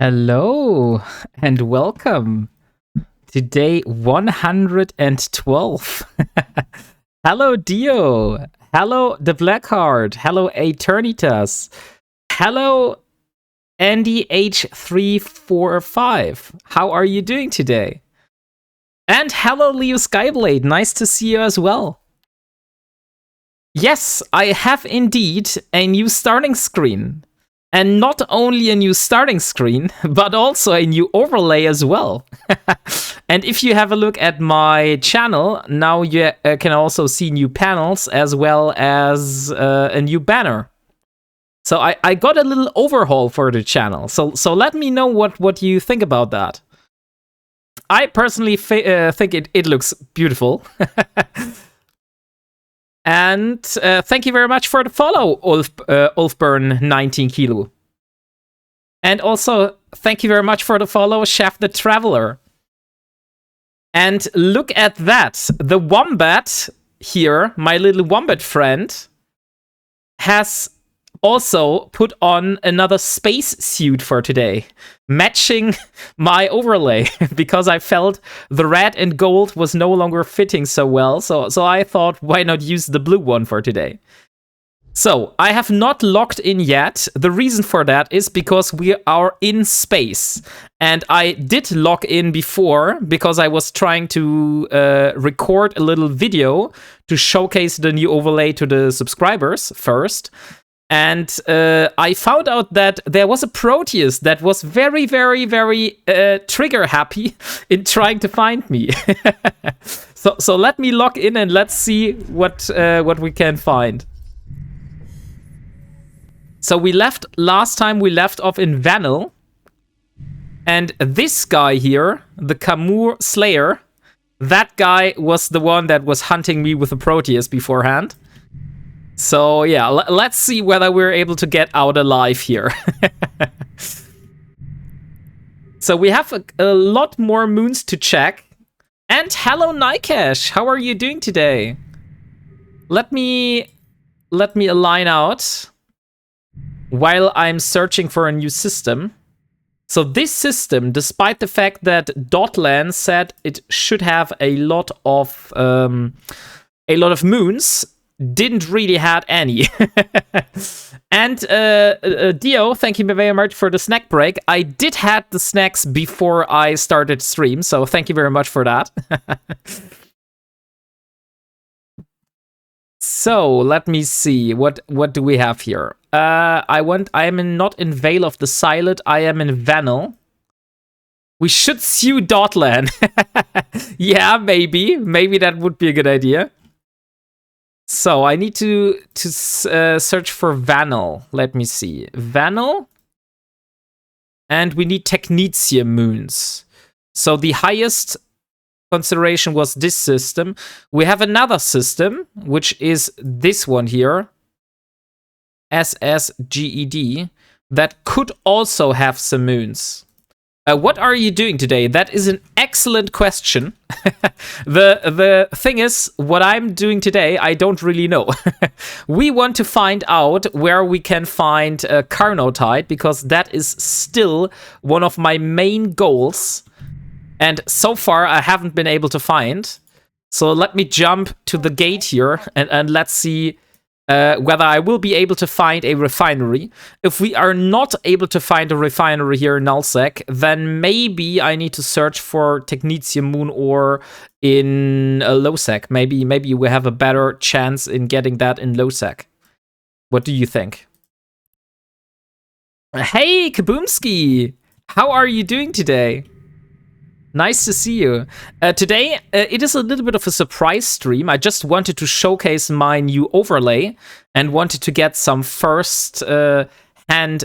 Hello and welcome to day 112. Hello, Dio. Hello, the Blackheart. Hello, Eternitas. Hello, Andy H345. How are you doing today? And hello, Leo Skyblade. Nice to see you as well. Yes, I have indeed a new starting screen. And not only a new starting screen, but also a new overlay as well. And if you have a look at my channel, now you can also see new panels as well as a new banner. So I got a little overhaul for the channel. So let me know what you think about that. I personally think it looks beautiful. And thank you very much for the follow, Ulfburn 19 Kilo. And also, thank you very much for the follow, Chef the Traveler. And look at that. The Wombat here, my little Wombat friend, has also put on another space suit for today, matching my overlay, because I felt the red and gold was no longer fitting so well. So I thought, why not use the blue one for today? So I have not logged in yet. The reason for that is because we are in space. And I did log in before because I was trying to record a little video to showcase the new overlay to the subscribers first. And I found out that there was a Proteus that was very, very, very trigger happy in trying to find me. So let me log in and let's see what we can find. So last time we left off in Vanil. And this guy here, the Kamur Slayer, that guy was the one that was hunting me with a Proteus beforehand. So yeah, let's see whether we're able to get out alive here. So we have a lot more moons to check. And hello, Nikesh, how are you doing today? Let me align out while I'm searching for a new system. So this system, despite the fact that Dotland said it should have a lot of moons, didn't really had any. And Dio, thank you very much for the snack break. I did had the snacks before I started stream, so thank you very much for that. So let me see, what do we have here? I am not in Vale of the Silent, I am in Vanil. We should sue Dotland. Yeah, maybe that would be a good idea. So I need to search for Vanil. Let me see. Vanil. And we need Technetium moons. So the highest consideration was this system. We have another system, which is this one here. SSGED. That could also have some moons. What are you doing today? That is an excellent question. The thing is, what I'm doing today, I don't really know. We want to find out where we can find Carnotite, because that is still one of my main goals. And so far, I haven't been able to find. So let me jump to the gate here and let's see whether I will be able to find a refinery. If we are not able to find a refinery here in Nullsec, then maybe I need to search for Technetium moon ore in Lowsec. Maybe we have a better chance in getting that in Lowsec. What do you think? Hey, Kaboomski! How are you doing today? Nice to see you. Today, it is a little bit of a surprise stream. I just wanted to showcase my new overlay and wanted to get some first-hand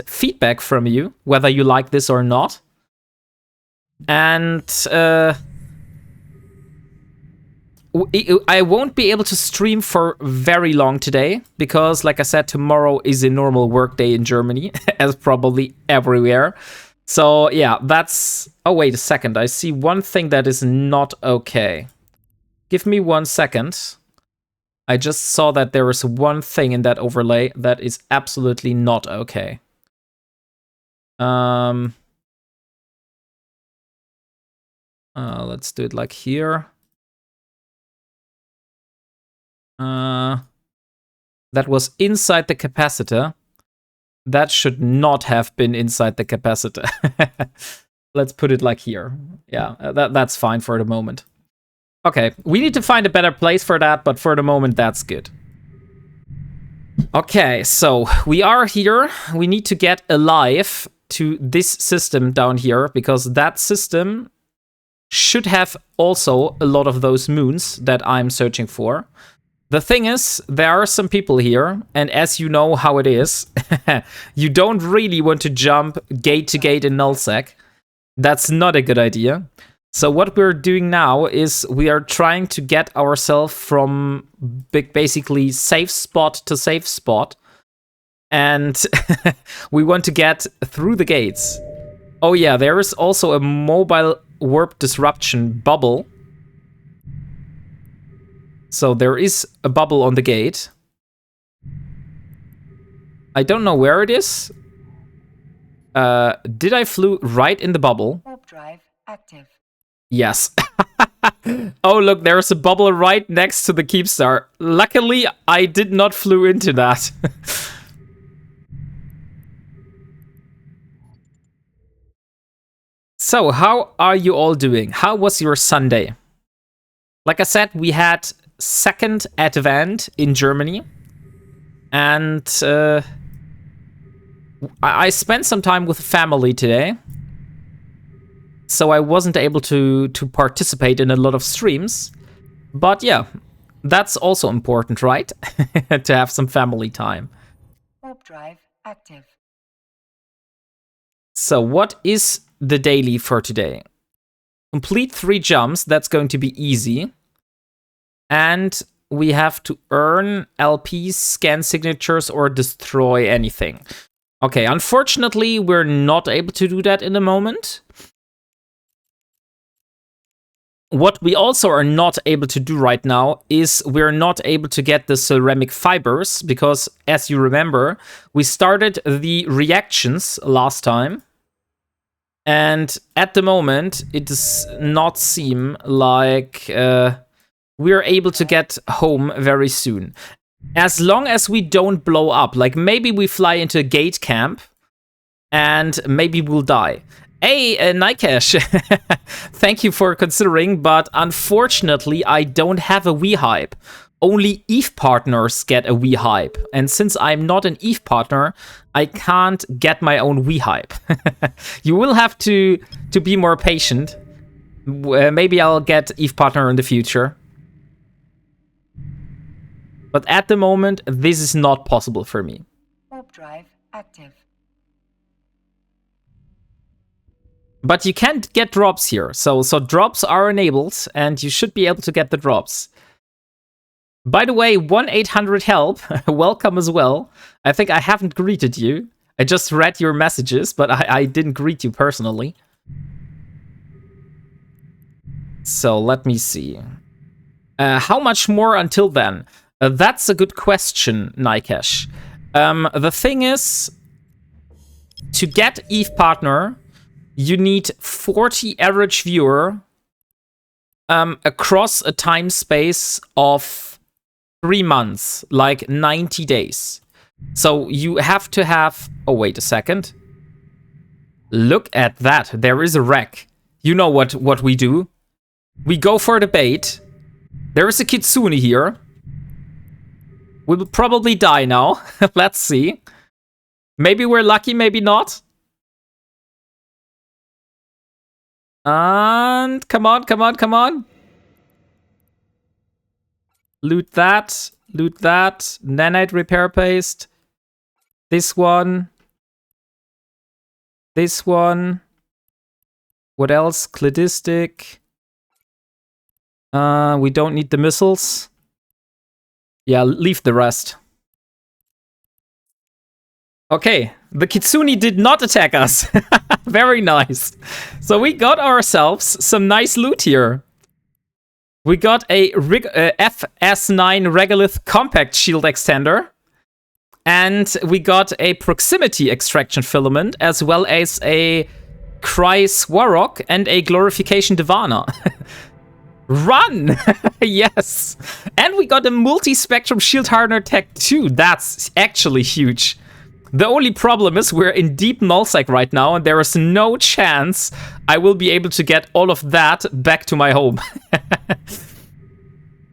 feedback from you, whether you like this or not. And I won't be able to stream for very long today, because, like I said, tomorrow is a normal workday in Germany, as probably everywhere. So yeah, that's... Oh, wait a second. I see one thing that is not okay. Give me 1 second. I just saw that there is one thing in that overlay that is absolutely not okay. Let's do it like here. That was inside the capacitor. That should not have been inside the capacitor. Let's put it like here. Yeah, that's fine for the moment. Okay, we need to find a better place for that, but for the moment, that's good. Okay, so we are here. We need to get alive to this system down here, because that system should have also a lot of those moons that I'm searching for. The thing is, there are some people here, and as you know how it is, you don't really want to jump gate to gate in nullsec. That's not a good idea. So what we're doing now is we are trying to get ourselves from basically safe spot to safe spot. And we want to get through the gates. Oh yeah, there is also a mobile warp disruption bubble. So there is a bubble on the gate. I don't know where it is. Did I flew right in the bubble? Warp drive active. Yes. Oh, look, there's a bubble right next to the Keepstar. Luckily, I did not flew into that. So, how are you all doing? How was your Sunday? Like I said, we had second Advent in Germany. And I spent some time with family today. So I wasn't able to participate in a lot of streams. But yeah, that's also important, right? To have some family time. Warp drive active. So what is the daily for today? Complete 3 jumps, that's going to be easy. And we have to earn LPs, scan signatures, or destroy anything. Okay, unfortunately, we're not able to do that in the moment. What we also are not able to do right now is we're not able to get the ceramic fibers because, as you remember, we started the reactions last time. And at the moment, it does not seem like we're able to get home very soon. As long as we don't blow up, like maybe we fly into a gate camp and maybe we'll die. Hey, Nikesh, thank you for considering, but unfortunately, I don't have a WeHype. Only EVE partners get a WeHype, and since I'm not an EVE partner, I can't get my own WeHype. You will have to be more patient. Maybe I'll get EVE partner in the future. But at the moment, this is not possible for me. Warp drive active. But you can't get drops here, so drops are enabled, and you should be able to get the drops. By the way, 1-800-HELP, welcome as well. I think I haven't greeted you. I just read your messages, but I didn't greet you personally. So let me see. How much more until then? That's a good question, Nikesh. The thing is, to get EVE partner, you need 40 average viewer across a time space of 3 months, like 90 days. So you have to have... Oh, wait a second. Look at that. There is a wreck. You know what we do. We go for the bait. There is a Kitsune here. We will probably die now. Let's see. Maybe we're lucky, maybe not. And come on, come on, come on. Loot that. Loot that. Nanite repair paste. This one. This one. What else? Cladistic. We don't need the missiles. Yeah, leave the rest. Okay, the Kitsune did not attack us. Very nice. So we got ourselves some nice loot here. We got a FS9 Regolith Compact Shield Extender. And we got a Proximity Extraction Filament, as well as a Cry Swarrock, and a Glorification Divana. Run! Yes! And we got a multi-spectrum shield hardener tech too. That's actually huge. The only problem is we're in deep nullsec right now, and there is no chance I will be able to get all of that back to my home.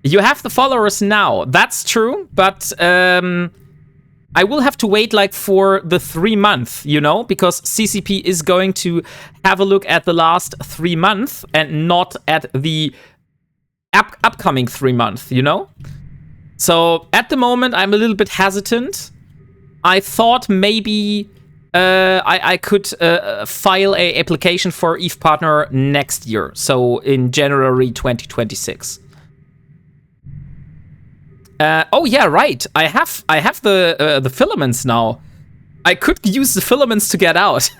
You have the followers now. That's true, but I will have to wait like for the 3 month, you know, because CCP is going to have a look at the last 3 months and not at the upcoming 3 months, you know? So at the moment, I'm a little bit hesitant. I thought maybe I could file a application for EVE Partner next year, so in January 2026. Oh yeah, right. I have the filaments now. I could use the filaments to get out.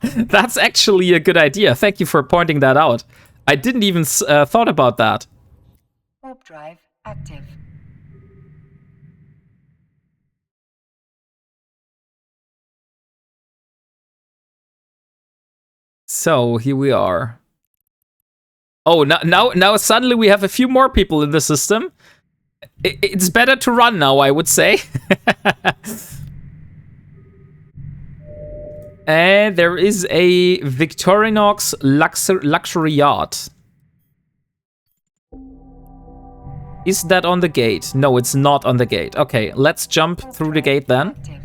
That's actually a good idea. Thank you for pointing that out. I didn't even thought about that. Warp drive active. So here we are. Oh, now suddenly we have a few more people in the system. It's better to run now, I would say. And there is a Victorinox luxury yacht. Is that on the gate? No, it's not on the gate. Okay, let's jump through the gate then. Active.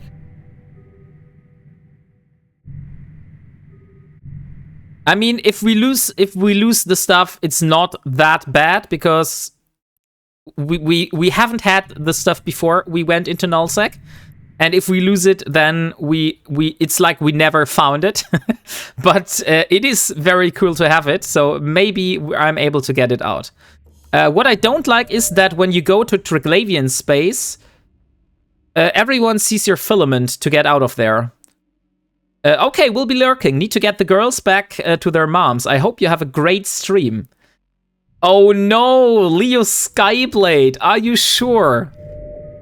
I mean, if we lose the stuff, it's not that bad because we haven't had the stuff before we went into nullsec, and if we lose it, then we it's like we never found it. But it is very cool to have it, so maybe I'm able to get it out. What I don't like is that when you go to Triglavian space, everyone sees your filament to get out of there. Okay, we'll be lurking. Need to get the girls back to their moms. I hope you have a great stream. Oh no, Leo Skyblade, are you sure?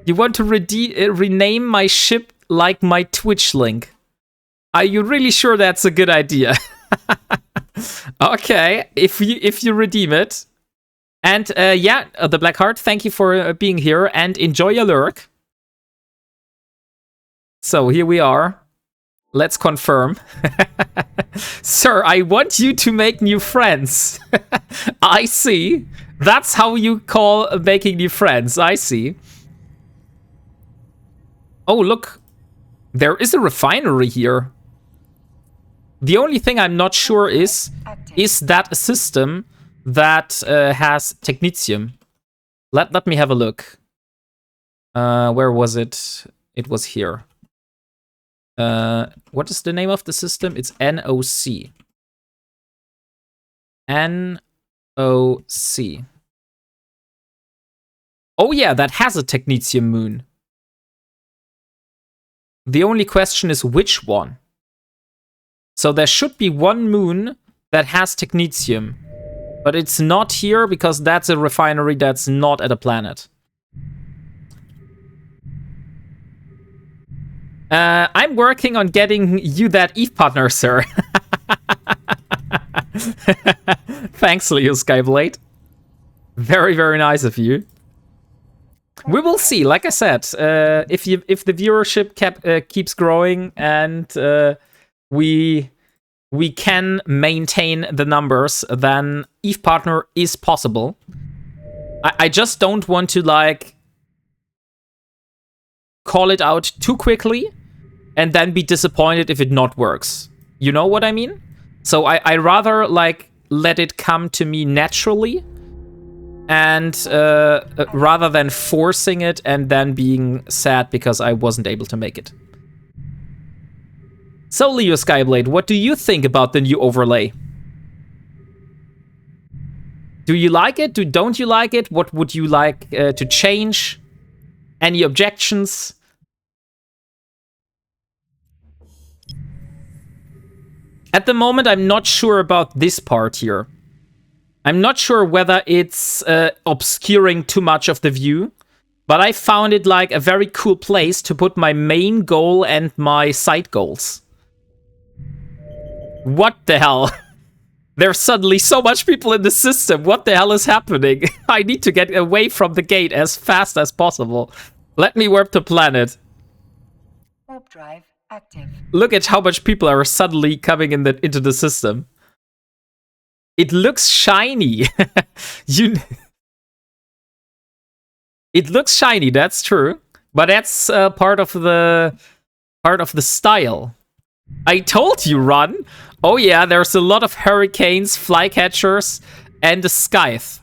You want to rename my ship like my Twitch link? Are you really sure that's a good idea? Okay, if you redeem it. And yeah, the Black Heart, thank you for being here and enjoy your lurk. So here we are. Let's confirm. Sir, I want you to make new friends. I see. That's how you call making new friends. I see. Oh, look. There is a refinery here. The only thing I'm not sure is that a system that has technetium? Let me have a look. Where was it? It was here. What is the name of the system? It's NOC. NOC. Oh yeah, that has a technetium moon. The only question is which one. So there should be one moon that has technetium. But it's not here because that's a refinery that's not at a planet. I'm working on getting you that EVE partner, sir. Thanks, Leo Skyblade. Very, very nice of you. We will see. Like I said, if the viewership keeps growing and we can maintain the numbers, then EVE partner is possible. I just don't want to like call it out too quickly and then be disappointed if it not works. You know what I mean? So I rather like let it come to me naturally and rather than forcing it and then being sad because I wasn't able to make it. So Leo Skyblade, what do you think about the new overlay? Do you like it? Don't you like it? What would you like to change? Any objections? At the moment, I'm not sure about this part here. I'm not sure whether it's obscuring too much of the view, but I found it like a very cool place to put my main goal and my side goals. What the hell? There's suddenly so much people in the system. What the hell is happening? I need to get away from the gate as fast as possible. Let me warp to planet. Warp drive active. Look at how much people are suddenly coming into the system. It looks shiny. It looks shiny, that's true. But that's part of the style. I told you, Ron. Oh yeah, there's a lot of hurricanes, flycatchers, and a scythe.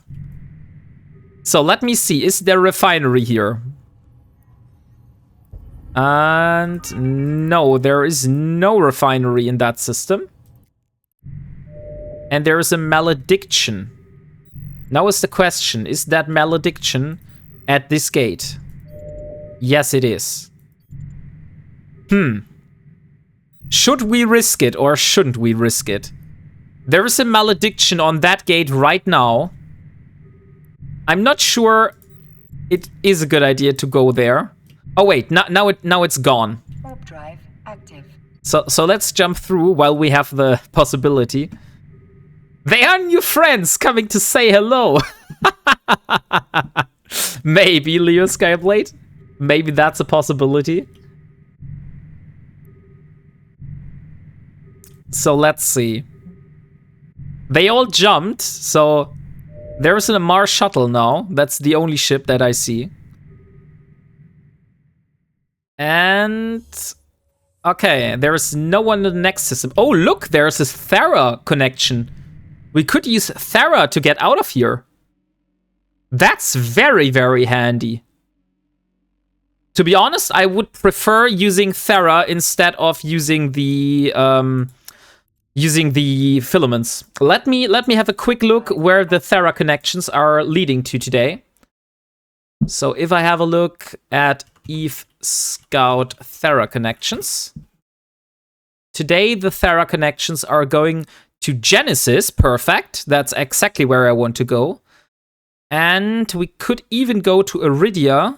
So let me see. Is there a refinery here? And no, there is no refinery in that system. And there is a malediction. Now is the question, is that malediction at this gate? Yes, it is. Should we risk it or shouldn't we risk it? There is a malediction on that gate right now. I'm not sure it is a good idea to go there. Oh wait, now it's gone. Warp drive active. So let's jump through while we have the possibility. They are new friends coming to say hello. Maybe, Leo Skyblade. Maybe that's a possibility. So let's see. They all jumped, so there's a Mars shuttle now. That's the only ship that I see. And okay, there's no one in the next system. Oh, look, there's this Thera connection. We could use Thera to get out of here. That's very, very handy. To be honest, I would prefer using Thera instead of using the filaments. Let me have a quick look where the Thera connections are leading to today. So if I have a look at Eve Scout Thera connections, today the Thera connections are going to Genesis. Perfect. That's exactly where I want to go. And we could even go to Iridia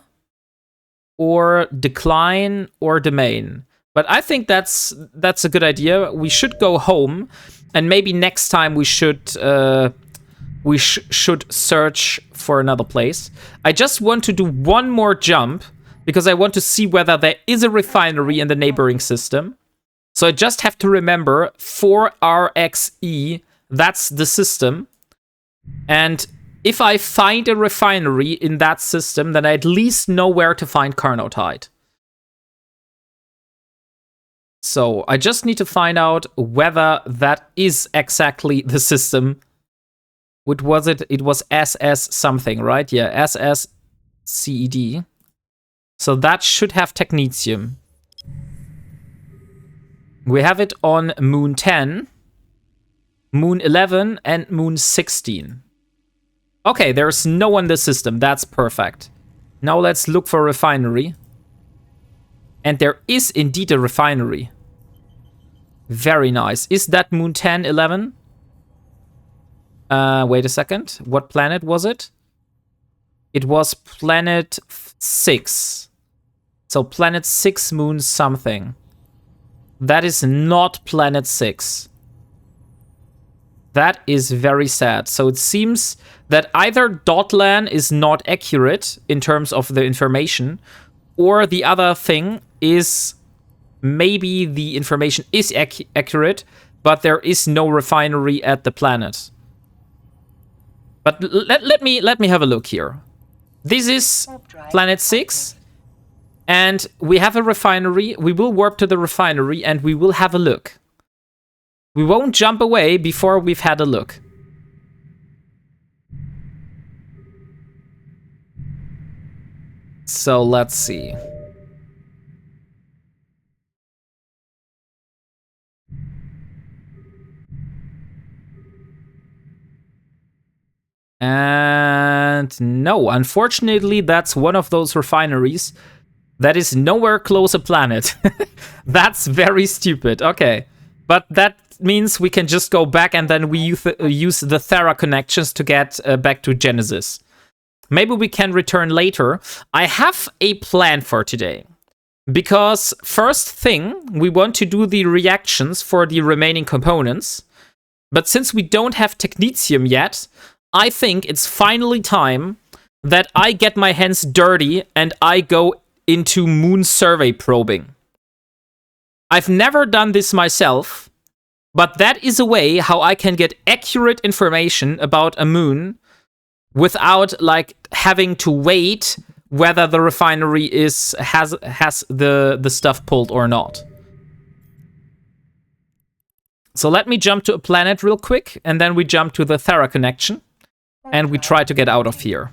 or Decline or Domain. But I think that's a good idea. We should go home, and maybe next time we should search for another place. I just want to do one more jump because I want to see whether there is a refinery in the neighboring system. So I just have to remember 4RXE, that's the system. And if I find a refinery in that system, then I at least know where to find Carnotite. So I just need to find out whether that is exactly the system. What was it? It was SS something, right? Yeah, SSCED. So that should have technetium. We have it on Moon 10, Moon 11, and Moon 16. Okay, there's no one in the system. That's perfect. Now let's look for a refinery. And there is indeed a refinery. Very nice. Is that Moon 10, 11? Wait a second. What planet was it? It was planet 6. So planet 6, Moon something. That is not planet 6. That is very sad. So it seems that either Dotlan is not accurate in terms of the information, or the other thing is maybe the information is accurate, but there is no refinery at the planet. But let me have a look here. This is planet 6, and we have a refinery. We will warp to the refinery, and we will have a look. We won't jump away before we've had a look. So let's see. And no, unfortunately, that's one of those refineries that is nowhere close a planet. That's very stupid. Okay. But that means we can just go back and then we use the Thera connections to get back to Genesis. Maybe we can return later. I have a plan for today. Because first thing, we want to do the reactions for the remaining components. But since we don't have technetium yet, I think it's finally time that I get my hands dirty and I go into moon survey probing. I've never done this myself, but that is a way how I can get accurate information about a moon without like having to wait whether the refinery has the stuff pulled or not. So let me jump to a planet real quick, and then we jump to the Thera connection, and we try to get out of here.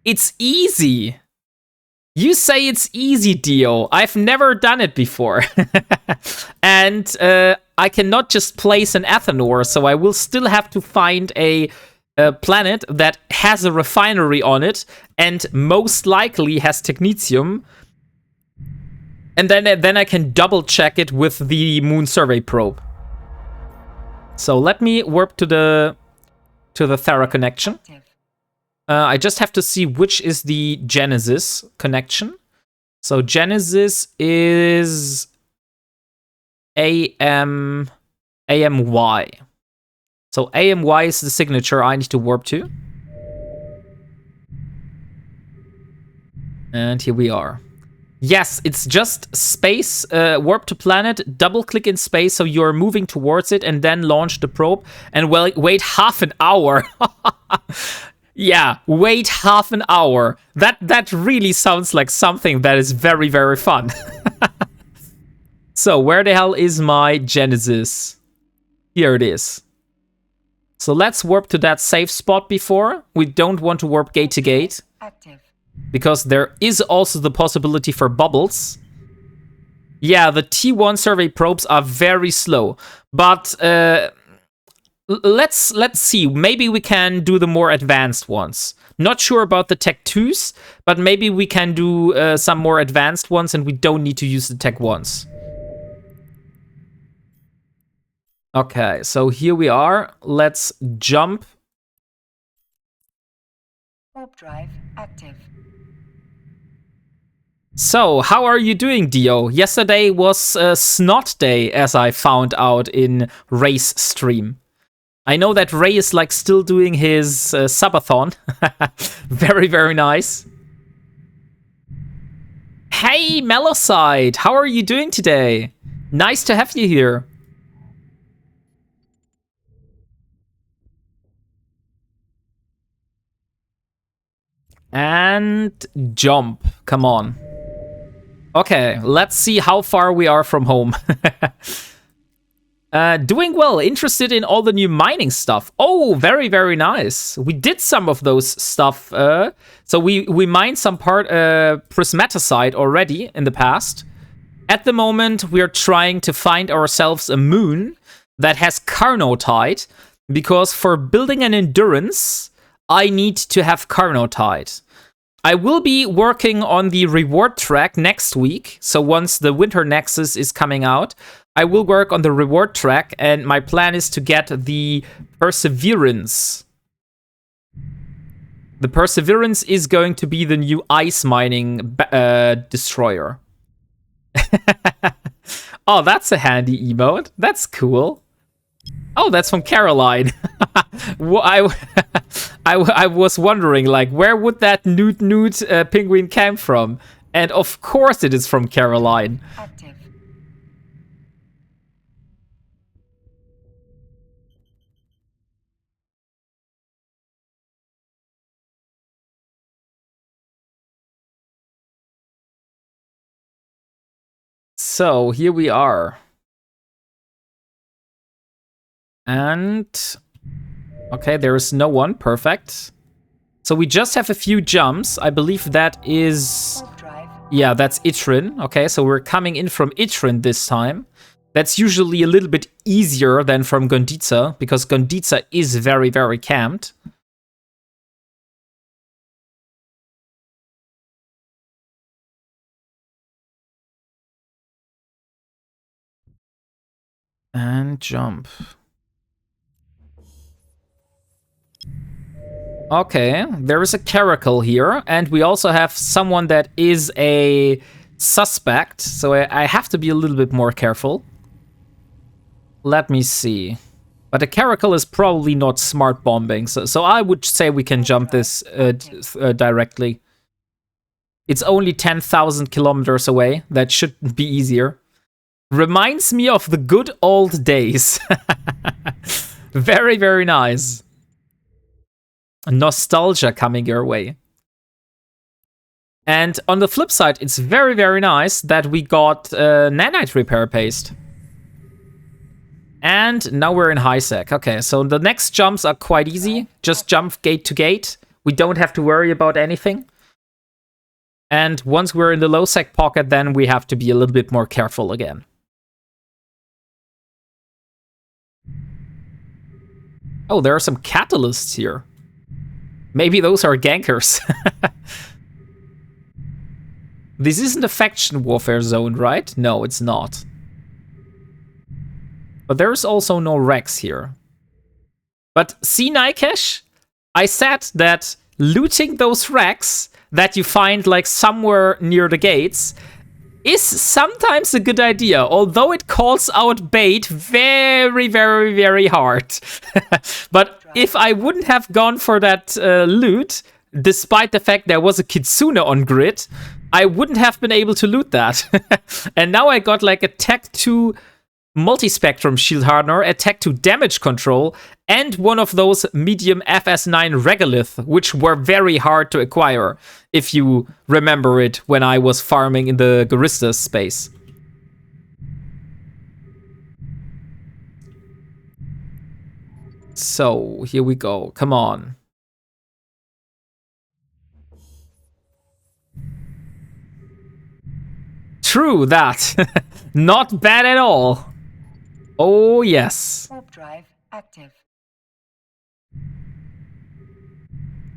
It's easy. You say it's easy, Dio. I've never done it before. And I cannot just place an Athanor, so I will still have to find a planet that has a refinery on it, and most likely has technetium. And then I can double check it with the moon survey probe. So let me warp to the Thera connection. I just have to see which is the Genesis connection. So Genesis is AMY. So AMY is the signature I need to warp to. And here we are. Yes, it's just space, warp to planet, double click in space so you're moving towards it, and then launch the probe and wait half an hour. Yeah, wait half an hour. That really sounds like something that is very, very fun. So where the hell is my Genesis? Here it is. So let's warp to that safe spot before. We don't want to warp gate to gate. Active. Because there is also the possibility for bubbles. Yeah, the T1 survey probes are very slow. But let's see. Maybe we can do the more advanced ones. Not sure about the Tech 2s, but maybe we can do some more advanced ones and we don't need to use the Tech 1s. Okay, so here we are. Let's jump. Warp drive active. So, how are you doing, Dio? Yesterday was Snot Day, as I found out in Ray's stream. I know that Ray is like still doing his subathon. Very, very nice. Hey, Meloside, how are you doing today? Nice to have you here. And jump. Come on. Okay, let's see how far we are from home. Doing well. Interested in all the new mining stuff. Oh, very, very nice. We did some of those stuff. So we mined some prismaticide already in the past. At the moment, we're trying to find ourselves a moon that has carnotite, because for building an endurance, I need to have carnotite. I will be working on the reward track next week. So once the Winter Nexus is coming out, I will work on the reward track, and my plan is to get the Perseverance. The Perseverance is going to be the new ice mining destroyer. Oh, that's a handy emote. That's cool. Oh, that's from Caroline. I was wondering, like, where would that nude penguin come from? And of course it is from Caroline. Active. So, here we are. And... okay, there is no one. Perfect. So we just have a few jumps. I believe that is... Warp drive. yeah, that's Itrin. Okay, so we're coming in from Itrin this time. That's usually a little bit easier than from Gonditza, because Gonditza is very, very camped. And jump. Okay, there is a caracal here, and we also have someone that is a suspect, so I have to be a little bit more careful. Let me see. But the caracal is probably not smart bombing, so I would say we can jump this directly. It's only 10,000 kilometers away. That should be easier. Reminds me of the good old days. Very, very nice. Nostalgia coming your way. And on the flip side, it's very, very nice that we got nanite repair paste. And now we're in high sec. Okay, so the next jumps are quite easy. Just jump gate to gate. We don't have to worry about anything. And once we're in the low sec pocket, then we have to be a little bit more careful again. Oh, there are some catalysts here. Maybe those are gankers. This isn't a faction warfare zone, right? No, it's not. But there's also no wrecks here. But see, Nikesh? I said that looting those wrecks that you find like somewhere near the gates is sometimes a good idea, although it calls out bait very, very, very hard. But if I wouldn't have gone for that loot, despite the fact there was a Kitsune on grid, I wouldn't have been able to loot that. And now I got like a Tech 2 multi-spectrum shield hardener, a Tech 2 damage control, and one of those medium FS9 regolith, which were very hard to acquire, if you remember it, when I was farming in the Garistas space. So, here we go. Come on. True that. Not bad at all. Oh, yes. Warp drive active.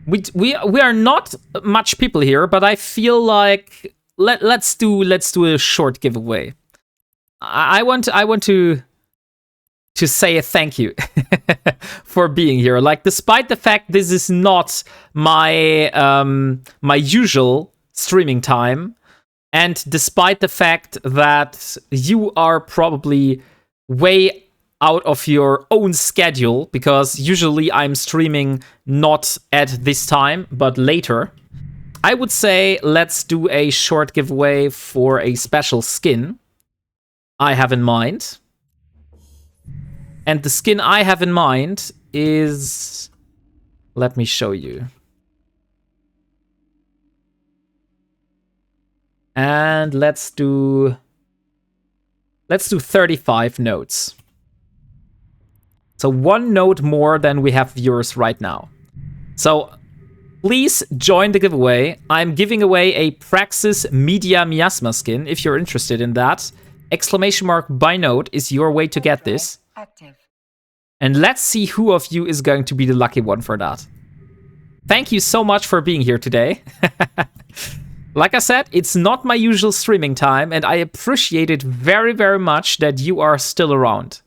We are not much people here, but I feel like let's do a short giveaway. I want to say a thank you for being here. Like, despite the fact this is not my my usual streaming time, and despite the fact that you are probably way out of your own schedule, because usually I'm streaming not at this time, but later, I would say let's do a short giveaway for a special skin I have in mind. And the skin I have in mind is... Let me show you. And let's do 35 nodes. So 1 node more than we have viewers right now. So please join the giveaway. I'm giving away a Praxis Media Miasma skin if you're interested in that. Exclamation mark by node is your way to get this. Active. And let's see who of you is going to be the lucky one for that. Thank you so much for being here today. Like I said, it's not my usual streaming time, and I appreciate it very, very much that you are still around.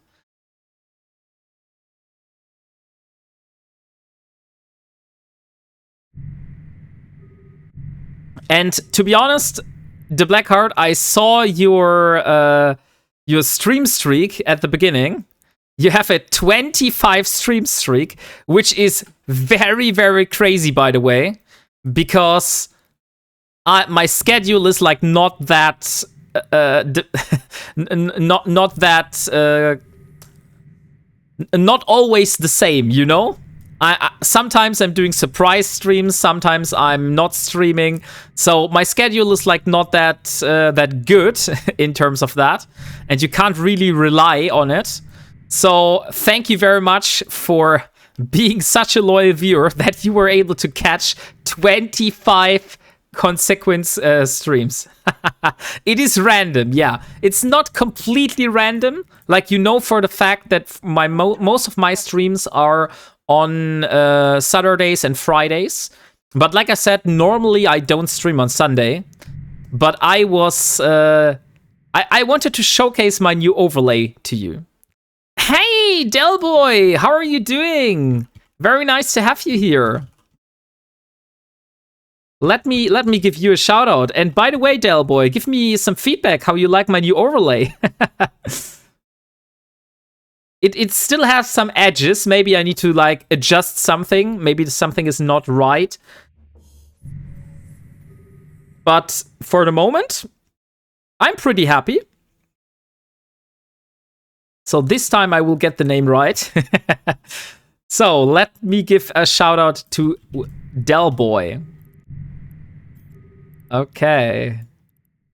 And to be honest, the Blackheart, I saw your stream streak at the beginning. You have a 25 stream streak, which is very, very crazy, by the way, because my schedule is like not that not always the same, you know? I sometimes I'm doing surprise streams, sometimes I'm not streaming, so my schedule is like not that that good in terms of that, and you can't really rely on it. So thank you very much for being such a loyal viewer that you were able to catch 25 consequent streams. It is random, yeah. It's not completely random. Like, you know, for the fact that my most of my streams are on Saturdays and Fridays. But like I said, normally I don't stream on Sunday. But I was... I wanted to showcase my new overlay to you. Hey, Delboy! How are you doing? Very nice to have you here. Let me give you a shout out. And by the way, Del Boy, give me some feedback how you like my new overlay. It still has some edges. Maybe I need to like adjust something. Maybe something is not right. But for the moment, I'm pretty happy. So this time I will get the name right. So let me give a shout out to Del Boy. Okay.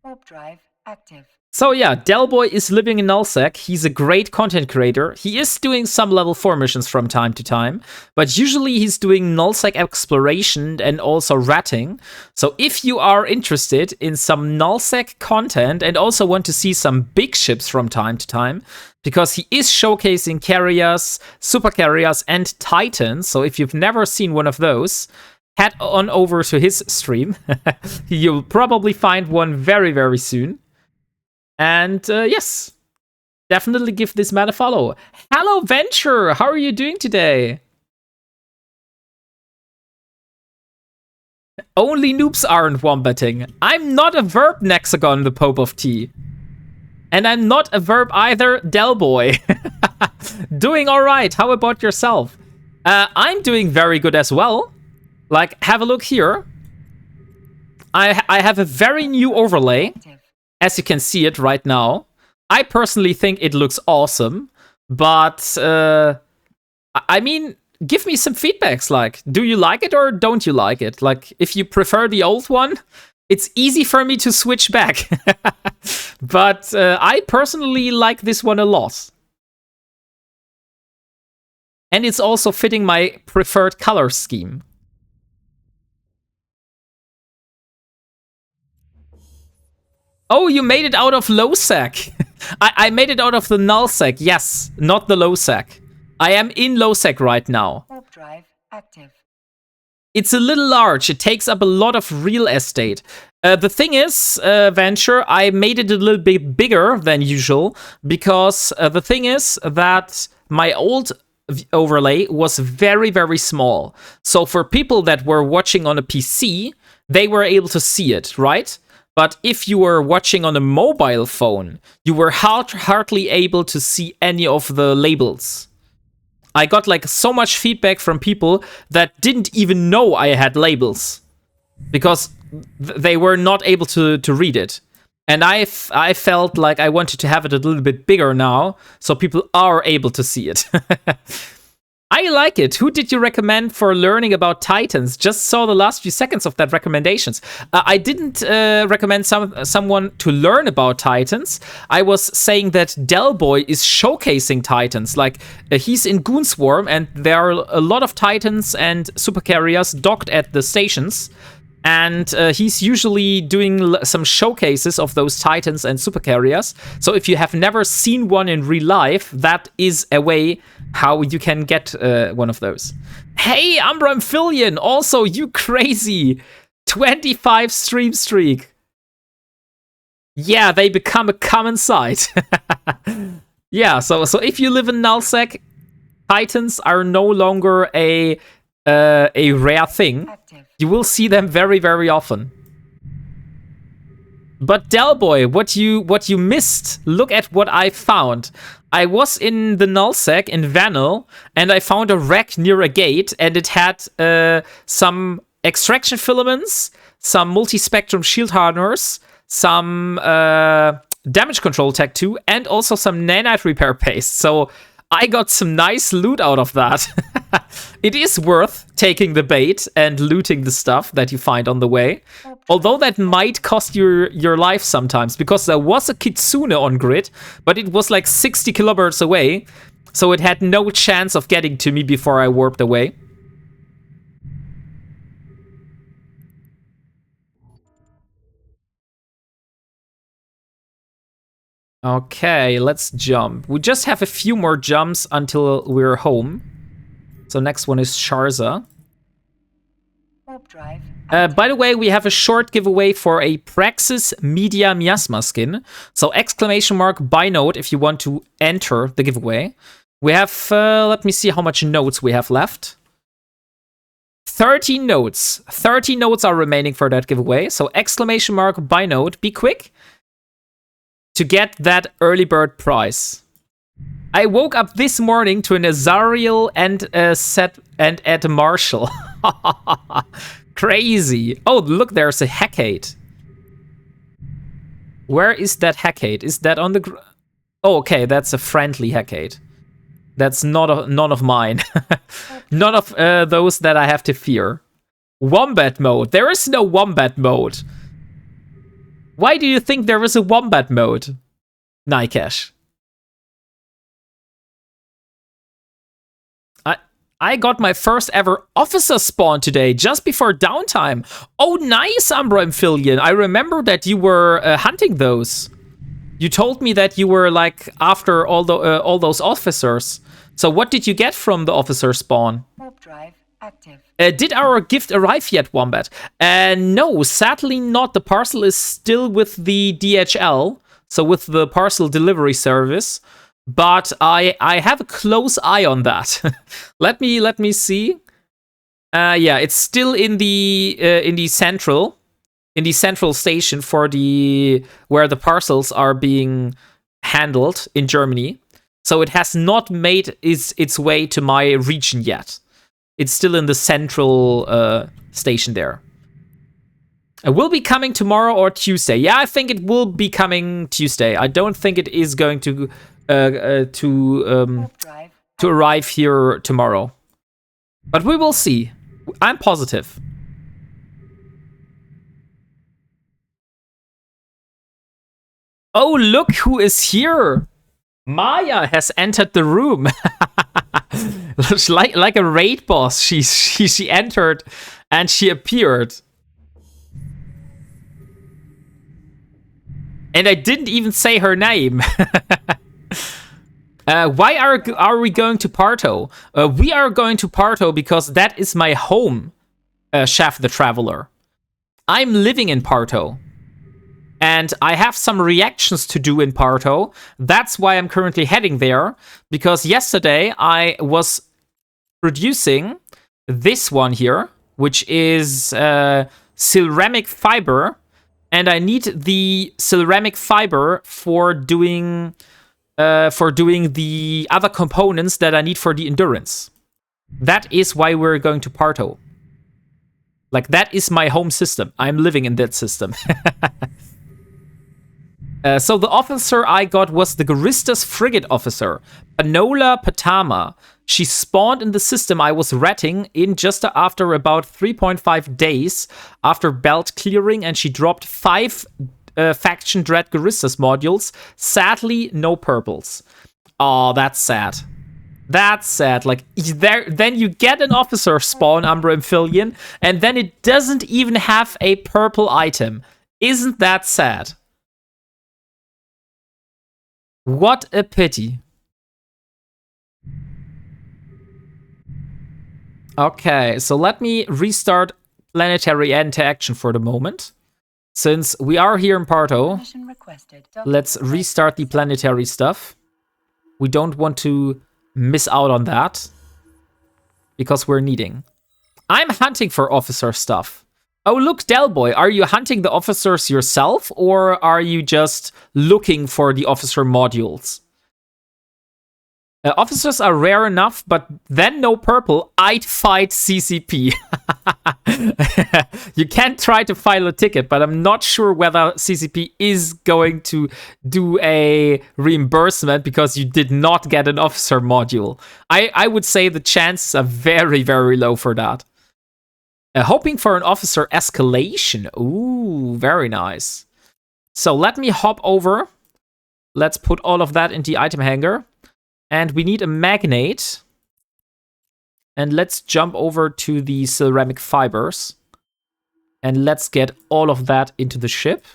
Warp drive active. So yeah, Del Boy is living in Nullsec. He's a great content creator. He is doing some level 4 missions from time to time, but usually he's doing Nullsec exploration and also ratting. So if you are interested in some Nullsec content and also want to see some big ships from time to time, because he is showcasing carriers, super carriers, and titans. So if you've never seen one of those, head on over to his stream. You'll probably find one very, very soon. And yes, definitely give this man a follow. Hello, Venture! How are you doing today? Only noobs aren't wombating. I'm not a verb, Nexagon, the Pope of Tea. And I'm not a verb either, Del Boy. Doing alright. How about yourself? I'm doing very good as well. Like, have a look here. I have a very new overlay. As you can see it right now. I personally think it looks awesome. But, I mean, give me some feedbacks. Like, do you like it or don't you like it? Like, if you prefer the old one, it's easy for me to switch back. But I personally like this one a lot. And it's also fitting my preferred color scheme. Oh, you made it out of low sec. I made it out of the null sec. Yes, not the low sec. I am in low sec right now. Warp drive active. It's a little large. It takes up a lot of real estate. The thing is, Venture, I made it a little bit bigger than usual because the thing is that my old overlay was very, very small. So for people that were watching on a PC, they were able to see it, right? But if you were watching on a mobile phone, you were hardly able to see any of the labels. I got like so much feedback from people that didn't even know I had labels because they were not able to read it. And I felt like I wanted to have it a little bit bigger now so people are able to see it. I like it. Who did you recommend for learning about Titans? Just saw the last few seconds of that recommendations. I didn't recommend someone to learn about Titans. I was saying that Del Boy is showcasing Titans. Like, he's in Goonswarm, and there are a lot of Titans and super carriers docked at the stations. And he's usually doing some showcases of those Titans and super carriers. So if you have never seen one in real life, that is a way how you can get one of those. Hey, Umbra Amphibian, also, you crazy. 25 stream streak. Yeah, they become a common sight. Yeah, so if you live in Nullsec, Titans are no longer a rare thing. You will see them very, very often. But Del Boy, what you missed, look at what I found. I was in the Nullsec in Vanil, and I found a wreck near a gate, and it had some extraction filaments, some multi-spectrum shield hardeners, some damage control tech 2, and also some nanite repair paste. So I got some nice loot out of that. It is worth taking the bait and looting the stuff that you find on the way. Although that might cost your life sometimes, because there was a Kitsune on grid, but it was like 60 kilometers away, so it had no chance of getting to me before I warped away. Okay, let's jump. We just have a few more jumps until we're home. So next one is Sharza. Warp drive. By the way, we have a short giveaway for a Praxis Media Miasma skin. So exclamation mark buy note if you want to enter the giveaway. We have, let me see how much notes we have left. 30 notes. 30 notes are remaining for that giveaway. So exclamation mark buy note. Be quick to get that early bird prize. I woke up this morning to an Azariel and a set and Ed Marshall. Crazy. Oh, look, there's a Hecate. Where is that Hecate? Is that on the... Oh, okay, that's a friendly Hecate. That's none of mine. None of those that I have to fear. Wombat mode. There is no wombat mode. Why do you think there is a wombat mode, Nikesh? I got my first ever officer spawn today, just before downtime. Oh, nice, Umbra Amphibian. I remember that you were hunting those. You told me that you were like after all those officers. So what did you get from the officer spawn? Warp drive active. Did our gift arrive yet, Wombat? No, sadly not. The parcel is still with the DHL, so with the parcel delivery service. But I have a close eye on that. let me see. Yeah, it's still in the central station for where the parcels are being handled in Germany. So it has not made its way to my region yet. It's still in the central station there. It will be coming tomorrow or Tuesday. Yeah, I think it will be coming Tuesday. I don't think it is going to arrive here tomorrow. But we will see. I'm positive. Oh, look who is here. Maya has entered the room. like a raid boss. She entered and she appeared. And I didn't even say her name. Why are we going to Parto? We are going to Parto because that is my home, Chef the Traveler. I'm living in Parto. And I have some reactions to do in Parto. That's why I'm currently heading there. Because yesterday I was producing this one here, which is ceramic fiber. And I need the ceramic fiber for doing the other components that I need for the endurance. That is why we're going to Parto. Like, that is my home system. I'm living in that system. So the officer I got was the Garistas frigate officer, Panola Patama. She spawned in the system I was ratting in just after about 3.5 days after belt clearing, and she dropped 5 faction Dread Garistas modules. Sadly, no purples. Oh, that's sad. That's sad. Like, then you get an officer spawn, Umbra Amphibian, and then it doesn't even have a purple item. Isn't that sad? What a pity. Okay, so let me restart planetary interaction for the moment. Since we are here in Parto, let's restart the planetary stuff. We don't want to miss out on that. Because we're needing. I'm hunting for officer stuff. Oh, look, Delboy, are you hunting the officers yourself, or are you just looking for the officer modules? Officers are rare enough, but then no purple. I'd fight CCP. You can't try to file a ticket, but I'm not sure whether CCP is going to do a reimbursement because you did not get an officer module. I would say the chances are very, very low for that. Hoping for an officer escalation. Ooh, very nice. So let me hop over. Let's put all of that in the item hanger. And we need a magnate. And let's jump over to the ceramic fibers. And let's get all of that into the ship.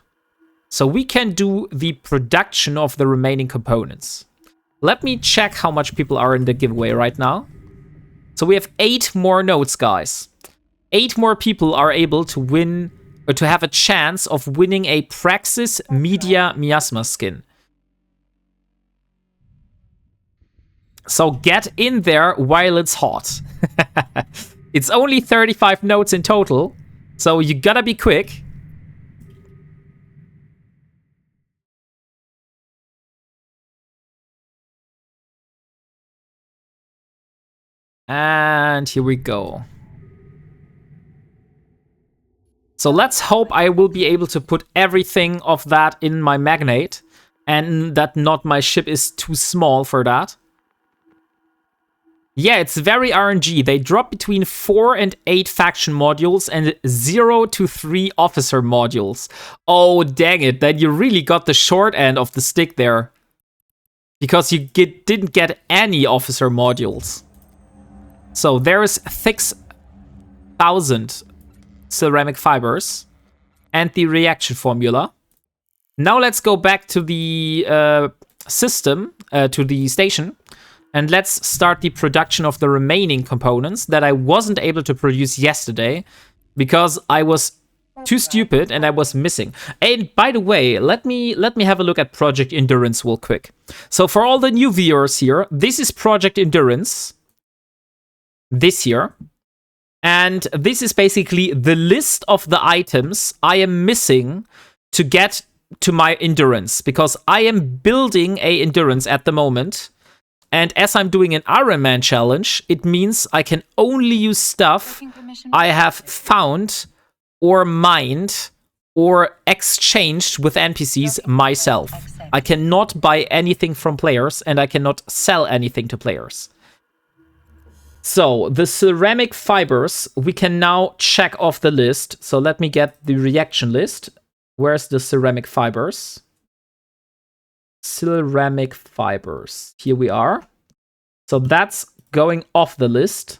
So we can do the production of the remaining components. Let me check how much people are in the giveaway right now. So we have 8 more notes, guys. 8 more people are able to win, or to have a chance of winning a Praxis Media Miasma skin. So get in there while it's hot. It's only 35 notes in total, so you gotta be quick. And here we go. So let's hope I will be able to put everything of that in my magnate, and that not my ship is too small for that. Yeah, it's very RNG. They drop between 4 and 8 faction modules and 0 to 3 officer modules. Oh, dang it. Then you really got the short end of the stick there. Because you didn't get any officer modules. So there is 6,000 ceramic fibers and the reaction formula. Now let's go back to the system, to the station. And let's start the production of the remaining components that I wasn't able to produce yesterday because I was too stupid and I was missing. And by the way, let me have a look at Project Endurance real quick. So for all the new viewers here, this is Project Endurance this year. And this is basically the list of the items I am missing to get to my endurance, because I am building a endurance at the moment. And as I'm doing an Ironman challenge, it means I can only use stuff I have found or mined or exchanged with NPCs myself. I cannot buy anything from players, and I cannot sell anything to players. So the ceramic fibers, we can now check off the list. So let me get the reaction list. Where's the ceramic fibers? Ceramic fibers. Here we are. So that's going off the list.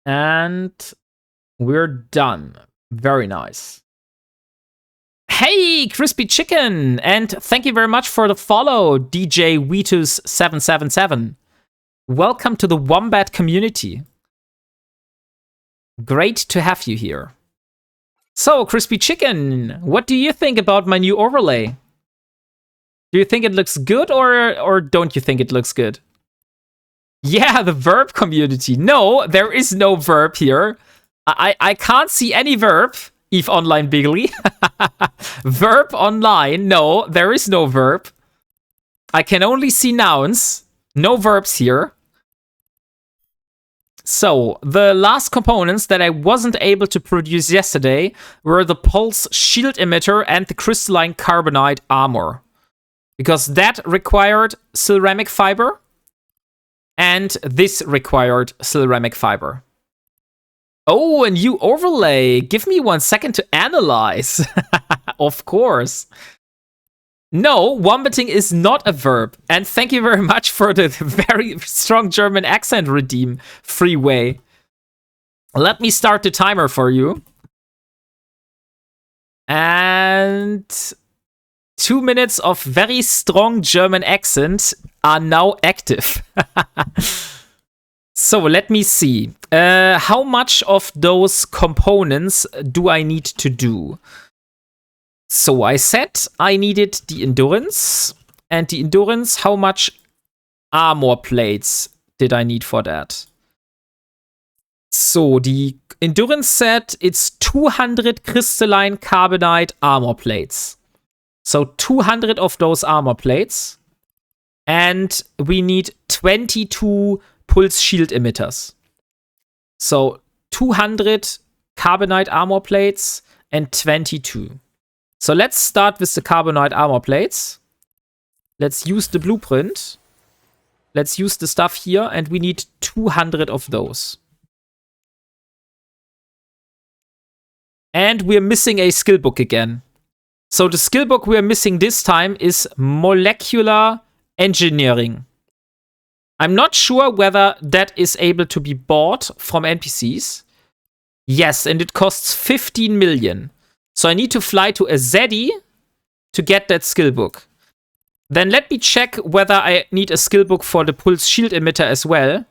And we're done. Very nice. Hey, Crispy Chicken! And thank you very much for the follow, DJ Weetus777. Welcome to the Wombat community. Great to have you here. So, Crispy Chicken, what do you think about my new overlay? Do you think it looks good, or don't you think it looks good? Yeah, the verb community. No, there is no verb here. I can't see any verb, Eve Online Bigly. Verb online. No, there is no verb. I can only see nouns. No verbs here. So, the last components that I wasn't able to produce yesterday were the pulse shield emitter and the crystalline carbonite armor. Because that required ceramic fiber, and this required ceramic fiber. Oh, a new overlay. Give me 1 second to analyze. Of course. No, wombating is not a verb. And thank you very much for the very strong German accent, Redeem Freeway. Let me start the timer for you. And 2 minutes of very strong German accent are now active. So let me see. How much of those components do I need to do? So I said I needed the endurance. And the endurance, how much armor plates did I need for that? So the endurance set, it's 200 crystalline carbonite armor plates. So 200 of those armor plates. And we need 22 pulse shield emitters. So 200 carbonite armor plates and 22. So let's start with the carbonite armor plates. Let's use the blueprint. Let's use the stuff here, and we need 200 of those. And we're missing a skill book again. So the skill book we're missing this time is molecular engineering. I'm not sure whether that is able to be bought from NPCs. Yes, and it costs 15 million. So I need to fly to Azadi to get that skill book. Then let me check whether I need a skill book for the pulse shield emitter as well.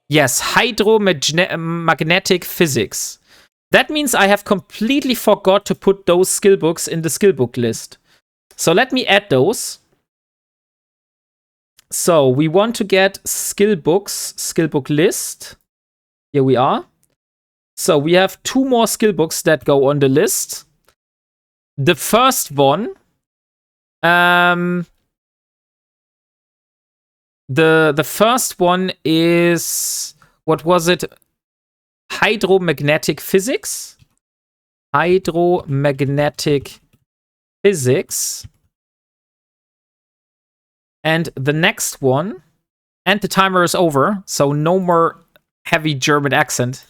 Yes, hydromagnetic physics. That means I have completely forgot to put those skill books in the skill book list. So let me add those. So we want to get skill books, skill book list. Here we are. So we have 2 more skill books that go on the list. The first one, the first one is, what was it? Hydromagnetic physics. Hydromagnetic physics. And the next one, and the timer is over, so no more heavy German accent.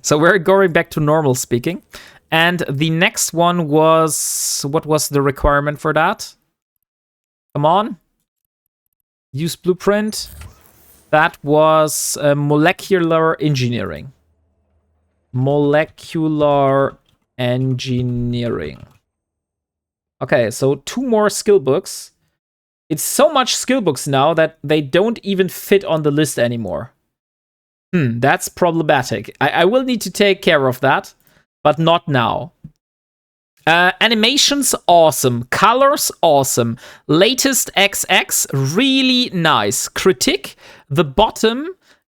So we're going back to normal speaking. And the next one was, what was the requirement for that? Come on. Use blueprint. That was molecular engineering. Molecular engineering. Okay, so 2 more skill books. It's so much skill books now that they don't even fit on the list anymore. That's problematic. I will need to take care of that, but not now. Animations, awesome. Colors, awesome. Latest XX, really nice. Critique, the bottom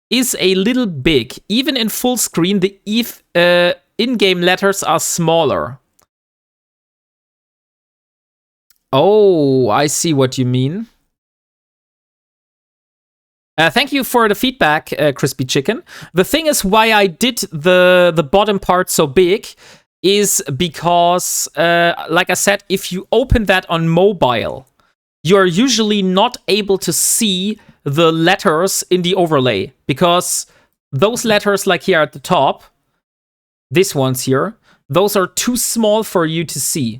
is a little big. Even in full screen, the in-game letters are smaller. Oh, I see what you mean. Thank you for the feedback, Crispy Chicken. The thing is, why I did the bottom part so big is because, like I said, if you open that on mobile, you're usually not able to see the letters in the overlay, because those letters, like here at the top, these ones here, those are too small for you to see.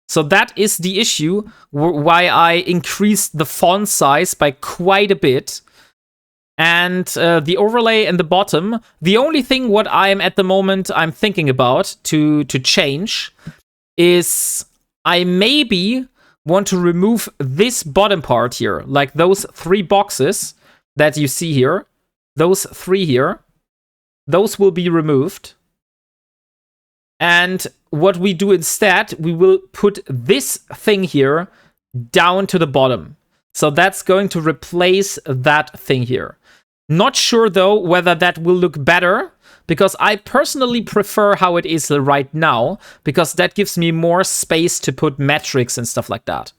So that is the issue why I increased the font size by quite a bit. And the overlay in the bottom, the only thing what I'm at the moment I'm thinking about to change is I maybe want to remove this bottom part here, like those 3 boxes that you see here, those 3 here, those will be removed. And what we do instead, we will put this thing here down to the bottom. So that's going to replace that thing here. Not sure, though, whether that will look better, because I personally prefer how it is right now, because that gives me more space to put metrics and stuff like that.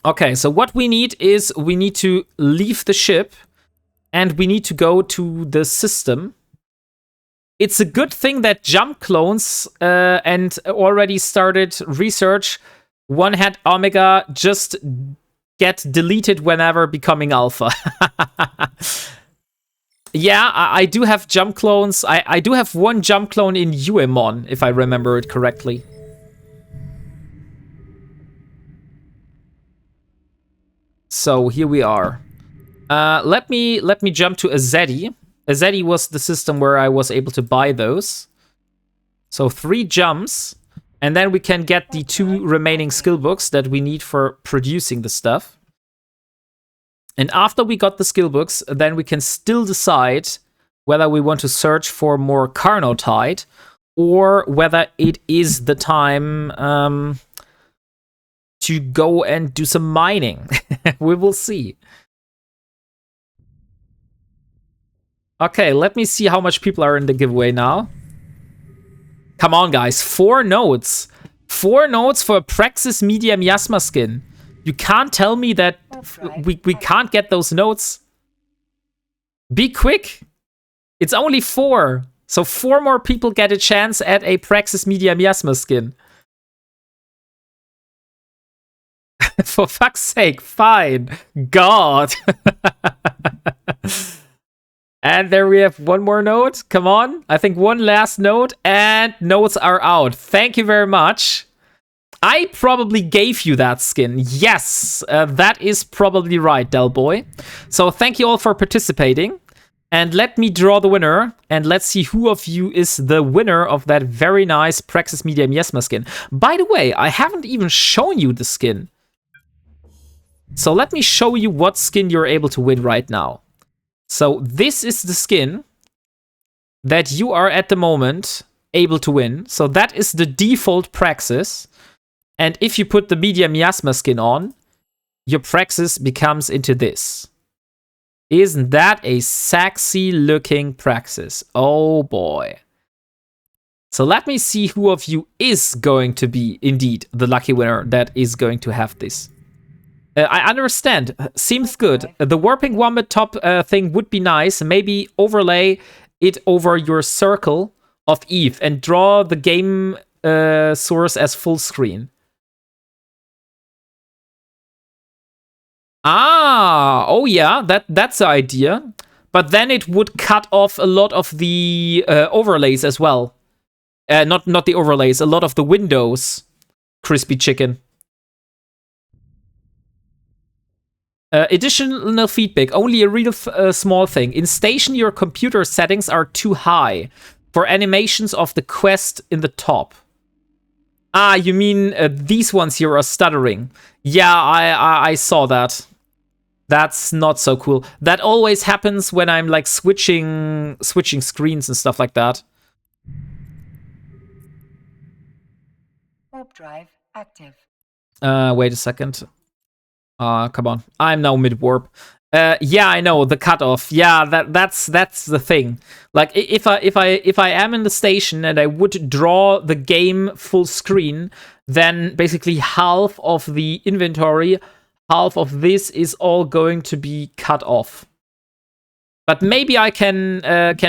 Okay, so what we need is we need to leave the ship, and we need to go to the system. It's a good thing that jump clones and already started research one-hat Omega just get deleted whenever becoming alpha. Yeah, I do have jump clones. I do have 1 jump clone in UMon, if I remember it correctly. So here we are. Let me jump to Azedi. Azedi was the system where I was able to buy those. So 3 jumps, and then we can get the 2 remaining skill books that we need for producing the stuff. And after we got the skill books, then we can still decide whether we want to search for more Carnotite or whether it is the time to go and do some mining. We will see. Okay, let me see how much people are in the giveaway now. Come on, guys. 4 nodes. 4 nodes for a Praxis Media Miasma skin. You can't tell me that we can't get those nodes. Be quick. It's only 4. So 4 more people get a chance at a Praxis Media Miasma skin. For fuck's sake, fine. God. And there we have 1 more node. Come on. I think 1 last node. And nodes are out. Thank you very much. I probably gave you that skin. Yes, that is probably right, Del Boy. So thank you all for participating. And let me draw the winner. And let's see who of you is the winner of that very nice Praxis Media Miasma skin. By the way, I haven't even shown you the skin. So let me show you what skin you're able to win right now. So this is the skin that you are at the moment able to win. So that is the default Praxis. And if you put the Media Miasma skin on, your Praxis becomes into this. Isn't that a sexy looking praxis? Oh boy. So let me see who of you is going to be indeed the lucky winner that is going to have this. I understand. Seems good. The WarpingWombat top thing would be nice. Maybe overlay it over your circle of Eve and draw the game source as full screen. Ah, oh yeah, that's the idea. But then it would cut off a lot of the overlays as well. Not the overlays, a lot of the windows. Crispy chicken. Additional feedback, only a real small thing. In station, your computer settings are too high for animations of the quest in the top. Ah, you mean these ones here are stuttering. Yeah, I saw that. That's not so cool. That always happens when I'm like switching screens and stuff like that. Warp drive active. Wait a second. Come on. I'm now mid-warp. Yeah, I know, the cutoff. Yeah, that's the thing. Like if I am in the station and I would draw the game full screen, then basically half of the inventory, half of this is all going to be cut off. But maybe I can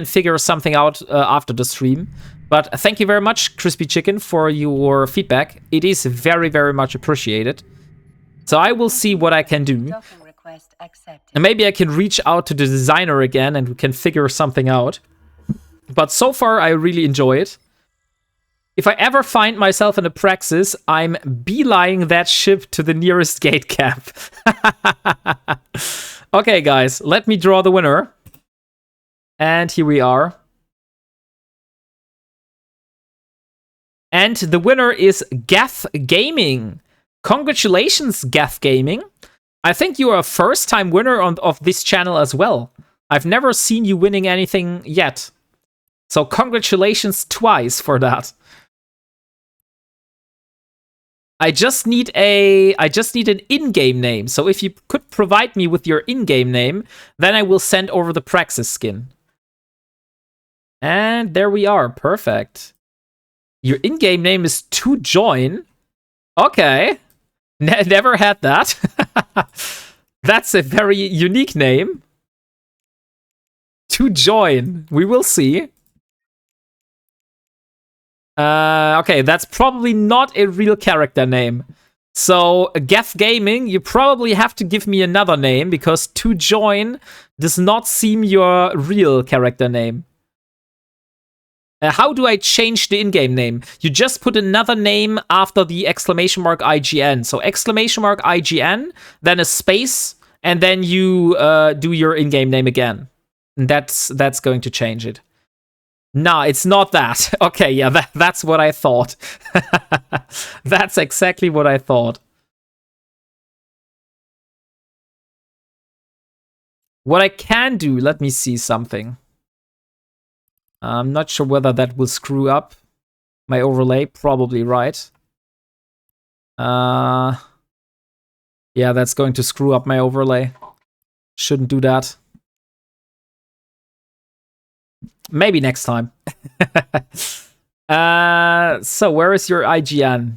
figure something out after the stream. But thank you very much, Crispy Chicken, for your feedback. It is very, very much appreciated. So I will see what I can do. And maybe I can reach out to the designer again and we can figure something out. But so far, I really enjoy it. If I ever find myself in a praxis, I'm beelining that ship to the nearest gate camp. Okay, guys, let me draw the winner. And here we are. And the winner is Gath Gaming. Congratulations, Gath Gaming. I think you are a first-time winner of this channel as well. I've never seen you winning anything yet. So congratulations twice for that. I just need an in-game name. So if you could provide me with your in-game name, then I will send over the Praxis skin. And there we are. Perfect. Your in-game name is To Join. Okay. Never had that. That's a very unique name. To Join. We will see. Okay, that's probably not a real character name. So, Gath Gaming, you probably have to give me another name, because To Join does not seem your real character name. How do I change the in-game name? You just put another name after the exclamation mark IGN. So exclamation mark IGN, then a space, and then you do your in-game name again. And that's going to change it. No, it's not that. Okay, yeah, that's what I thought. That's exactly what I thought. What I can do, let me see something. I'm not sure whether that will screw up my overlay. Probably right. Yeah, that's going to screw up my overlay. Shouldn't do that. Maybe next time. So where is your IGN?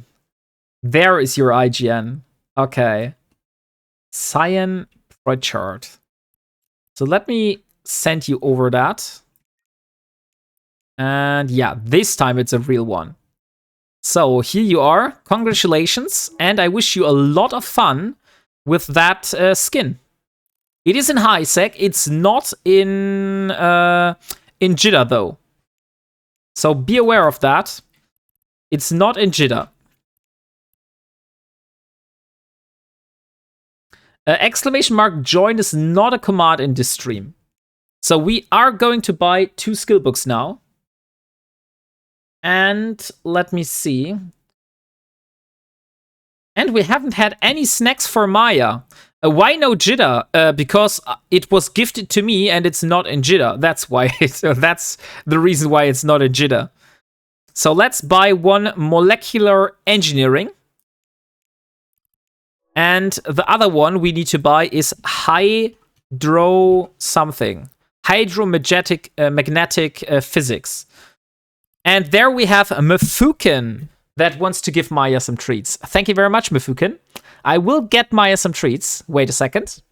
There is your IGN. Okay. Cyan Pritchard. So let me send you over that. And yeah, this time it's a real one. So here you are. Congratulations. And I wish you a lot of fun with that skin. It is in high sec. It's not in jitter though. So be aware of that. It's not in jitter. Exclamation mark join is not a command in this stream. So we are going to buy 2 skill books now. And let me see. And we haven't had any snacks for Maya. Why no jitter? Because it was gifted to me and it's not in jitter. That's why. That's the reason why it's not in jitter. So let's buy 1 molecular engineering. And the other one we need to buy is high hydro something. Hydromagnetic magnetic physics. And there we have Mifukin that wants to give Maya some treats. Thank you very much, Mifukin. I will get Maya some treats. Wait a second.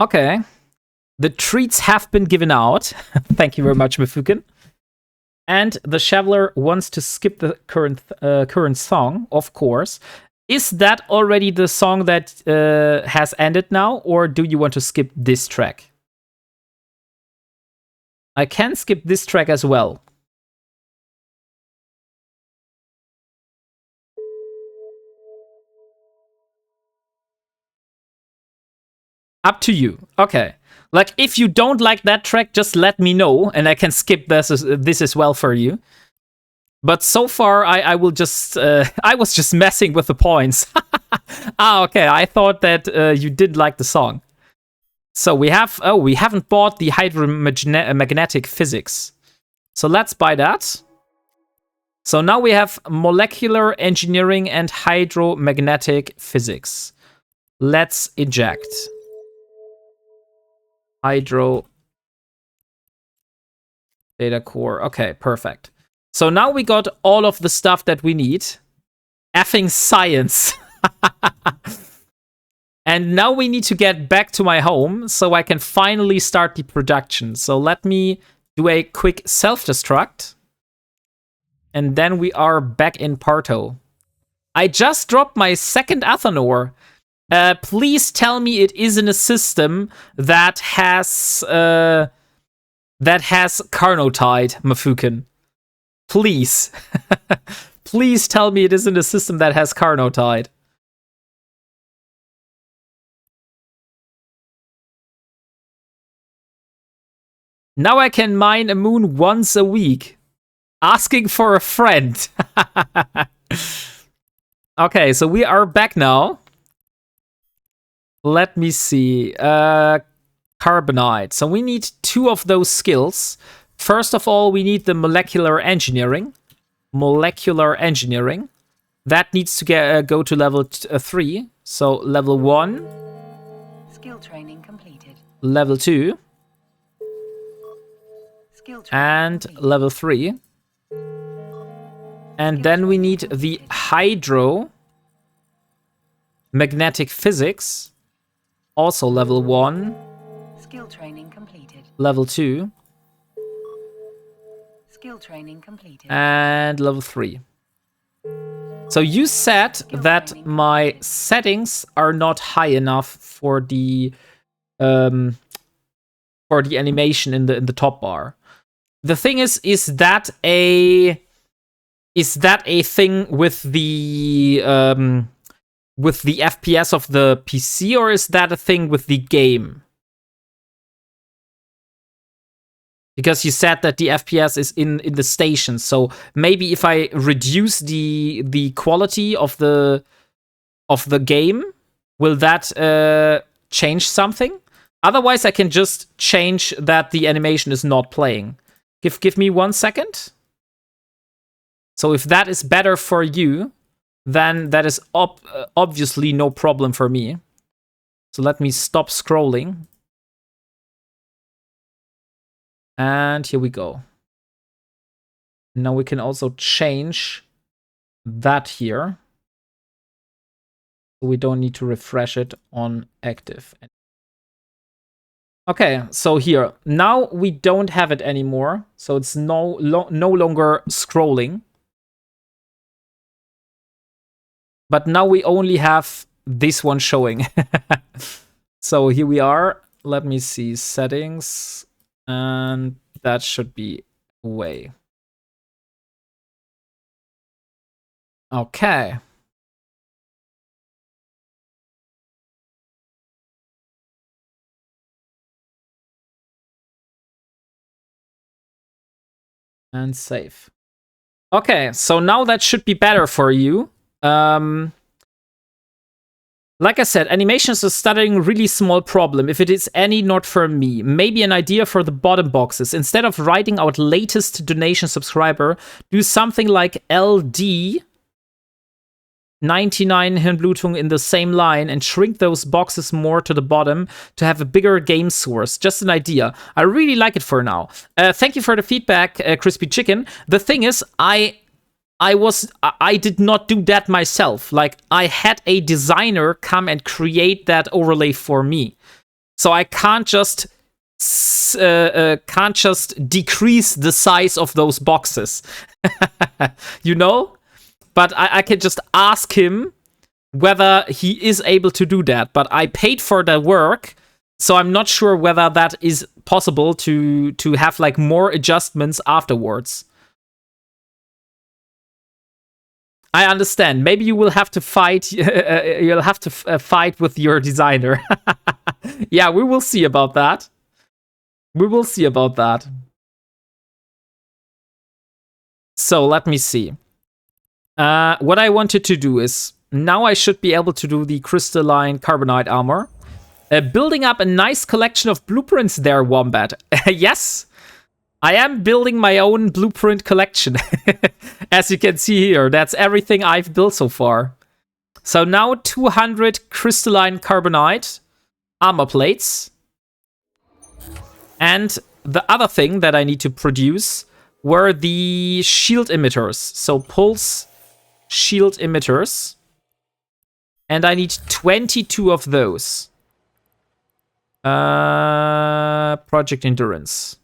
Okay. The treats have been given out. Thank you very much, Mifukin. And the Shoveler wants to skip the current song, of course. Is that already the song that has ended now, or do you want to skip this track? I can skip this track as well. Up to you. Okay. Like, if you don't like that track, just let me know, and I can skip this as well for you. But so far, I will just... I was just messing with the points. Okay. I thought that you did like the song. So we have... Oh, we haven't bought the hydromagnetic physics. So let's buy that. So now we have molecular engineering and hydromagnetic physics. Let's eject. Hydro data core. Okay, perfect. So now we got all of the stuff that we need. Effing science. And now we need to get back to my home so I can finally start the production. So let me do a quick self-destruct. And then we are back in Parto. I just dropped my second Athanor. Please tell me it is in a system that has Carnotide, Mifukin. Please. Please tell me it is in a system that has Carnotide. Now I can mine a moon once a week. Asking for a friend. Okay, so we are back now. Let me see. Carbonite. So we need 2 of those skills. First of all, we need the molecular engineering. Molecular engineering. That needs to go to level 3. So level 1. Skill training completed. Level 2. Skill training And complete. level 3. And then we need the hydro magnetic physics. Also level 1. Skill training completed. Level 2. Skill training completed. And level 3. So you said that my settings are not high enough for the animation in the top bar. The thing is that a thing with the FPS of the PC, or is that a thing with the game? Because you said that the FPS is in the station, so maybe if I reduce the quality of the game, will that change something? Otherwise, I can just change that the animation is not playing. Give me 1 second. So if that is better for you, then that is obviously no problem for me. So let me stop scrolling. And here we go. Now we can also change that here. We don't need to refresh it on active. Okay, so here. Now we don't have it anymore. So it's no longer scrolling. But now we only have this one showing. So here we are. Let me see. Settings. And that should be away. Okay. And save. Okay, so now that should be better for you. Like I said, animation is a stuttering really small problem. If it is any, not for me. Maybe an idea for the bottom boxes. Instead of writing out latest donation subscriber, do something like LD 99 Hirnblutung in the same line and shrink those boxes more to the bottom to have a bigger game source. Just an idea. I really like it for now. Thank you for the feedback, Crispy Chicken. The thing is, I did not do that myself. Like, I had a designer come and create that overlay for me. So I can't just decrease the size of those boxes. You know? But I can just ask him whether he is able to do that. But I paid for the work, so I'm not sure whether that is possible to have like more adjustments afterwards. I understand. Maybe you will have to fight. You'll have to fight with your designer. Yeah, we will see about that. We will see about that. So let me see. What I wanted to do is, now I should be able to do the crystalline carbonite armor. Building up a nice collection of blueprints there, Wombat. Yes, I am building my own blueprint collection. As you can see here, that's everything I've built so far. So now 200 crystalline carbonite armor plates. And the other thing that I need to produce were the shield emitters. So pulse shield emitters. And I need 22 of those. Project Endurance.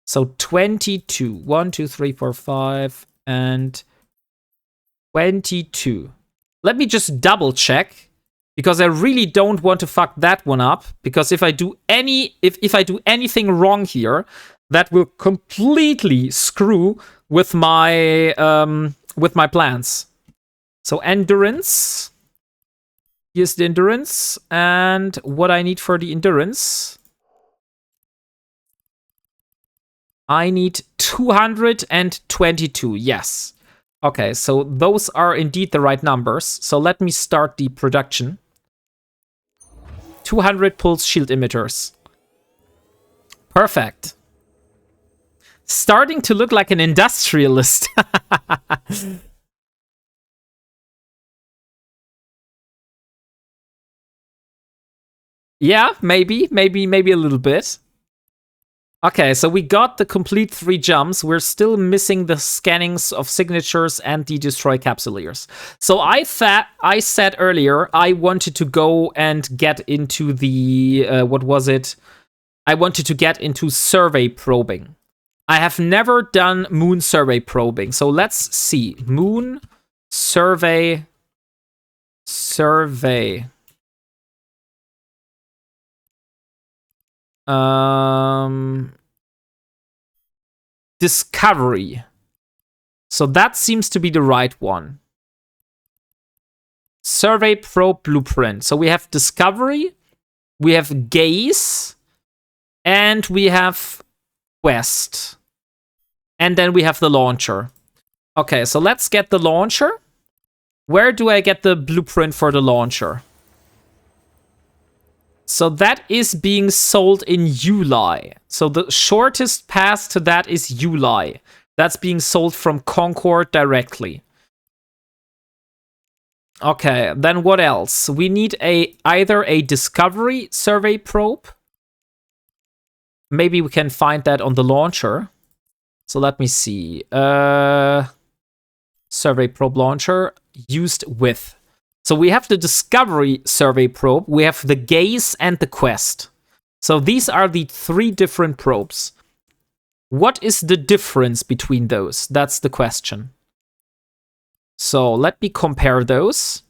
So 22. 1, 2, 3, 4, 5, and 22. Let me just double check, because I really don't want to fuck that one up. Because if I do anything wrong here, that will completely screw with my plans. So endurance. Here's the endurance, and what I need for the endurance. I need 222, yes. Okay, so those are indeed the right numbers. So let me start the production. 200 pulse shield emitters. Perfect. Starting to look like an industrialist. Yeah, maybe a little bit. Okay, so we got the complete 3 jumps. We're still missing the scannings of signatures and the destroy capsuleers. So I said earlier I wanted to go and get into the what was it? I wanted to get into survey probing. I have never done moon survey probing. So let's see. Moon survey. Discovery. So that seems to be the right one. Survey probe blueprint. So we have discovery, we have gaze, and we have quest. And then we have the launcher. Okay, so let's get the launcher. Where do I get the blueprint for the launcher? So that is being sold in Uli. So the shortest path to that is Uli. That's being sold from Concord directly. Okay, then what else? We need either a discovery survey probe. Maybe we can find that on the launcher. So let me see. Survey probe launcher used with. So we have the discovery survey probe, we have the gaze and the quest. So these are the 3 different probes. What is the difference between those? That's the question. So let me compare those.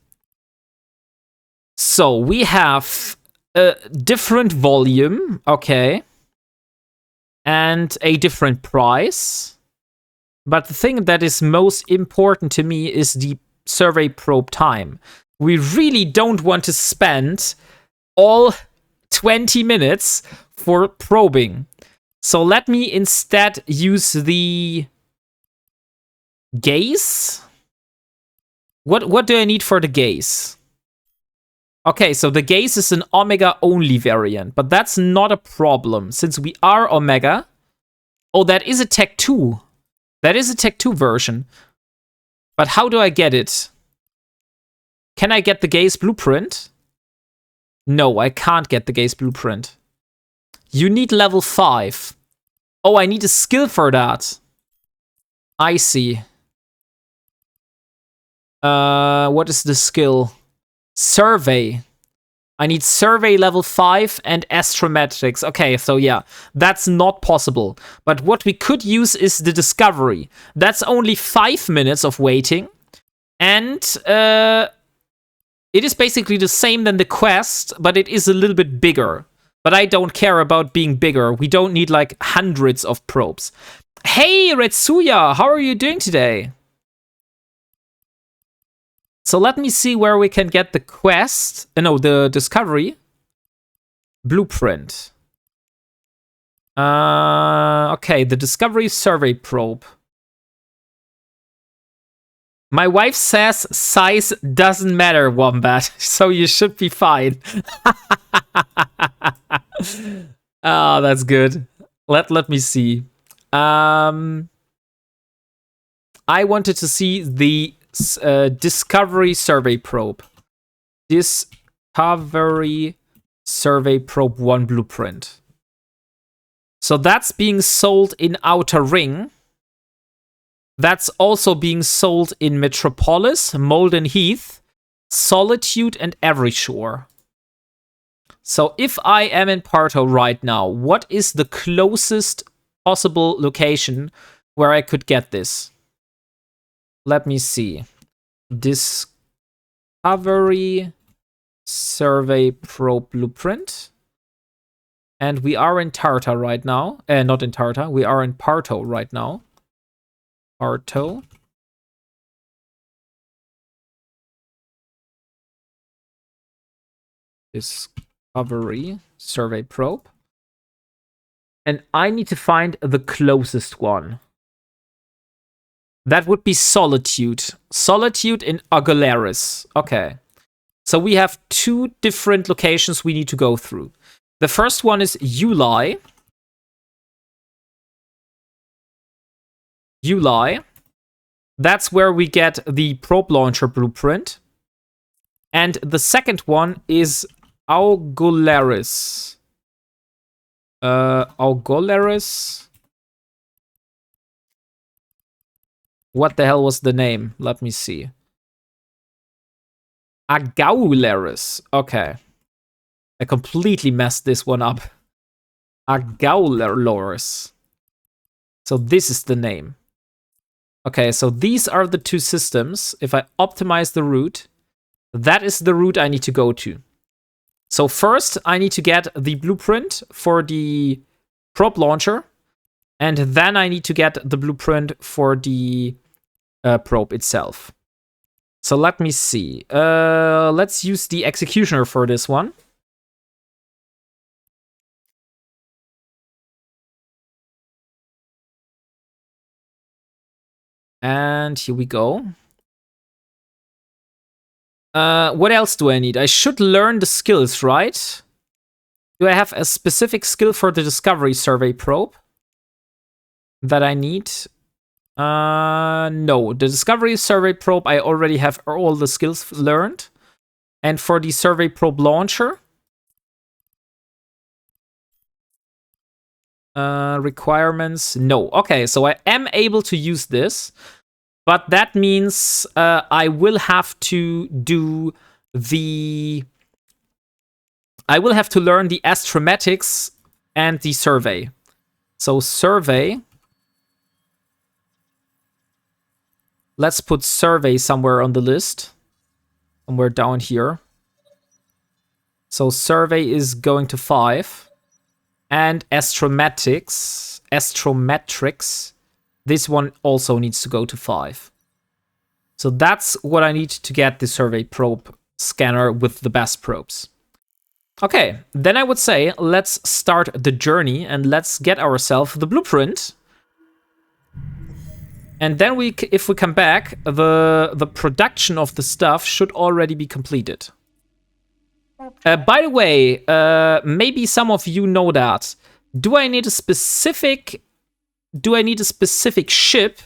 So we have a different volume, okay, and a different price. But the thing that is most important to me is the survey probe time. We really don't want to spend all 20 minutes for probing. So let me instead use the gaze. What do I need for the gaze? Okay, so the gaze is an omega only variant, but that's not a problem since we are omega. Oh, that is a Tech 2. That is a Tech 2 version. But how do I get it? Can I get the gaze blueprint? No, I can't get the gaze blueprint. You need level 5. Oh, I need a skill for that. I see. What is the skill? Survey. I need survey level 5 and astrometrics. Okay, so yeah, that's not possible. But what we could use is the discovery. That's only 5 minutes of waiting. And it is basically the same than the quest, but it is a little bit bigger. But I don't care about being bigger. We don't need like hundreds of probes. Hey, Retsuya, how are you doing today? So let me see where we can get the quest. No, the discovery. Blueprint. Okay, the discovery survey probe. My wife says size doesn't matter, Wombat, so you should be fine. Oh, that's good. Let me see. I wanted to see the discovery survey probe. Discovery survey probe 1 blueprint. So that's being sold in Outer Ring. That's also being sold in Metropolis, Molden Heath, Solitude, and Everyshore. So if I am in Parto right now, what is the closest possible location where I could get this? Let me see. Discovery survey probe blueprint. And we are in Tarta right now. Not in Tarta. We are in Parto right now. Parto. Discovery survey probe. And I need to find the closest one. That would be Solitude. Solitude in Agolaris. Okay. So we have 2 different locations we need to go through. The first one is Uli. Uli. That's where we get the probe launcher blueprint. And the second one is Augolaris. Augolaris. What the hell was the name? Let me see. Agaularis. Okay. I completely messed this one up. Agaularis. So this is the name. Okay, so these are the 2 systems. If I optimize the route, that is the route I need to go to. So first, I need to get the blueprint for the probe launcher. And then I need to get the blueprint for the probe itself. So let me see. Let's use the executioner for this one. And here we go. What else do I need? I should learn the skills, right? Do I have a specific skill for the discovery survey probe that I need? No. The discovery survey probe, I already have all the skills learned. And for the survey probe launcher, requirements, no. Okay, so I am able to use this. But that means I will have to do the... I will have to learn the astromatics and the survey. So survey. Let's put survey somewhere on the list. Somewhere down here. So survey is going to 5. And astrometrics. This one also needs to go to 5. So that's what I need to get the survey probe scanner with the best probes. Okay, then I would say let's start the journey and let's get ourselves the blueprint. And then if we come back, the production of the stuff should already be completed. By the way, maybe some of you know that. Do I need a specific ship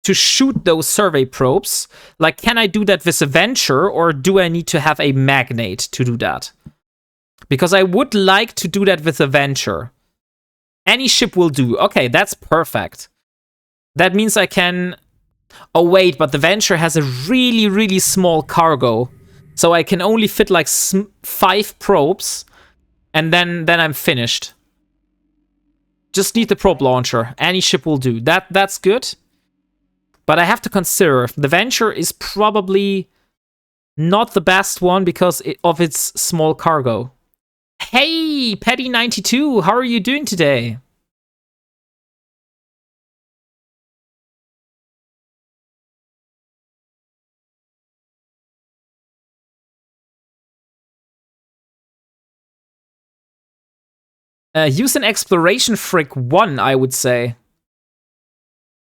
to shoot those survey probes? Like, can I do that with a Venture, or do I need to have a Magnate to do that? Because I would like to do that with a Venture. Any ship will do. Okay, that's perfect. That means I can... Oh wait, but the Venture has a really, really small cargo. So I can only fit like 5 probes, and then I'm finished. Just need the probe launcher. Any ship will do. That's good. But I have to consider, the Venture is probably not the best one because of its small cargo. Hey, Petty92, how are you doing today? Use an Exploration Frick 1, I would say.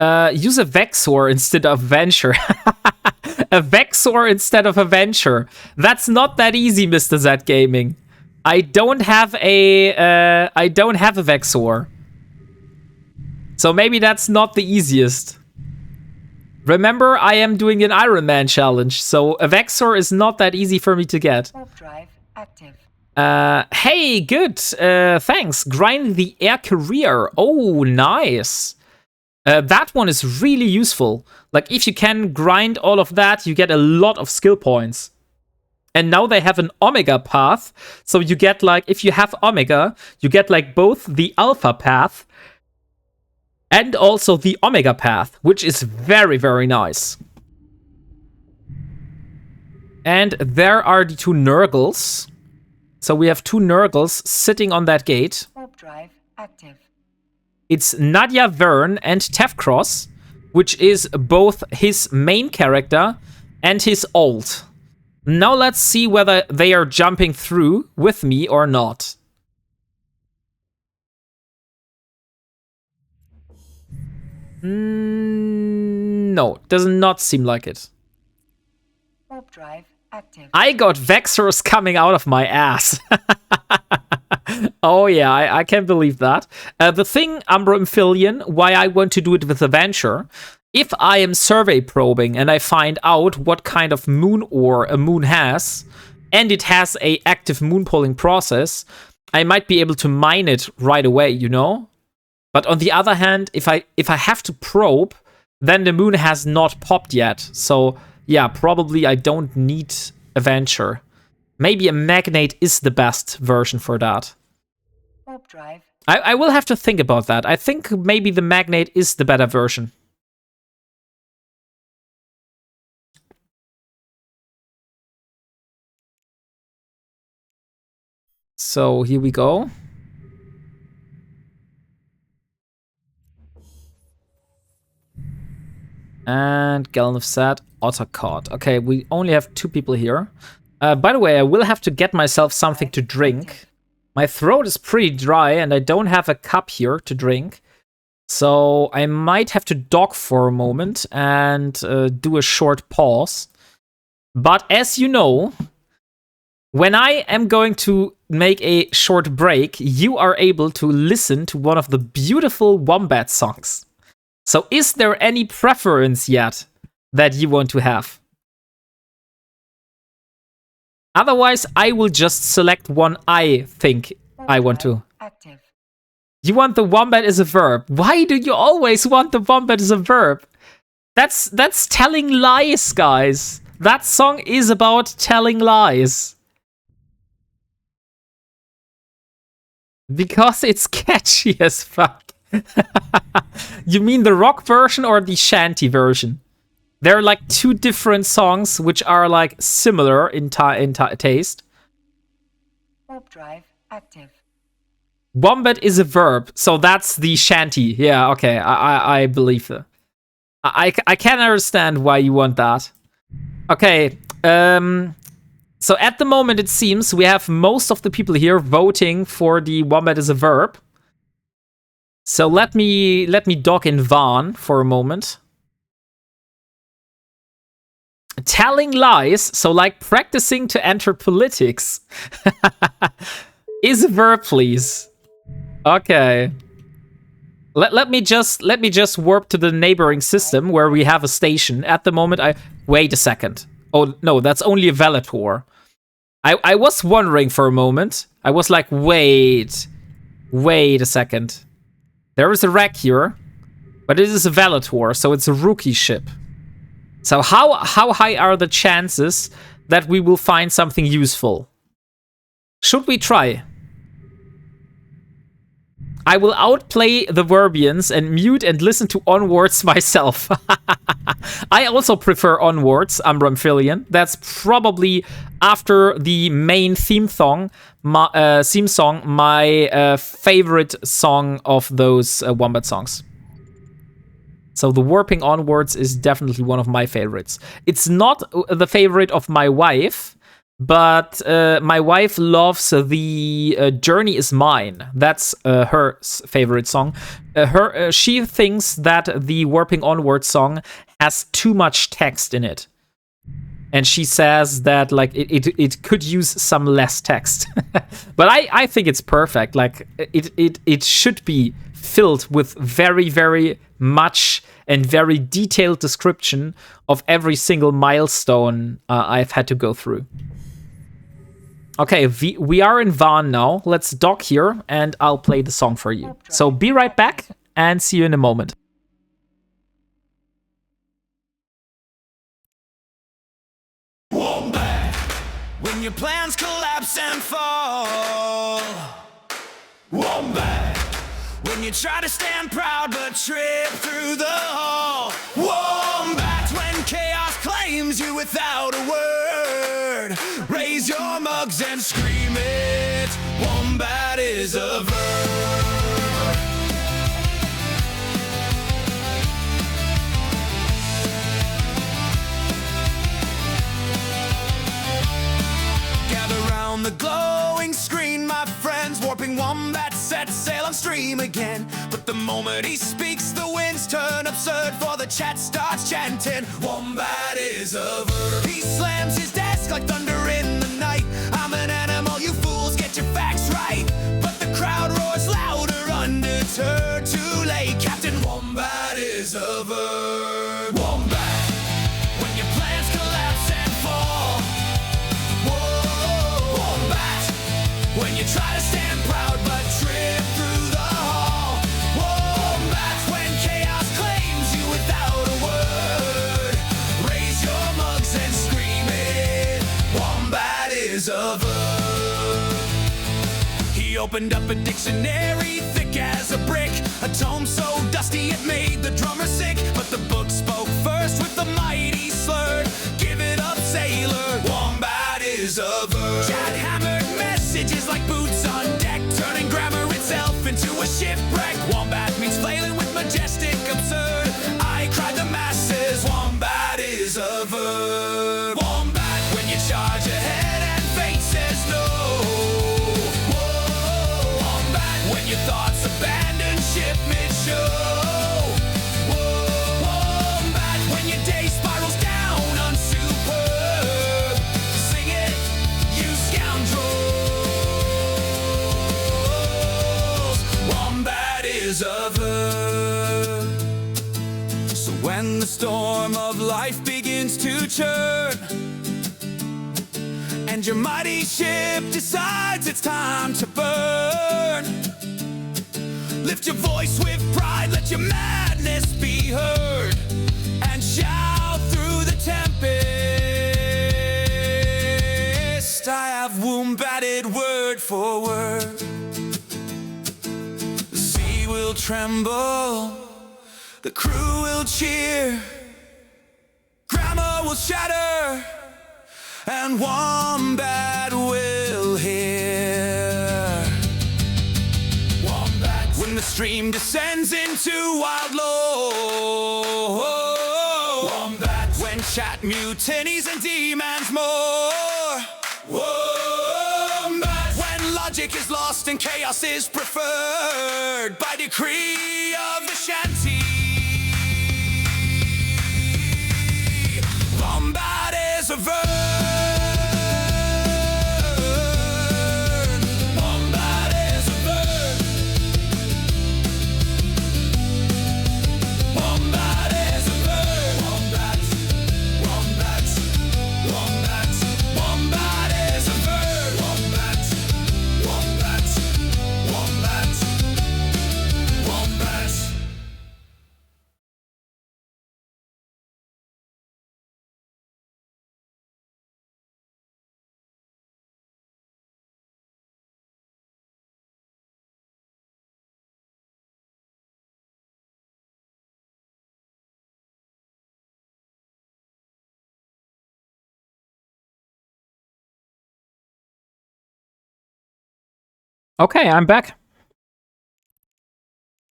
Use a Vexor instead of Venture. A Vexor instead of a Venture. That's not that easy, Mr. Z Gaming. I don't have a Vexor. So maybe that's not the easiest. Remember, I am doing an Ironman challenge, so a Vexor is not that easy for me to get. Warp drive active. Hey, good. Thanks. Grind the air career. Oh, nice. That one is really useful. Like, if you can grind all of that, you get a lot of skill points. And now they have an Omega path. So you get, like, if you have Omega, you get, like, both the Alpha path and also the Omega path, which is very, very nice. And there are the 2 Nurgles. So we have 2 Nurgles sitting on that gate. Warp drive active. It's Nadia Verne and Tefcross, which is both his main character and his alt. Now let's see whether they are jumping through with me or not. No, does not seem like it. Warp drive active. I got Vexors coming out of my ass. Oh yeah, I can't believe that. The thing, Umbro Amphibian, why I want to do it with a Venture, if I am survey probing and I find out what kind of moon ore a moon has, and it has a active moon pulling process, I might be able to mine it right away, you know? But on the other hand, if I have to probe, then the moon has not popped yet. So yeah, probably I don't need a Venture. Maybe a Magnate is the best version for that. Warp drive. I will have to think about that. I think maybe the Magnate is the better version. So here we go. And Gallon of Sad, Ottercod. Okay, we only have 2 people here. By the way, I will have to get myself something to drink. My throat is pretty dry and I don't have a cup here to drink. So I might have to dock for a moment and do a short pause. But as you know, when I am going to make a short break, you are able to listen to one of the beautiful Wombat songs. So is there any preference yet that you want to have? Otherwise, I will just select one I think I want to. Active. You want the Wombat as a verb. Why do you always want the Wombat as a verb? That's telling lies, guys. That song is about telling lies. Because it's catchy as fuck. You mean the rock version or the shanty version? They're like 2 different songs which are like similar in taste. Warp drive active. Wombat is a verb, so that's the shanty. Yeah, okay, I believe it. I can understand why you want that. Okay. So at the moment, it seems we have most of the people here voting for the wombat as a verb. So let me dock in Van for a moment. Telling lies, so like practicing to enter politics, is a verb, please. Okay. Let me just warp to the neighboring system where we have a station. At the moment, wait a second. Oh no, that's only a Vellator. I was wondering for a moment. I was like, wait a second. There is a wreck here, but it is a Vellator, so it's a rookie ship. So how high are the chances that we will find something useful? Should we try? I will outplay the Verbians and mute and listen to Onwards myself. I also prefer Onwards, Ambramphilian. That's probably, after the main theme song, my favorite song of those Wombat songs. So the Warping Onwards is definitely one of my favorites. It's not the favorite of my wife, but my wife loves the Journey is Mine. That's her favorite song. She thinks that the Warping Onwards song has too much text in it. And she says that like it could use some less text. But I think it's perfect. Like it should be filled with very, very much and very detailed description of every single milestone I've had to go through. Okay, we are in Van now. Let's dock here, and I'll play the song for you. So be right back, and see you in a moment. Wombat, when your plans collapse and fall. Wombat, when you try to stand proud but trip through the hall. Wombat, when chaos claims you without a word. Raise your mugs and scream it. Wombat is a verb. Gather round the glowing screen, my friends. WarpingWombat sets sail on stream again. But the moment he speaks, the winds turn absurd, for the chat starts chanting. Wombat is a verb. He slams his desk like thunder in the night. I'm an animal, you fools, get your facts right. But the crowd roars louder, undeterred. Too late, Captain Wombat is a verb. Wombat, when your plans collapse and fall. Whoa, Wombat, when you try to stand proud but trip through the hall. Wombat, when chaos claims you without a word. Raise your mugs and scream it. Wombat is a verb. He opened up a dictionary thick as a brick, a tome so dusty it made the drummer sick. But the book spoke first with the mighty slur. Give it up, sailor. Wombat is a verb. Chat hammered messages like boots on deck, turning grammar itself into a shipwreck. Wombat means flailing with majestic absurd. I cried the masses. Wombat is a verb. Wombat, when you charge ahead and fate says no. Whoa, Wombat, when your thoughts abandon ship mid-show. Whoa, Wombat, when your day spirals down unsuperb. Sing it, you scoundrels. Wombat is a verb. So when the storm of life begins to churn, and your mighty ship decides it's time to burn, lift your voice with pride, let your madness be heard, and shout through the tempest. I have wombatted word for word. The sea will tremble, the crew will cheer, grammar will shatter, and Wombat will hear. Wombat, when the stream descends into wild low. Wombat, when and chat, mutinies and demands more. Wombat. When logic is lost and chaos is preferred by decree of the shanty. Wombat is a verb. Wombat is a verb. Wombat is a verb. Wombat. Wombat. Wombat. Wombat is a verb. Wombat. Wombat. Wombat. Wombat. Okay, I'm back.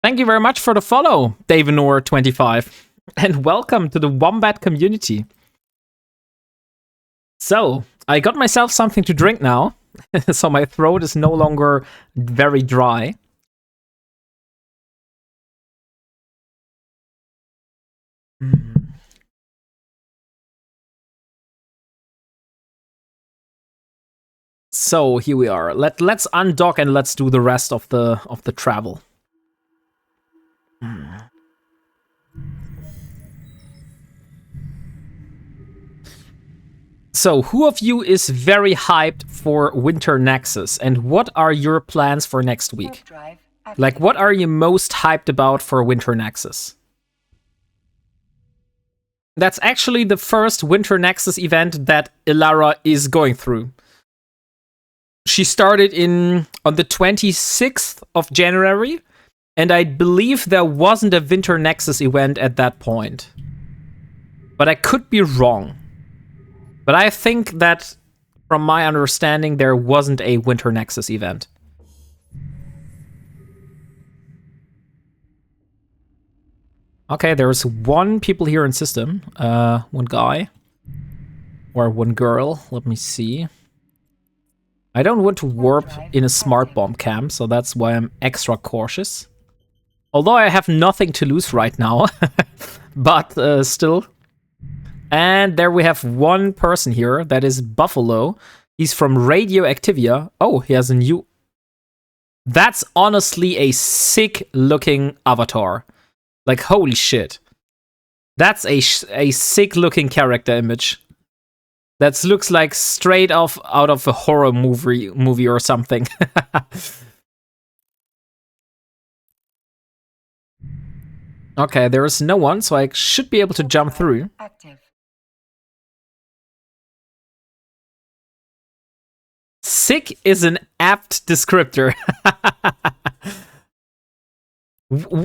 Thank you very much for the follow, Davenor25. And welcome to the Wombat community. So, I got myself something to drink now. So my throat is no longer very dry. So here we are. Let's undock and let's do the rest of the travel. So who of you is very hyped for Winter Nexus, and what are your plans for next week? Warp drive active. Like, what are you most hyped about for Winter Nexus? That's actually the first Winter Nexus event that Ilara is going through. She started on the 26th of January, and I believe there wasn't a Winter Nexus event at that point. But I could be wrong. But I think that, from my understanding, there wasn't a Winter Nexus event. Okay, there's one people here in system. One guy. Or one girl. Let me see. I don't want to warp in a smart bomb camp, so that's why I'm extra cautious. Although I have nothing to lose right now. But still. And there we have one person here. That is Buffalo. He's from Radioactivia. Oh, he has a new... That's honestly a sick-looking avatar. Like, holy shit. That's a sick-looking character image. That looks like straight off out of a horror movie or something. Okay, there is no one, so I should be able to jump through. Active. Sick is an apt descriptor.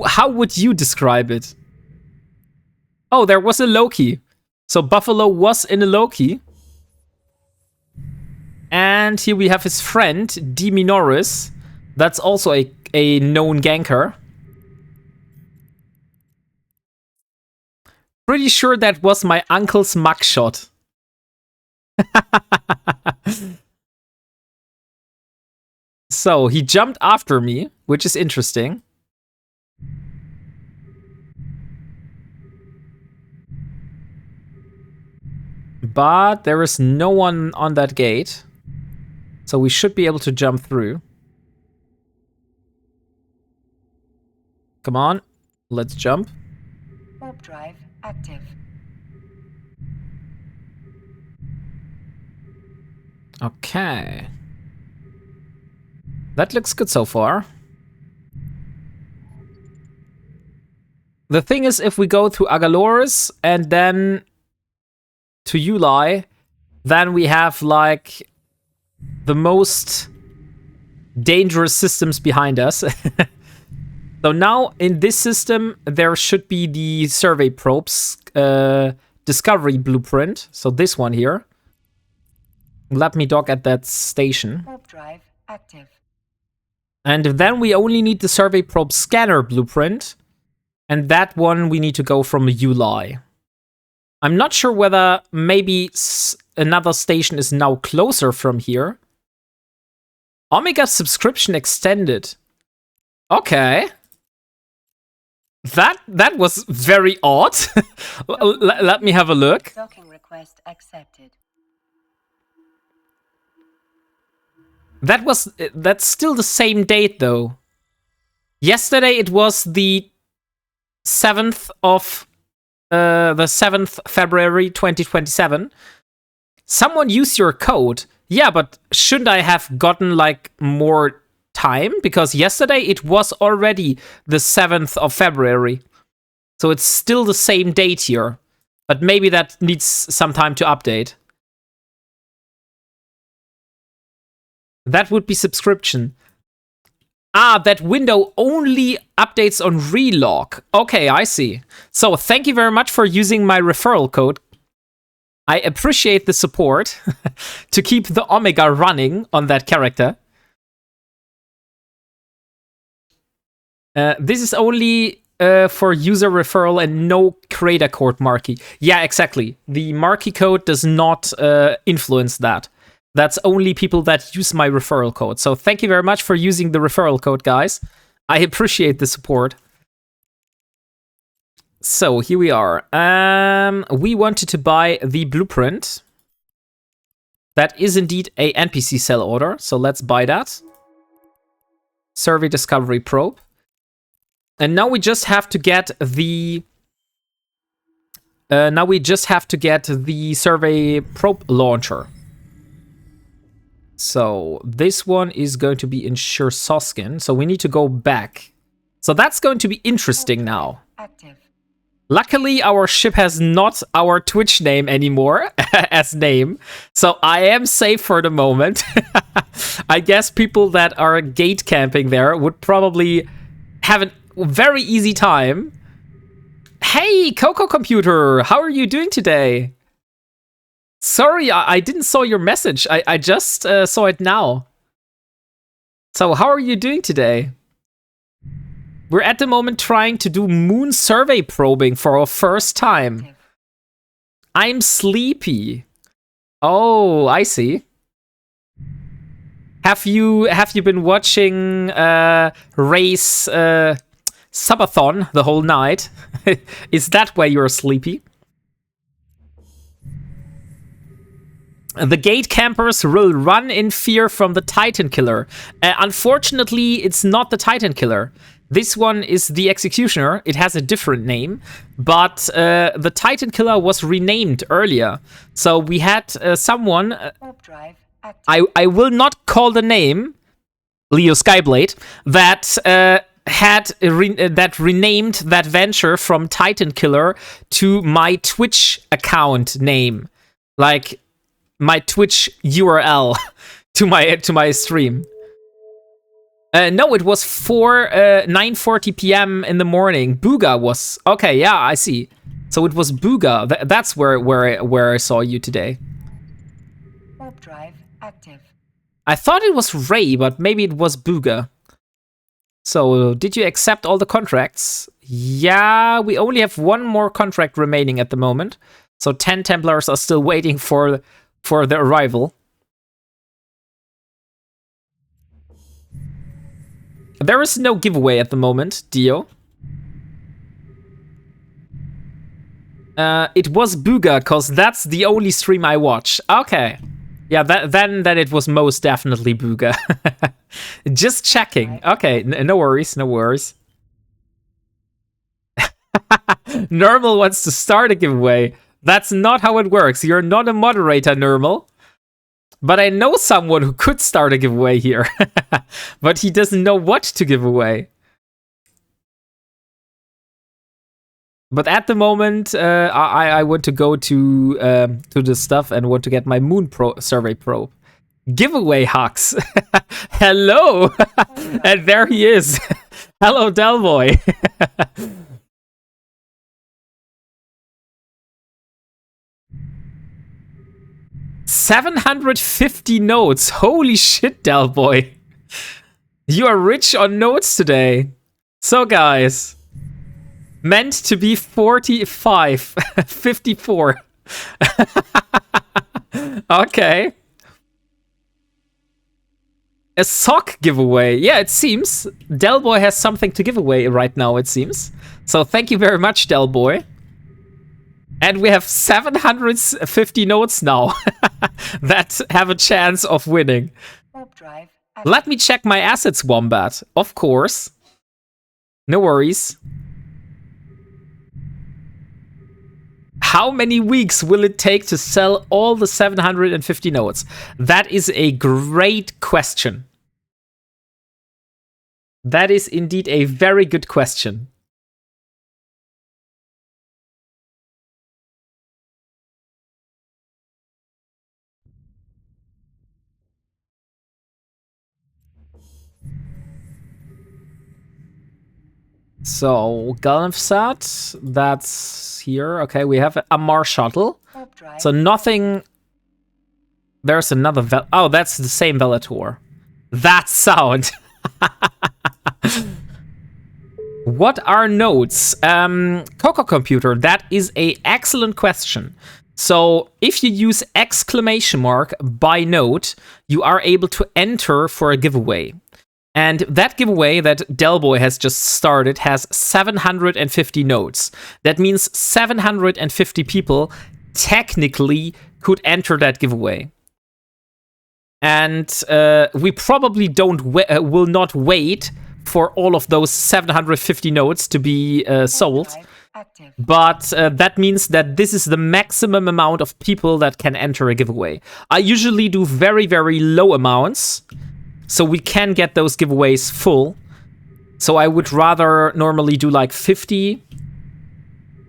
How would you describe it? Oh, there was a Loki. So Buffalo was in a Loki. And here we have his friend, D. Minoris. That's also a known ganker. Pretty sure that was my uncle's mugshot. So, he jumped after me, which is interesting. But there is no one on that gate. So we should be able to jump through. Come on, let's jump. Warp drive active. Okay. That looks good so far. The thing is, if we go through Agaloris and then to Yulai, then we have, like, the most dangerous systems behind us. So now, in this system, there should be the survey probes discovery blueprint. So this one here. Let me dock at that station. Warp drive active. And then we only need the survey probe scanner blueprint. And that one we need to go from Yulai. I'm not sure whether maybe another station is now closer from here. Omega subscription extended. Okay. That was very odd. Let me have a look. Docking request accepted. That's still the same date though. Yesterday it was the 7th of the 7th February 2027. Someone use your code. Yeah, but shouldn't I have gotten like more time? Because yesterday it was already the 7th of February. So it's still the same date here. But maybe that needs some time to update. That would be subscription. Ah, that window only updates on relog. Okay, I see. So thank you very much for using my referral code. I appreciate the support to keep the Omega running on that character. This is only for user referral and no creator code marquee. Yeah, exactly. The marquee code does not influence that. That's only people that use my referral code. So thank you very much for using the referral code, guys. I appreciate the support. So here we are. We wanted to buy the blueprint. That is indeed a NPC sell order. So let's buy that. Survey Discovery Probe. And now we just have to get the... Survey Probe Launcher. So this one is going to be in Shursoskin. So we need to go back. So that's going to be interesting now. Active. Luckily, our ship has not our Twitch name anymore as name. So I am safe for the moment. I guess people that are gate camping there would probably have a very easy time. Hey, Coco Computer, how are you doing today? Sorry, I didn't saw your message. I just saw it now. So how are you doing today? We're at the moment trying to do moon survey probing for our first time. Active. I'm sleepy. Oh, I see. Have you been watching Race Subathon the whole night? Is that why you're sleepy? The gate campers will run in fear from the Titan Killer. Unfortunately, it's not the Titan Killer. This one is the Executioner. It has a different name. But the Titan Killer was renamed earlier. So we had someone... Warp drive active. I will not call the name, Leo Skyblade, that renamed that venture from Titan Killer to my Twitch account name. Like... my Twitch URL to my stream. No, it was 9:40 p.m. in the morning. Booga was okay. Yeah, I see. So it was Booga. That's where I saw you today. Warp drive active. I thought it was Ray, but maybe it was Booga. So did you accept all the contracts? Yeah, we only have one more contract remaining at the moment. So 10 Templars are still waiting for the arrival. There is no giveaway at the moment, Dio. It was Booga, because that's the only stream I watch. Okay. Yeah, then it was most definitely Booga. Just checking. Okay, no worries, no worries. Normal wants to start a giveaway. That's not how it works. You're not a moderator, Normal. But I know someone who could start a giveaway here. But he doesn't know what to give away. But at the moment, I want to go to the stuff and want to get my moon survey probe. Giveaway Hux. Hello! And there he is. Hello, Delboy. 750 notes. Holy shit, Delboy. You are rich on notes today. So, guys, Meant to be 45. 54. Okay. A sock giveaway. Yeah, it seems. Delboy has something to give away right now, it seems. So thank you very much, Delboy. And we have 750 notes now that have a chance of winning. Warp drive. Let me check my assets, Wombat. Of course. No worries. How many weeks will it take to sell all the 750 notes? That is a great question. That is indeed a very good question. So, Galnfsat, that's here. Okay, we have a Mars shuttle. Warp drive. So nothing... There's another... Oh, that's the same Vellator. That sound! What are nodes? Coco Computer, that is a excellent question. So if you use exclamation mark by node, you are able to enter for a giveaway. And that giveaway that Delboy has just started has 750 nodes. That means 750 people technically could enter that giveaway. And we probably will not wait for all of those 750 nodes to be sold. Drive active. But that means that this is the maximum amount of people that can enter a giveaway. I usually do very, very low amounts, so we can get those giveaways full. So I would rather normally do like 50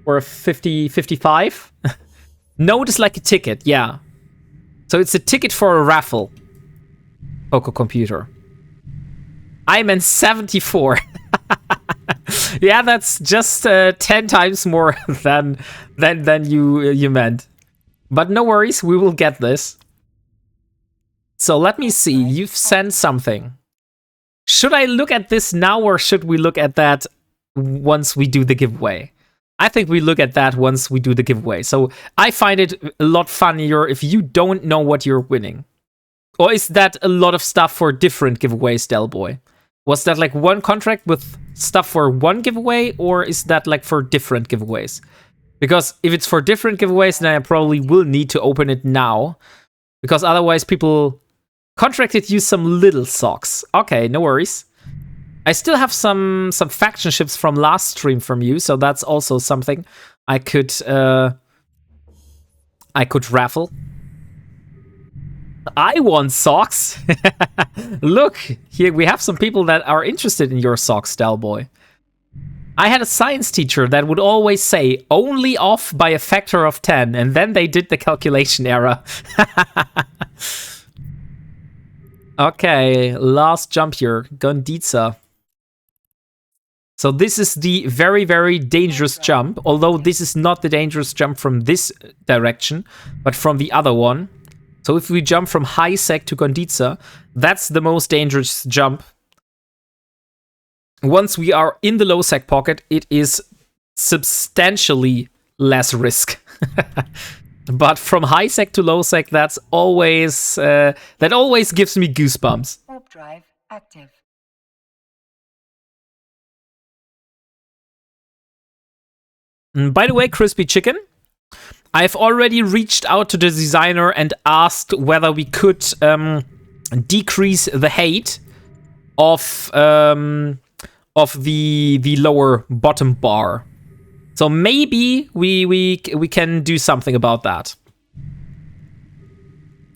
or 50, 55. Node is like a ticket, yeah. So it's a ticket for a raffle. Coco Computer. I'm in 74. Yeah, that's just 10 times more than you meant. But no worries, we will get this. So let me see, you've sent something. Should I look at this now or should we look at that once we do the giveaway? I think we look at that once we do the giveaway. So I find it a lot funnier if you don't know what you're winning. Or is that a lot of stuff for different giveaways, Delboy? Was that like one contract with stuff for one giveaway, or is that like for different giveaways? Because if it's for different giveaways, then I probably will need to open it now. Because otherwise people contracted you some little socks. Okay, no worries. I still have some faction ships from last stream from you, so that's also something I could raffle. I want socks. Look, here we have some people that are interested in your socks, Delboy. I had a science teacher that would always say, only off by a factor of 10, and then they did the calculation error. Okay, last jump here, Gonditsa. So this is the very, very dangerous jump, although this is not the dangerous jump from this direction, but from the other one. So if we jump from high sec to Gonditsa, that's the most dangerous jump. Once we are in the low sec pocket, it is substantially less risk. But from high sec to low sec, that always gives me goosebumps. Warp drive active. By the way, Crispy Chicken, I've already reached out to the designer and asked whether we could decrease the height of the lower bottom bar. So maybe we can do something about that.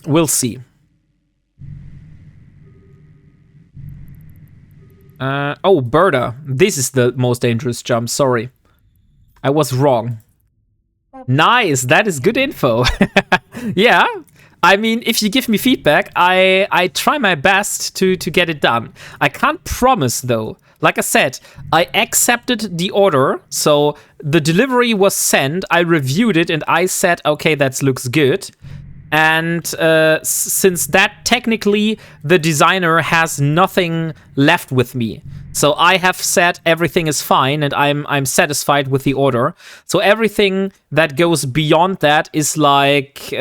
We'll see. Oh, Berta. This is the most dangerous jump. Sorry. I was wrong. Nice. That is good info. Yeah. I mean, if you give me feedback, I try my best to get it done. I can't promise, though. Like I said, I accepted the order, so the delivery was sent, I reviewed it, and I said, okay, that looks good. And since that, technically, the designer has nothing left with me. So I have said everything is fine, and I'm satisfied with the order. So everything that goes beyond that is like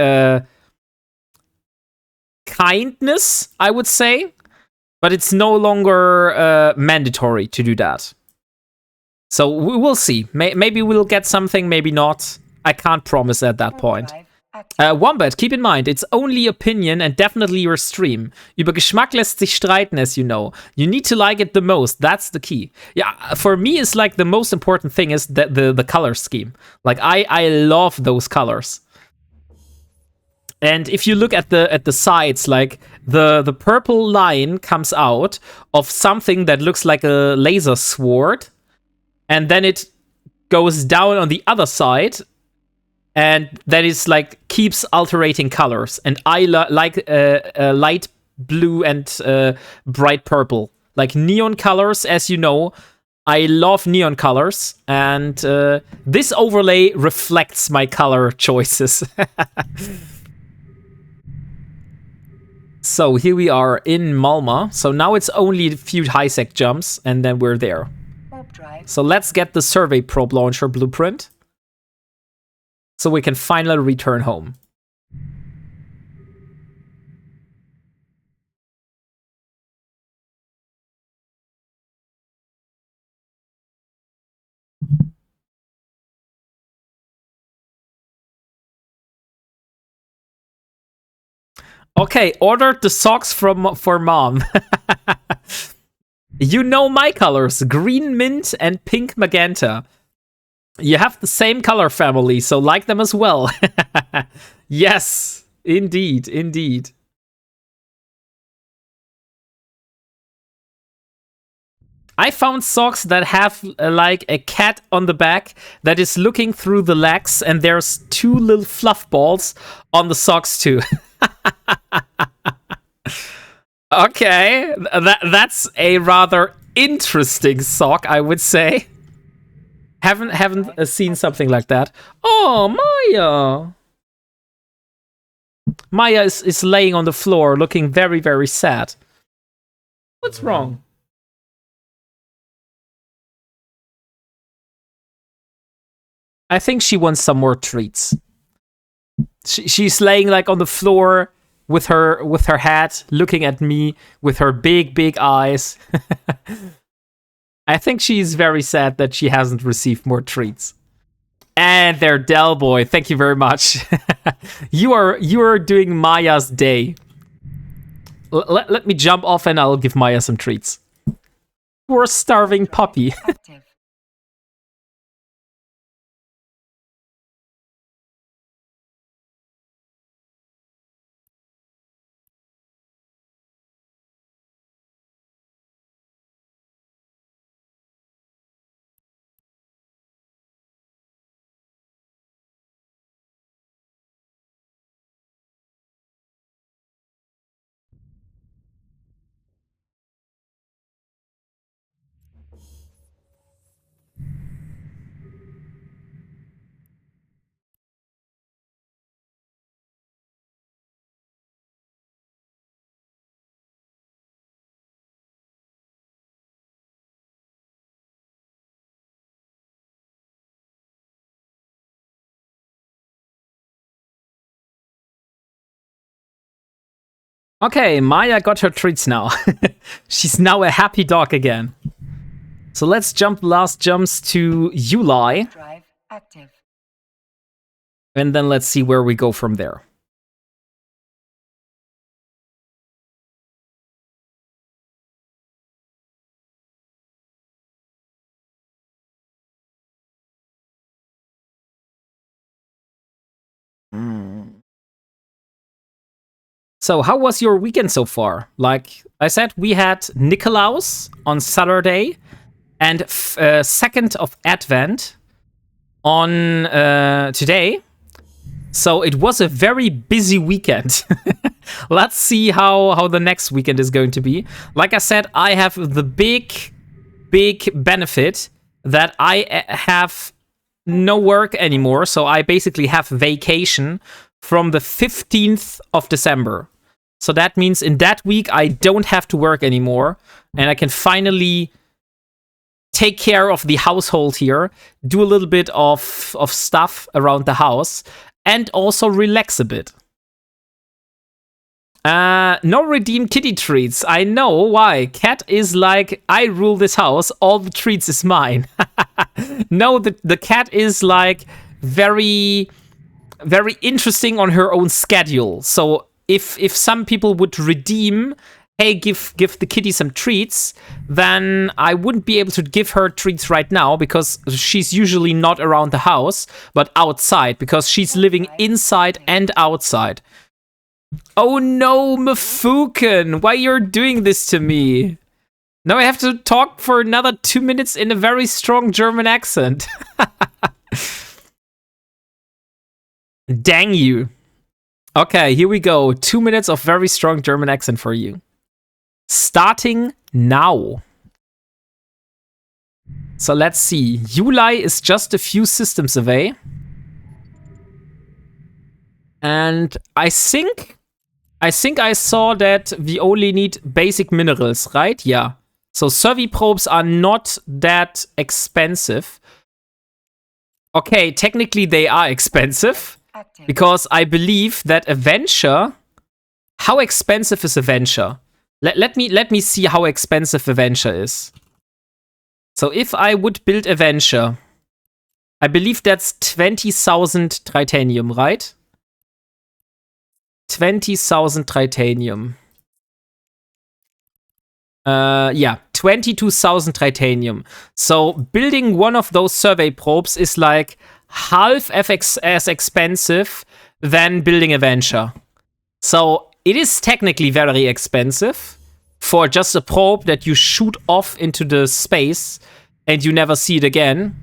kindness, I would say. But it's no longer mandatory to do that. So we will see. Maybe we'll get something, maybe not. I can't promise at that point. Drive active. Wombat, keep in mind, it's only opinion and definitely your stream. Über Geschmack lässt sich streiten, as you know. You need to like it the most. That's the key. Yeah, for me, it's like the most important thing is that the color scheme. Like, I love those colors. And if you look at the sides, like the purple line comes out of something that looks like a laser sword, and then it goes down on the other side, and that is like keeps alterating colors. And I like light blue and bright purple, like neon colors, as you know. I love neon colors, and this overlay reflects my color choices. So here we are in Malma. So now it's only a few high-sec jumps, and then we're there. Warp drive. So let's get the survey probe launcher blueprint, so we can finally return home. Okay, ordered the socks for mom. You know my colors, green mint and pink magenta. You have the same color family, so like them as well. Yes, indeed, indeed. I found socks that have like a cat on the back that is looking through the legs, and there's 2 little fluff balls on the socks too. Okay, that's a rather interesting sock, I would say. Haven't seen something like that. Oh, Maya! Maya is laying on the floor, looking very, very sad. What's wrong? I think she wants some more treats. She's laying like on the floor with her head, looking at me with her big eyes. I think she's very sad that she hasn't received more treats. And there, Del Boy, thank you very much. you are doing Maya's day. Let me jump off and I'll give Maya some treats. Poor starving puppy. Active. Okay, Maya got her treats now. She's now a happy dog again. So let's jump last jumps to Yulai, Drive active. and then let's see where we go from there. So how was your weekend so far? Like I said, we had Nikolaus on Saturday and 2nd of Advent on today. So it was a very busy weekend. Let's see how the next weekend is going to be. Like I said, I have the big benefit that I have no work anymore. So I basically have vacation from the 15th of December. So that means in that week, I don't have to work anymore. And I can finally take care of the household here, do a little bit of stuff around the house, and also relax a bit. No redeemed kitty treats. I know why. Cat is like, I rule this house, all the treats is mine. No, the cat is like very, very interesting on her own schedule. So if some people would redeem, hey, give the kitty some treats, then I wouldn't be able to give her treats right now because she's usually not around the house, but outside because she's living inside and outside. Oh no, Mafuken, why you're doing this to me? Now I have to talk for another 2 minutes in a very strong German accent. Dang you. Okay, here we go. 2 minutes of very strong German accent for you. Starting now. So let's see. July is just a few systems away. And I think I saw that we only need basic minerals, right? Yeah. So survey probes are not that expensive. Okay, technically they are expensive. Active. Because I believe that a venture... How expensive is a venture? Let me see how expensive a venture is. So if I would build a venture, I believe that's 20,000 titanium, right? 20,000 titanium. Yeah, 22,000 titanium. So building one of those survey probes is like half as expensive than building a venture. So it is technically very expensive for just a probe that you shoot off into the space and you never see it again.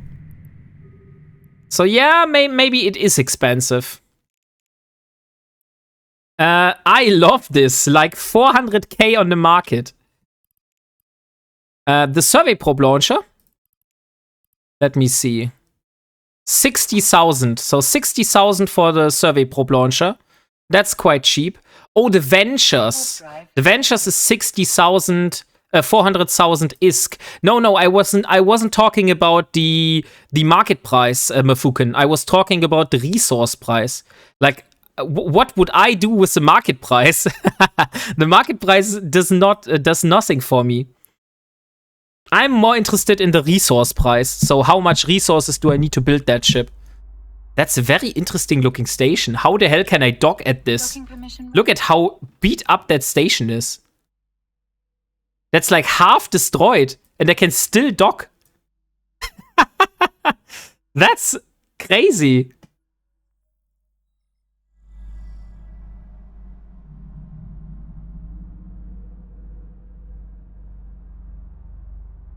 So yeah, maybe it is expensive. I love this, like 400k on the market. The survey probe launcher. Let me see. 60,000. So 60,000 for the survey probe launcher. That's quite cheap. Oh, the ventures. The ventures is 60,000, 400,000 ISK. No, I wasn't talking about the market price, Mafuken. I was talking about the resource price. Like, what would I do with the market price? The market price does nothing for me. I'm more interested in the resource price. So how much resources do I need to build that ship? That's a very interesting looking station. How the hell can I dock at this? Look at how beat up that station is. That's like half destroyed and I can still dock. That's crazy.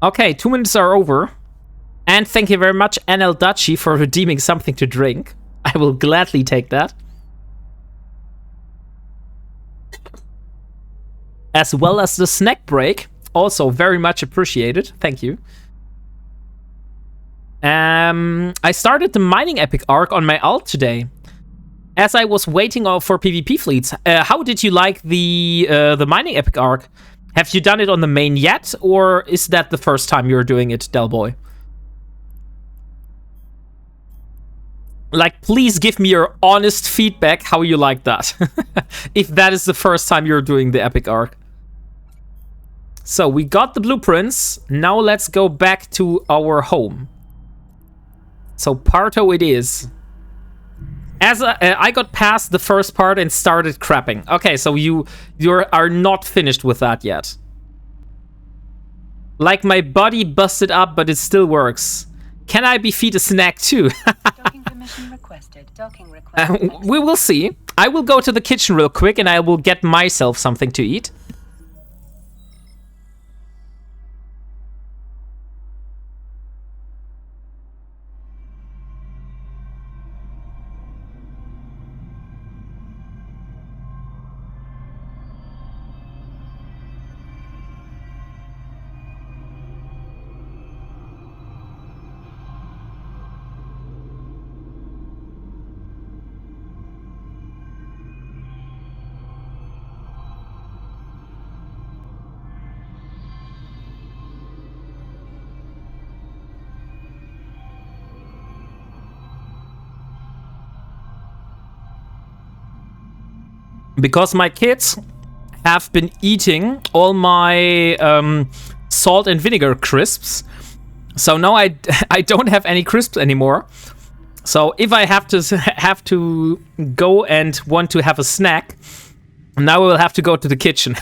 Okay, 2 minutes are over. And thank you very much, NL Dachi, for redeeming something to drink. I will gladly take that. As well as the snack break. Also very much appreciated. Thank you. I started the mining epic arc on my alt today. As I was waiting for PvP fleets. How did you like the mining epic arc? Have you done it on the main yet? Or is that the first time you're doing it, Delboy? Like, please give me your honest feedback how you like that. If that is the first time you're doing the epic arc. So, we got the blueprints. Now let's go back to our home. So, Parto it is. As I got past the first part and started crapping. Okay, so you are not finished with that yet. Like my body busted up, but it still works. Can I be feed a snack too? Docking permission requested. Docking requested. We will see. I will go to the kitchen real quick and I will get myself something to eat. because my kids have been eating all my salt and vinegar crisps. So now I don't have any crisps anymore. So if I have to go and want to have a snack, now we will have to go to the kitchen.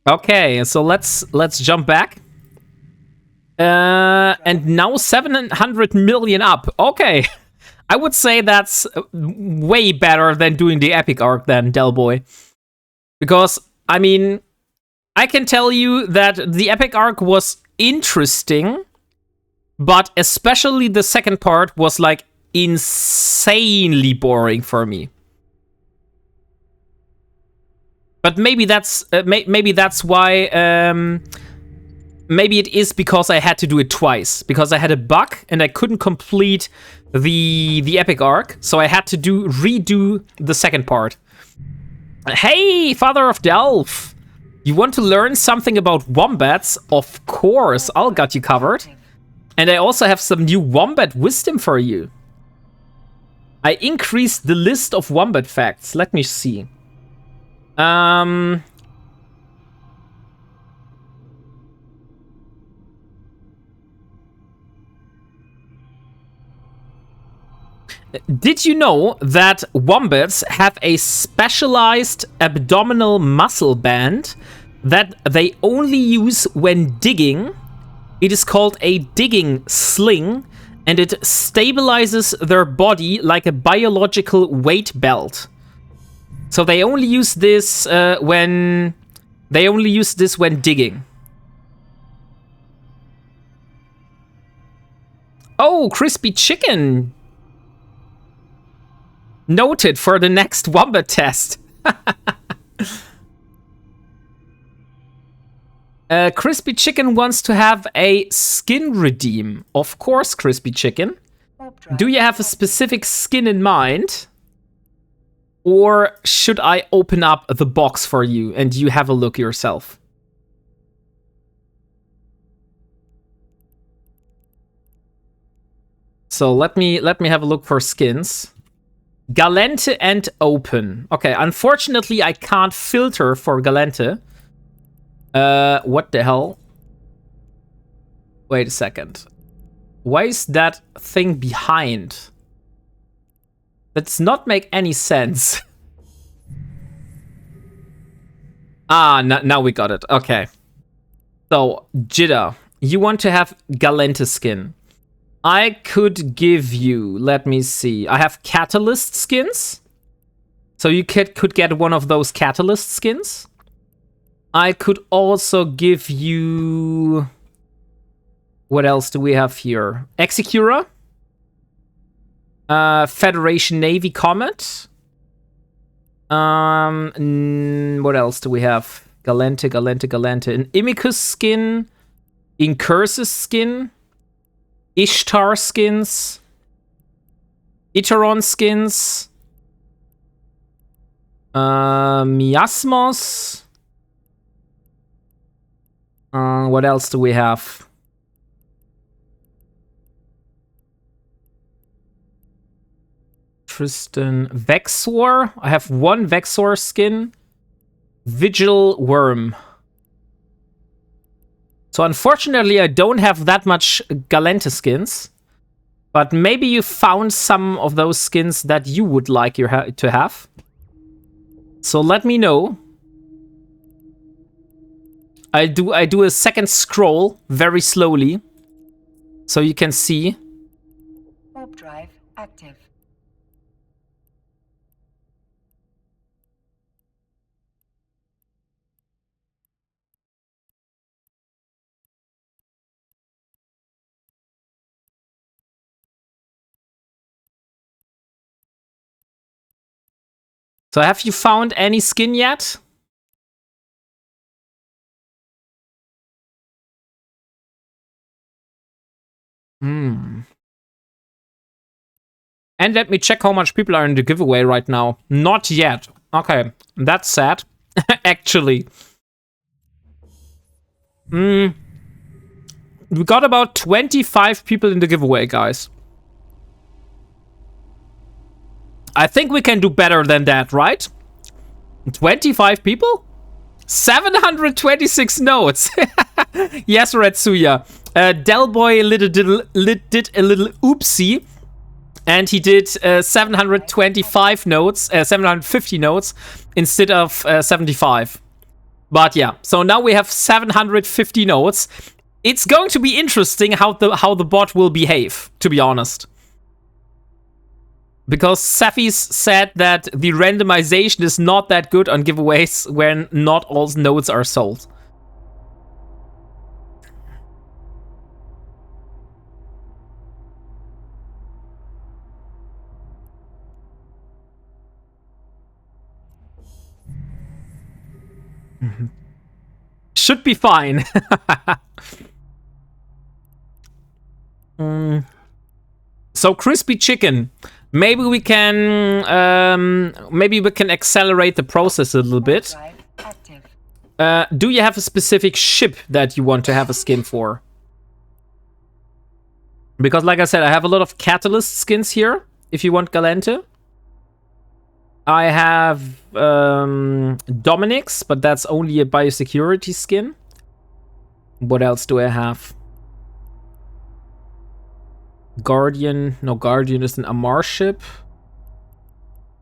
Okay, so let's jump back. And now 700 million up. Okay. I would say that's way better than doing the epic arc then, Delboy. Because, I mean, I can tell you that the epic arc was interesting, but especially the second part was like insanely boring for me. But maybe that's why. Maybe it is because I had to do it twice, because I had a bug and I couldn't complete the epic arc, so I had to redo the second part. Hey, Father of Delph! You want to learn something about wombats? Of course, I'll got you covered. And I also have some new wombat wisdom for you. I increased the list of wombat facts. Let me see. Did you know that wombats have a specialized abdominal muscle band that they only use when digging? It is called a digging sling, and it stabilizes their body like a biological weight belt. So they only use this when digging. Oh, crispy chicken! Noted for the next wombat test. Crispy Chicken wants to have a skin redeem. Of course, Crispy Chicken. Do you have a specific skin in mind? Or should I open up the box for you and you have a look yourself? So let me have a look for skins. Galente and open. Okay, unfortunately I can't filter for Galente. What the hell? Wait a second. Why is that thing behind? That does not make any sense. Now we got it. Okay. So, Jidda, you want to have Galente skin. I could give you, let me see. I have Catalyst skins. So you could get one of those Catalyst skins. I could also give you... What else do we have here? Execura. Federation Navy Comet. What else do we have? Galente. An Imicus skin. Incursus skin. Ishtar skins. Iteron skins. Miasmos. What else do we have? Tristan. Vexor. I have one Vexor skin. Vigil Worm. So unfortunately, I don't have that much Galente skins. But maybe you found some of those skins that you would like to have. So let me know. I do a second scroll very slowly. So you can see. Warp drive active. So have you found any skin yet? And let me check how much people are in the giveaway right now. Not yet. Okay, that's sad. Actually. We got about 25 people in the giveaway, guys. I think we can do better than that, right? 25 people? 726 notes. Yes, Retsuya. Delboy did a little oopsie. And he did 725 notes, 750 notes instead of 75. But yeah, so now we have 750 notes. It's going to be interesting how the bot will behave, to be honest. Because Safis said that the randomization is not that good on giveaways when not all notes are sold. Should be fine. So crispy chicken. Maybe we can accelerate the process a little bit. Do you have a specific ship that you want to have a skin for? Because like I said, I have a lot of catalyst skins here. If you want Galente. I have Dominic's, but that's only a biosecurity skin. What else do I have? Guardian. No, Guardian is an Amar ship.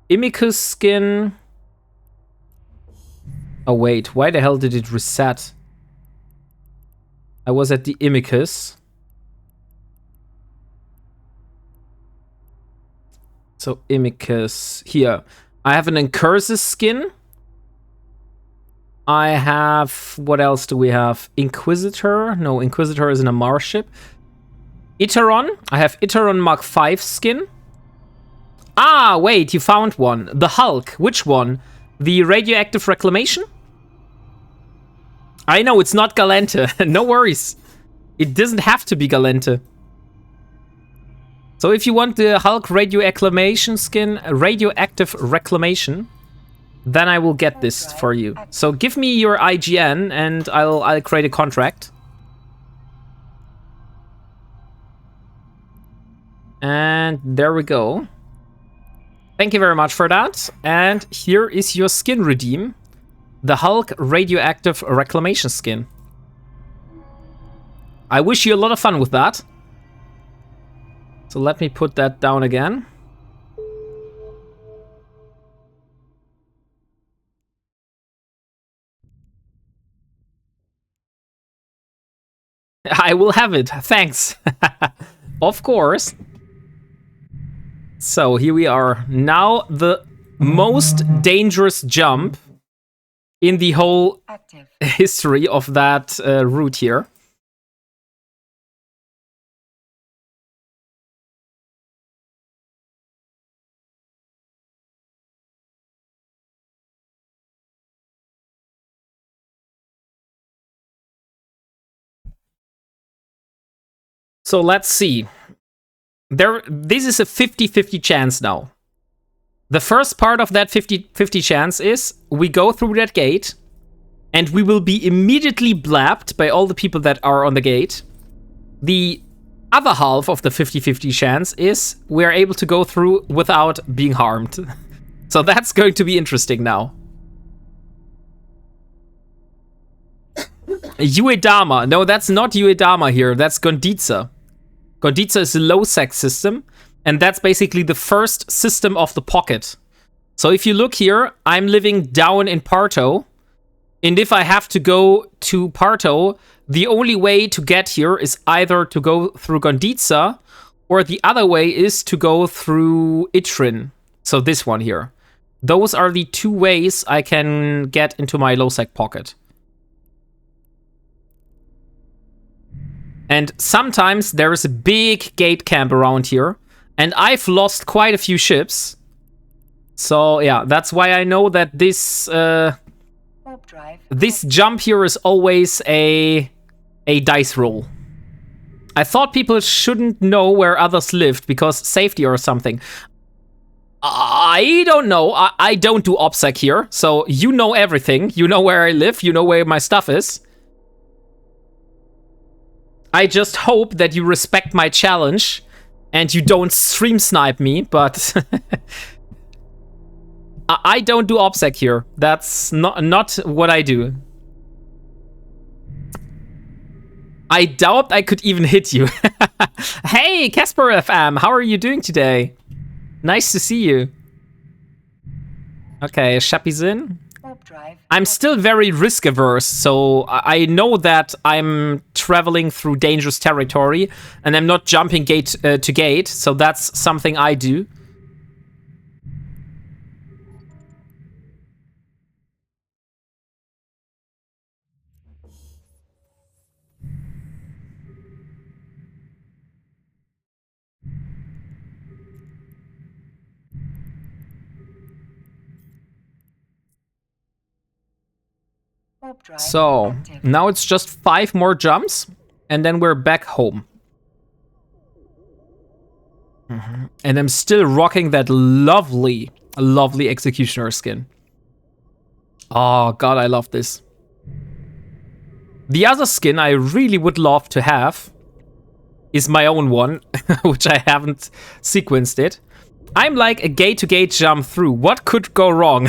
Imicus skin. Oh, wait. Why the hell did it reset? I was at the Imicus. So, Imicus. Here. I have an Incursus skin. I have... What else do we have? Inquisitor. No, Inquisitor is an Amar ship. Iteron. I have Iteron Mark 5 skin. Ah, wait, you found one. The Hulk. Which one? The Radioactive Reclamation? I know, it's not Galente. No worries. It doesn't have to be Galente. So if you want the Hulk Radioactive Reclamation, then I will get this for you. So give me your IGN and I'll create a contract. And there we go. Thank you very much for that. And here is your skin redeem. The Hulk Radioactive Reclamation skin. I wish you a lot of fun with that. So let me put that down again. I will have it. Thanks. Of course. So here we are. Now the most dangerous jump in the whole history of that route here. So let's see. This is a 50-50 chance now. The first part of that 50-50 chance is we go through that gate and we will be immediately blapped by all the people that are on the gate. The other half of the 50-50 chance is we're able to go through without being harmed. So that's going to be interesting now. Uedama. No, that's not Uedama here. That's Gonditza. Gonditza is a low-sec system, and that's basically the first system of the pocket. So if you look here, I'm living down in Parto, and if I have to go to Parto, the only way to get here is either to go through Gonditza, or the other way is to go through Itrin. So this one here. Those are the two ways I can get into my low-sec pocket. And sometimes there is a big gate camp around here. And I've lost quite a few ships. So yeah, that's why I know that this jump here is always a dice roll. I thought people shouldn't know where others lived because safety or something. I don't know. I don't do OPSEC here. So you know everything. You know where I live. You know where my stuff is. I just hope that you respect my challenge and you don't stream snipe me, but I don't do OPSEC here. That's not what I do. I doubt I could even hit you. Hey, Casper FM, how are you doing today? Nice to see you. Okay, Shappy's in. Warp drive. I'm still very risk averse, so I know that I'm traveling through dangerous territory and I'm not jumping gate to gate, so that's something I do. Warp drive. So, active. now it's just 5 more jumps, and then we're back home. And I'm still rocking that lovely Executioner skin. Oh god, I love this. The other skin I really would love to have is my own one, which I haven't sequenced it. I'm like a gate-to-gate jump through. What could go wrong?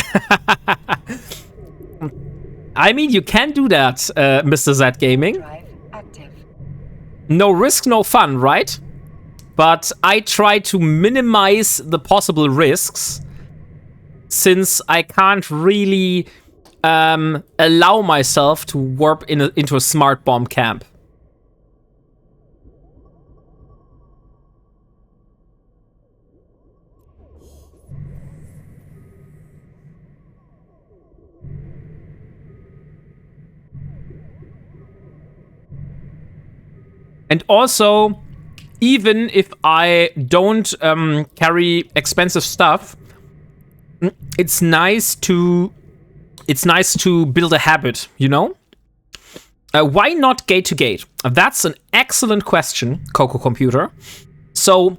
I mean, you can do that, Mr. Z Gaming. Drive active. No risk, no fun, right? But I try to minimize the possible risks, since I can't really allow myself to warp into a smart bomb camp. And also, even if I don't carry expensive stuff, it's nice to build a habit, you know? Why not gate to gate? That's an excellent question, Coco Computer. So,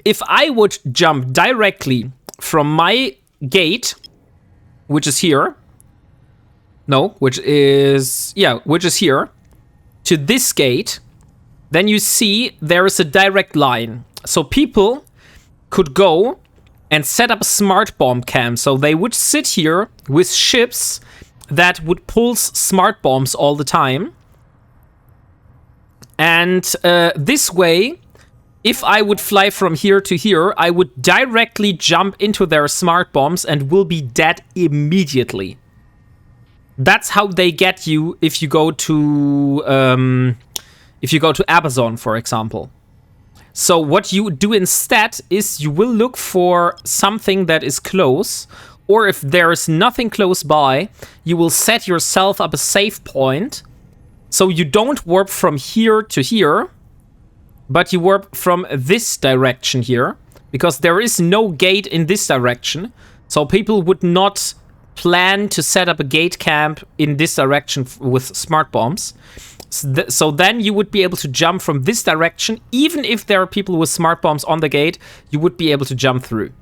if I would jump directly from my gate, which is here, which is here, to this gate, then you see there is a direct line. So people could go and set up a smart bomb camp. So they would sit here with ships that would pulse smart bombs all the time. And this way, if I would fly from here to here, I would directly jump into their smart bombs and will be dead immediately. That's how they get you if you go to Amazon, for example. So what you do instead is you will look for something that is close, or if there is nothing close by, you will set yourself up a safe point. So you don't warp from here to here, but you warp from this direction here, because there is no gate in this direction. So people would not plan to set up a gate camp in this direction with smart bombs. So then you would be able to jump from this direction. Even if there are people with smart bombs on the gate, you would be able to jump through.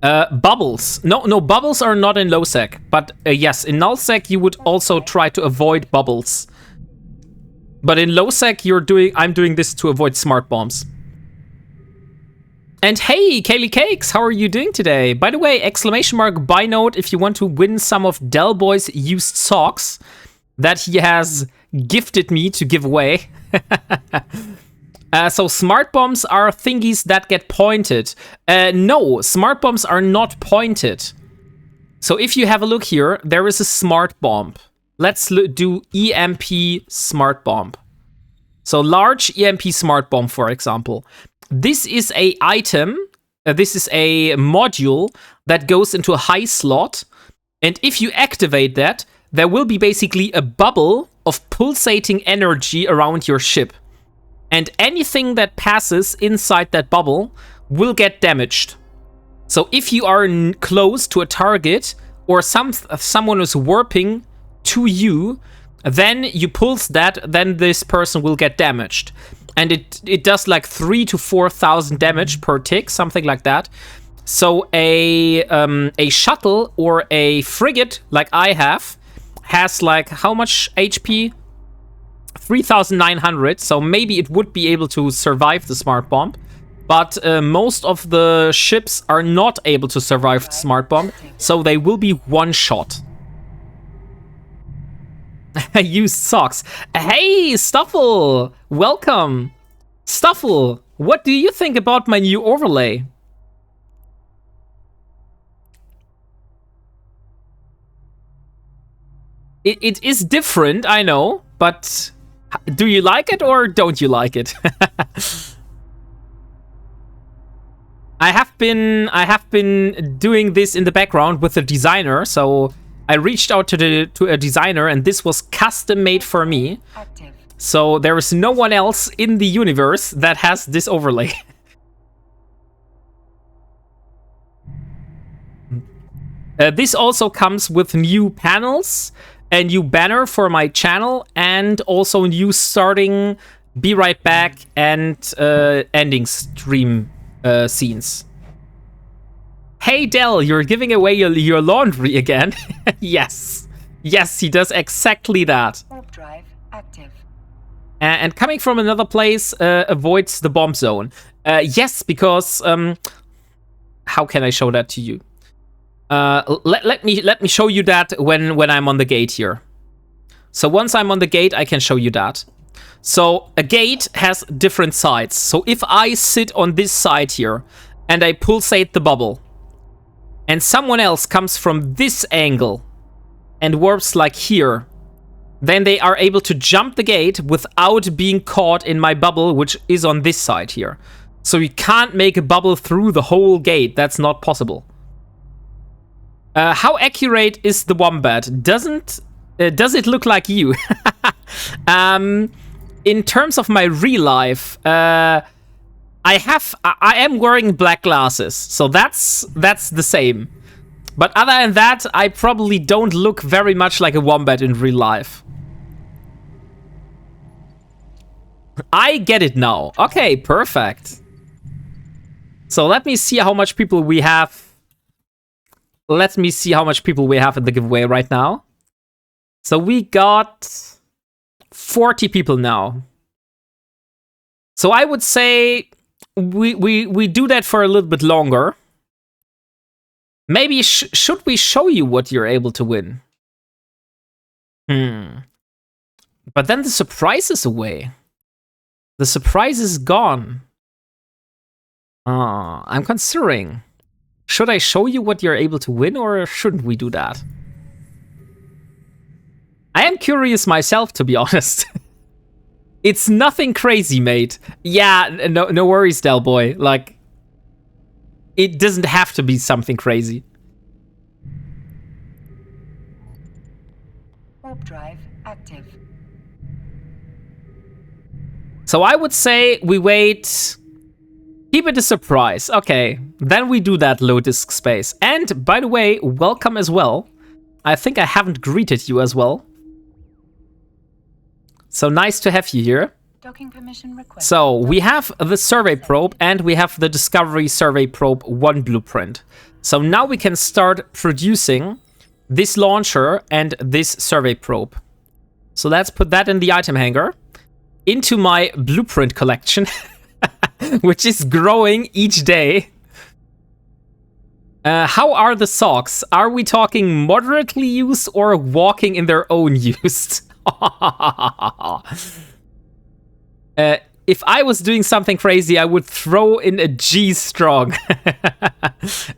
Bubbles. No, bubbles are not in low sec. But yes, in null sec, you would also try to avoid bubbles. But in low sec, I'm doing this to avoid smart bombs. And hey, Kaylee Cakes, how are you doing today? By the way, !buy note if you want to win some of Delboy's used socks that he has gifted me to give away. So smart bombs are thingies that get pointed. No, smart bombs are not pointed. So if you have a look here, there is a smart bomb. Let's do EMP smart bomb. So large EMP smart bomb, for example. This is a item, this is a module that goes into a high slot. And if you activate that, there will be basically a bubble of pulsating energy around your ship. And anything that passes inside that bubble will get damaged. So if you are close to a target or someone is warping to you, then you pulse that, then this person will get damaged. And it does like 3,000 to 4,000 damage per tick, something like that. So a shuttle or a frigate like I have has like how much HP? 3,900. So maybe it would be able to survive the smart bomb. but most of the ships are not able to survive the smart bomb, so they will be one shot. Used socks. Hey, Stuffle! Welcome! Stuffle, what do you think about my new overlay? It is different, I know, but do you like it or don't you like it? I have been doing this in the background with the designer, so I reached out to a designer, and this was custom made for me. Active. So there is no one else in the universe that has this overlay. This also comes with new panels, a new banner for my channel, and also new starting, be right back, and ending stream scenes. Hey Dell, you're giving away your laundry again? Yes. Yes, he does exactly that. Warp drive active. And coming from another place avoids the bomb zone. Yes, because how can I show that to you? Let me show you that when I'm on the gate here. So once I'm on the gate, I can show you that. So a gate has different sides. So if I sit on this side here and I pulsate the bubble, and someone else comes from this angle and warps like here, then they are able to jump the gate without being caught in my bubble, which is on this side here. So you can't make a bubble through the whole gate. That's not possible. How accurate is the wombat? Does it look like you? In terms of my real life, I am wearing black glasses, so that's the same. But other than that, I probably don't look very much like a wombat in real life. I get it now. Okay, perfect. So let me see how much people we have. Let me see how much people we have in the giveaway right now. So we got 40 people now. So I would say we do that for a little bit longer. Maybe should we show you what you're able to win? But then the surprise is away. The surprise is gone. I'm considering. Should I show you what you're able to win, or shouldn't we do that? I am curious myself, to be honest. It's nothing crazy, mate. Yeah, no worries, Del Boy. Like, it doesn't have to be something crazy. Warp drive active. So I would say we wait. Keep it a surprise. Okay, then we do that low disk space. And by the way, welcome as well. I think I haven't greeted you as well. So nice to have you here. Docking permission requested. So we have the survey probe and we have the Discovery Survey Probe 1 blueprint. So now we can start producing this launcher and this survey probe. So let's put that in the item hanger into my blueprint collection, which is growing each day. How are the socks? Are we talking moderately used or walking in their own use? If I was doing something crazy, I would throw in a G-strong.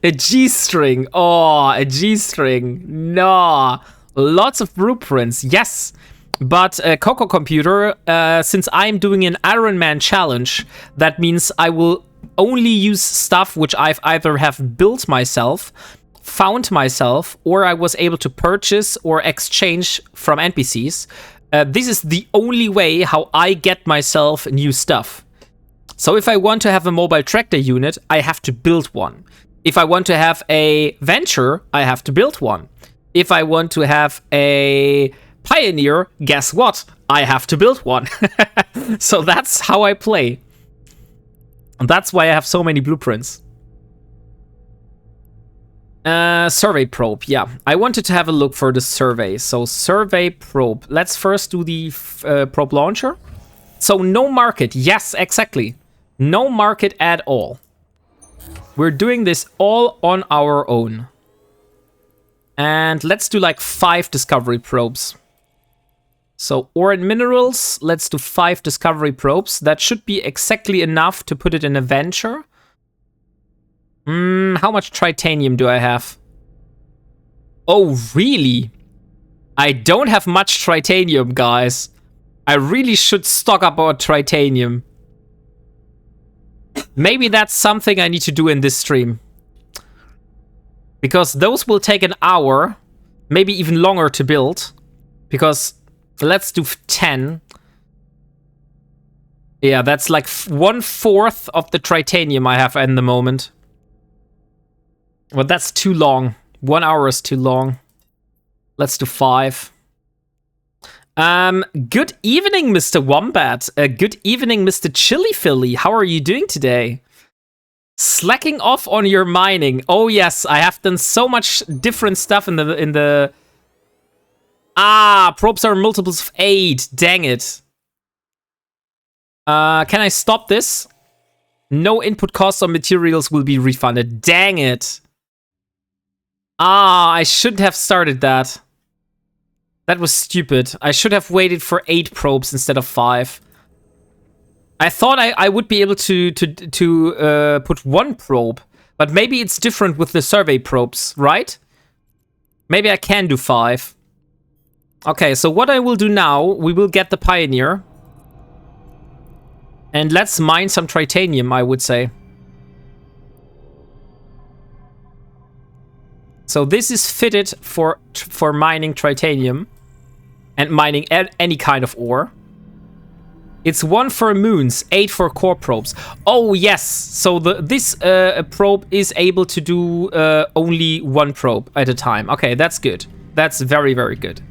A G-string. Oh, a G-string. No. Lots of blueprints. Yes. But Coco Computer, since I'm doing an Ironman challenge, that means I will only use stuff which I've either have built myself, found myself, or I was able to purchase or exchange from NPCs. This is the only way how I get myself new stuff. So if I want to have a mobile tractor unit, I have to build one. If I want to have a venture, I have to build one. If I want to have a pioneer, guess what? I have to build one. So that's how I play. And that's why I have so many blueprints. Survey probe, yeah. I wanted to have a look for the survey. So survey probe. Let's first do the probe launcher. So no market. Yes, exactly. No market at all. We're doing this all on our own. And let's do like 5 discovery probes. So ore and minerals, let's do 5 discovery probes. That should be exactly enough to put it in a venture. How much tritanium do I have? Oh, really? I don't have much tritanium, guys. I really should stock up on tritanium. Maybe that's something I need to do in this stream. Because those will take an hour, maybe even longer to build. Because let's do 10. Yeah, that's like 1/4 of the tritanium I have in the moment. Well, that's too long. 1 hour is too long. Let's do 5. Good evening, Mr. Wombat. Good evening, Mr. Chili Philly. How are you doing today? Slacking off on your mining. Oh yes, I have done so much different stuff in the. Probes are multiples of 8. Dang it. Can I stop this? No input costs on materials will be refunded. Dang it. I shouldn't have started that. That was stupid. I should have waited for 8 probes instead of 5. I thought I would be able to put 1 probe, but maybe it's different with the survey probes, right? Maybe I can do 5. Okay, so what I will do now, we will get the Pioneer. And let's mine some tritanium, I would say. So this is fitted for mining tritanium and mining any kind of ore. It's 1 for moons, 8 for core probes. Oh yes, so this probe is able to do only 1 probe at a time. Okay, that's good. That's very, very good.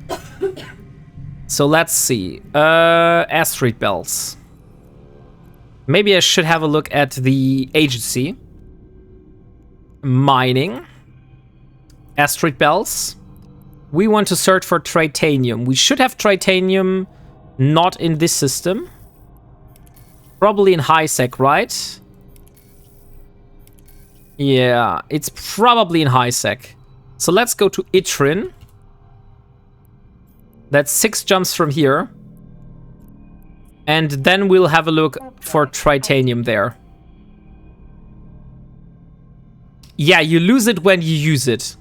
So let's see. Asteroid belts. Maybe I should have a look at the agency. Mining. Asteroid belts. We want to search for tritanium. We should have tritanium not in this system. Probably in high sec, right? Yeah, it's probably in high sec. So let's go to Itrin. That's 6 jumps from here. And then we'll have a look for tritanium there. Yeah, you lose it when you use it.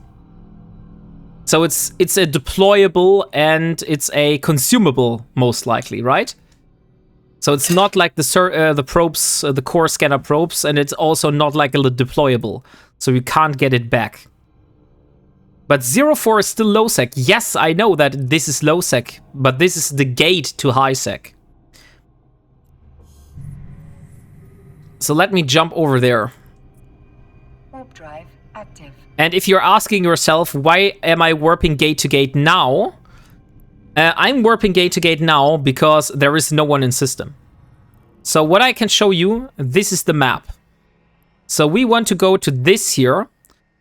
So it's a deployable and it's a consumable, most likely, right? So it's not like the probes, the core scanner probes, and it's also not like a deployable. So you can't get it back. But 04 is still low sec. Yes, I know that this is low sec, but this is the gate to high sec. So let me jump over there. Warp drive active. And if you're asking yourself, why am I warping gate to gate now? I'm warping gate to gate now because there is no one in system. So what I can show you, this is the map. So we want to go to this here.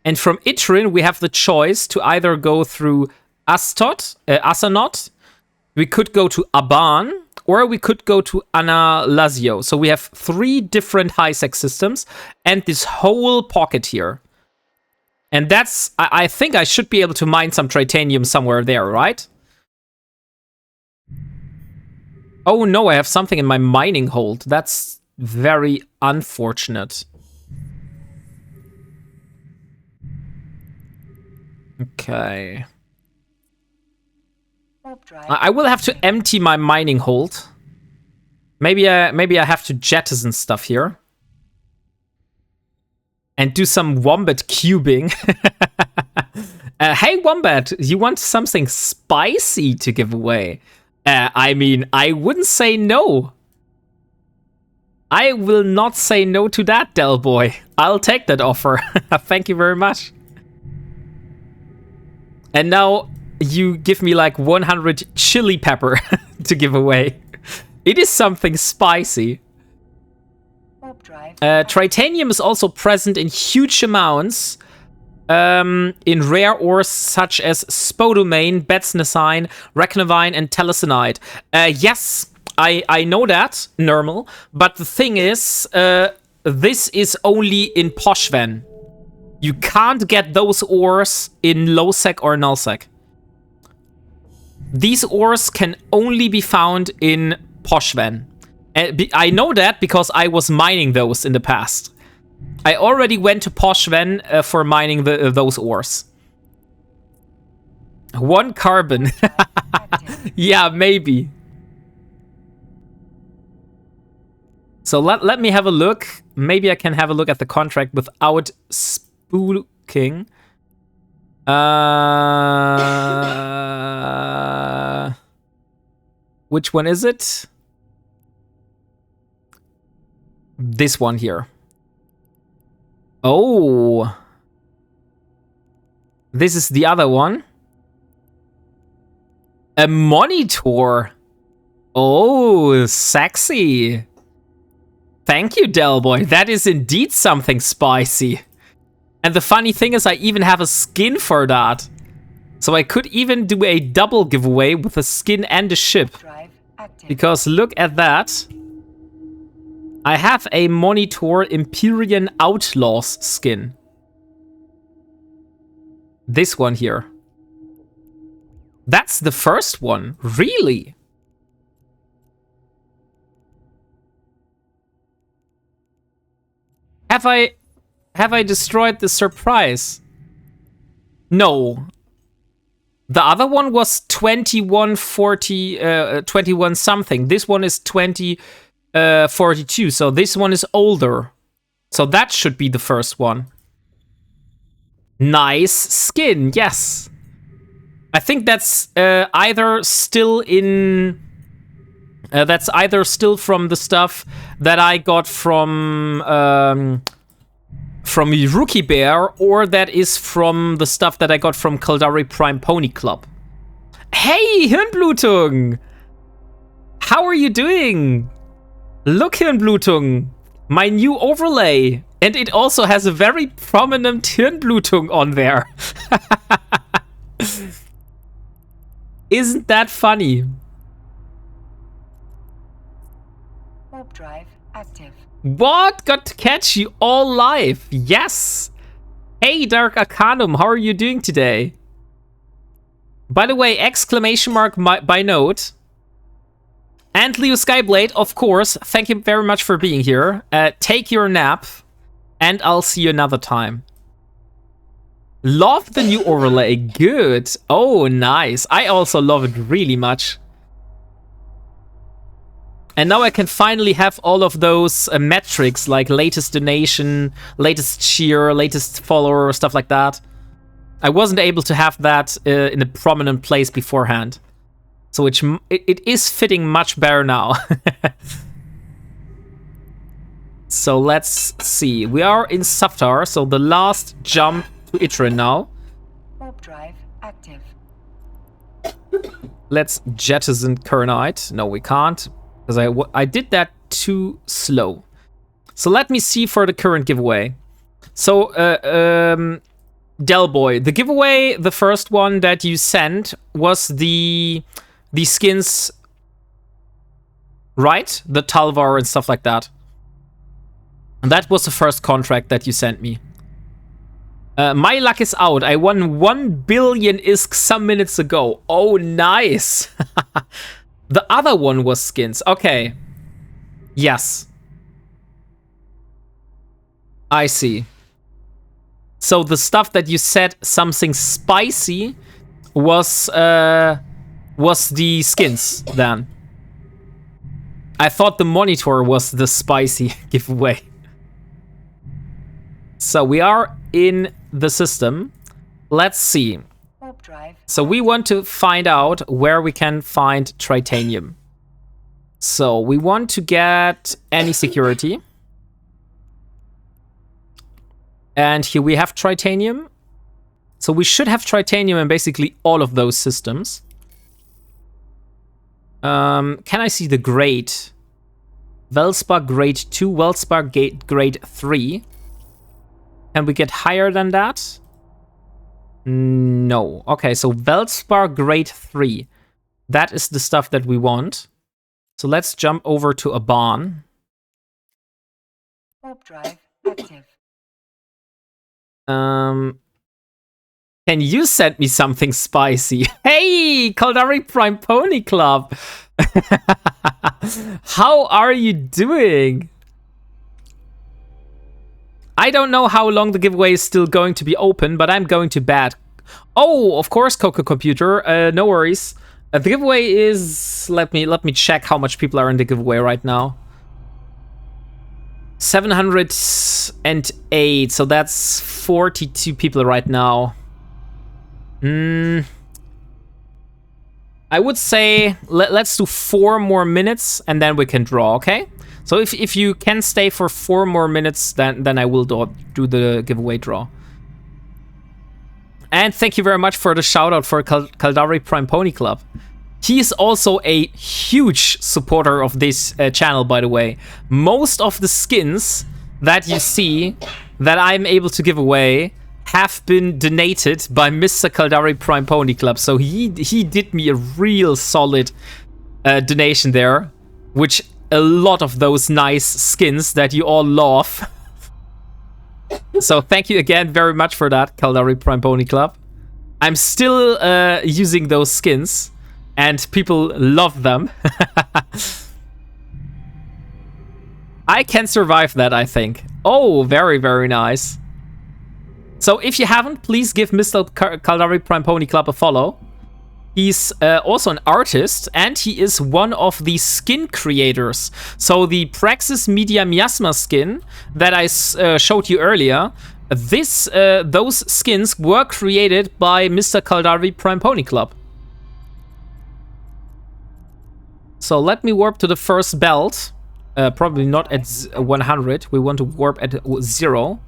And from Itrin, we have the choice to either go through Asanot, we could go to Aban, or we could go to Analazio. So we have 3 different high-sec systems and this whole pocket here. And that's, I think I should be able to mine some tritanium somewhere there, right? Oh no, I have something in my mining hold. That's very unfortunate. Okay. I will have to empty my mining hold. Maybe I have to jettison stuff here. And do some Wombat cubing. Hey Wombat, you want something spicy to give away? I mean, I wouldn't say no. I will not say no to that, Del Boy. I'll take that offer. Thank you very much. And now you give me like 100 chili pepper to give away. It is something spicy. Tritanium is also present in huge amounts in rare ores such as spodumene, betsnacine, recnavine, and telesinite. Yes, I know that, normal. But the thing is, this is only in Poshven. You can't get those ores in low-sec or null-sec. These ores can only be found in Poshven. I know that because I was mining those in the past. I already went to Poshven for mining those ores. 1 carbon. Yeah, maybe. So let me have a look. Maybe I can have a look at the contract without spooking. Which one is it? This one here. Oh. This is the other one. A monitor. Oh, sexy. Thank you, Delboy. That is indeed something spicy. And the funny thing is I even have a skin for that. So I could even do a double giveaway with a skin and a ship. Because look at that. I have a Monitor Empyrean Outlaws skin. This one here. That's the first one. Really? Have I destroyed the surprise? No. The other one was 2140, 21 something. This one is 2042. So this one is older. So that should be the first one. Nice skin, yes. I think that's either still in. That's either still from the stuff that I got from Rookie Bear, or that is from the stuff that I got from Kaldari Prime Pony Club. Hey, Hirnblutung! How are you doing? Look, Hirnblutung, my new overlay. And it also has a very prominent Hirnblutung on there. Isn't that funny? Warp drive active. What? Got to catch you all live. Yes. Hey, Dark Arcanum, how are you doing today? By the way, exclamation mark by note. And Leo Skyblade, of course. Thank you very much for being here. Take your nap. And I'll see you another time. Love the new overlay. Good. Oh, nice. I also love it really much. And now I can finally have all of those metrics, like latest donation, latest cheer, latest follower, stuff like that. I wasn't able to have that in a prominent place beforehand. So it is fitting much better now. So let's see. We are in Saftar, so the last jump to Itrin now. Warp drive active. Let's jettison Kernite. No, we can't. Because I did that too slow. So let me see for the current giveaway. So, Delboy, the giveaway, the first one that you sent was the skins, right? The Talvar and stuff like that. And that was the first contract that you sent me. My luck is out. I won 1 billion ISK some minutes ago. Oh, nice. The other one was skins. Okay. Yes. I see. So the stuff that you said something spicy was the skins then. I thought the monitor was the spicy giveaway. So we are in the system. Let's see. So we want to find out where we can find tritanium. So we want to get any security. And here we have tritanium. So we should have tritanium in basically all of those systems. Can I see the grade? Velspar grade 2, Velspar grade 3. Can we get higher than that? No. Okay, so Velspar grade 3. That is the stuff that we want. So let's jump over to a barn. Warp drive active. Can you send me something spicy? Hey, Caldari Prime Pony Club. How are you doing? I don't know how long the giveaway is still going to be open, but I'm going to bed. Oh, of course, Coco Computer. No worries. The giveaway is... Let me check how much people are in the giveaway right now. 708, so that's 42 people right now. I would say let's do 4 more minutes and then we can draw, okay? So if you can stay for 4 more minutes, then I will do the giveaway draw. And thank you very much for the shout out for Caldari Prime Pony Club. He is also a huge supporter of this channel, by the way. Most of the skins that you see that I'm able to give away have been donated by Mr. Caldari Prime Pony Club. So he did me a real solid donation there, which a lot of those nice skins that you all love. So thank you again very much for that, Caldari Prime Pony Club. I'm still using those skins, and people love them. I can survive that, I think. Oh, very, very nice. So if you haven't, please give Mr. Caldari Prime Pony Club a follow. He's also an artist, and he is one of the skin creators. So the Praxis Media Miasma skin that I showed you earlier, those skins were created by Mr. Caldari Prime Pony Club. So let me warp to the first belt. Probably not at 100. We want to warp at 0.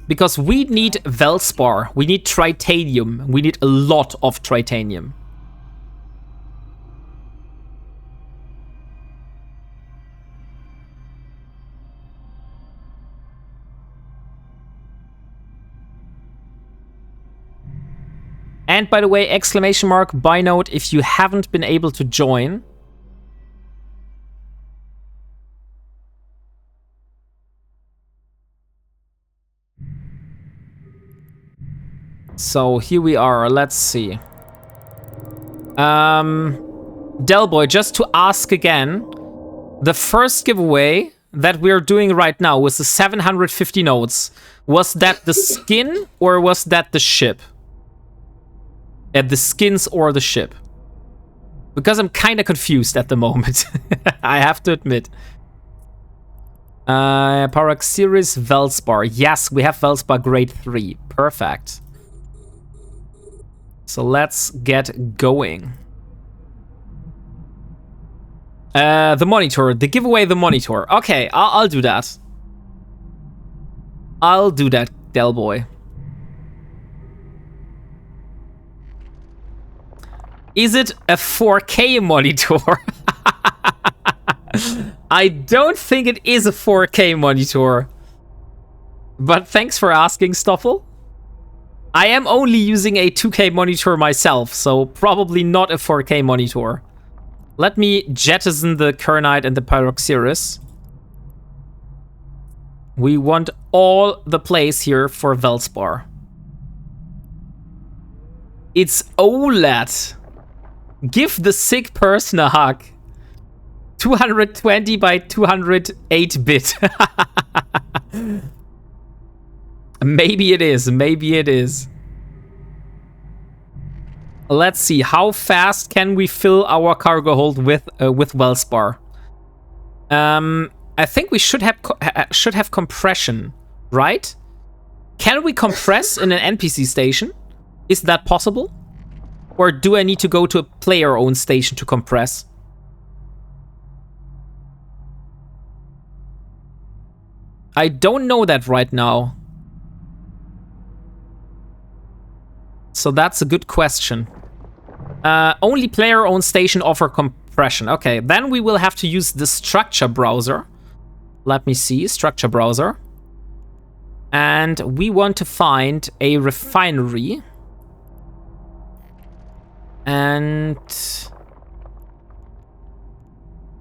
Because we need Velspar, we need Tritanium, we need a lot of Tritanium. And by the way, exclamation mark, buy note if you haven't been able to join. So here we are, let's see. Delboy, just to ask again, the first giveaway that we're doing right now with the 750 notes, was that the skin or was that the ship? The skins or the ship? Because I'm kind of confused at the moment, I have to admit. Paraxiris Velspar. Yes, we have Velspar grade 3. Perfect. So let's get going. The monitor. The giveaway, the monitor. Okay, I'll do that. I'll do that, Delboy. Is it a 4K monitor? I don't think it is a 4K monitor. But thanks for asking, Stoffel. I am only using a 2K monitor myself, so probably not a 4K monitor. Let me jettison the Kernite and the Pyroxiris. We want all the plays here for Velspar. It's OLED. Give the sick person a hug. 220 by 208 bit. Maybe it is. Maybe it is. Let's see. How fast can we fill our cargo hold with Velspar? I think we should have compression, right? Can we compress in an NPC station? Is that possible? Or do I need to go to a player-owned station to compress? I don't know that right now. So that's a good question. Only player-owned station offer compression. Okay, then we will have to use the structure browser. Let me see, structure browser. And we want to find a refinery. And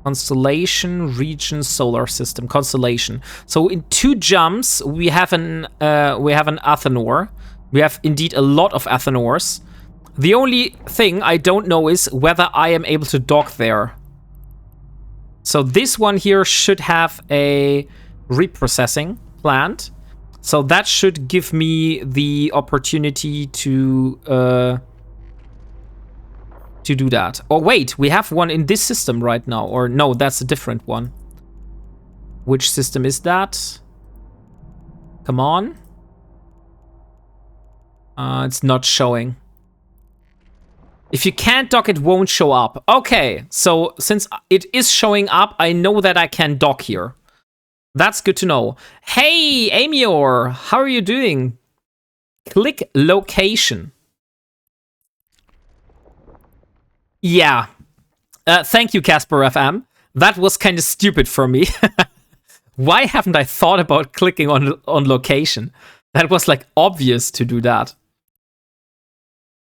Constellation, region, solar system, constellation. So in 2 jumps, we have an Athanor. We have indeed a lot of Athanors. The only thing I don't know is whether I am able to dock there. So this one here should have a reprocessing plant. So that should give me the opportunity to do that. Oh wait, we have one in this system right now. Or no, that's a different one. Which system is that? Come on. It's not showing. If you can't dock, it won't show up. Okay, so since it is showing up, I know that I can dock here. That's good to know. Hey, Amior, how are you doing? Click location. Yeah. Thank you, Casper FM. That was kind of stupid for me. Why haven't I thought about clicking on location? That was like obvious to do that.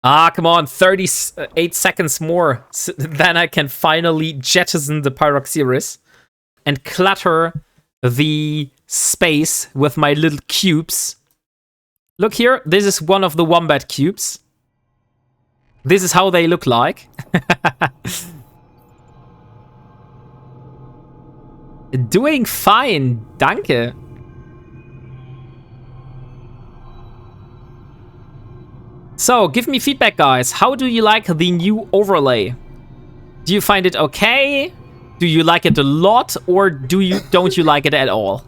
Ah, come on, 38 seconds more. Then I can finally jettison the Pyroxeris and clutter the space with my little cubes. Look here, this is one of the Wombat cubes. This is how they look like. Doing fine, danke. So, give me feedback, guys. How do you like the new overlay? Do you find it okay? Do you like it a lot, or don't you like it at all?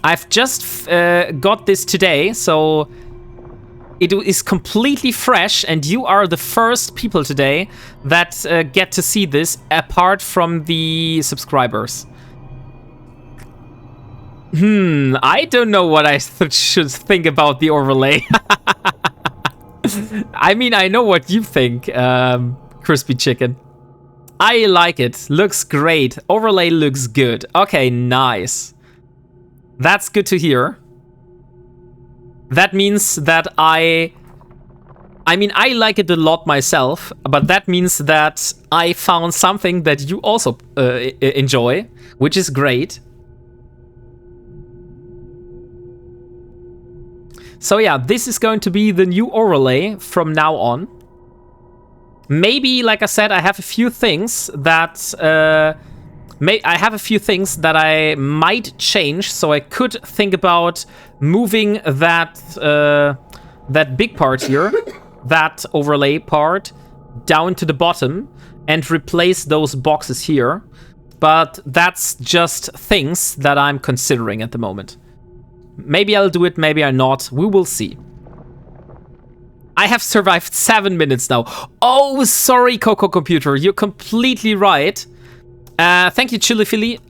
I've just got this today, so it is completely fresh, and you are the first people today that get to see this, apart from the subscribers. I don't know what I should think about the overlay. I mean, I know what you think, Crispy Chicken. I like it. Looks great. Overlay looks good. Okay, nice. That's good to hear. That means that I mean, I like it a lot myself, but that means that I found something that you also enjoy, which is great. So yeah, this is going to be the new overlay from now on. Maybe, like I said, I have a few things that I might change. So I could think about moving that that big part here, that overlay part, down to the bottom and replace those boxes here. But that's just things that I'm considering at the moment. Maybe I'll do it, maybe I'm not. We will see. I have survived 7 minutes now. Oh, sorry, Coco Computer. You're completely right. Thank you, Chili Philly.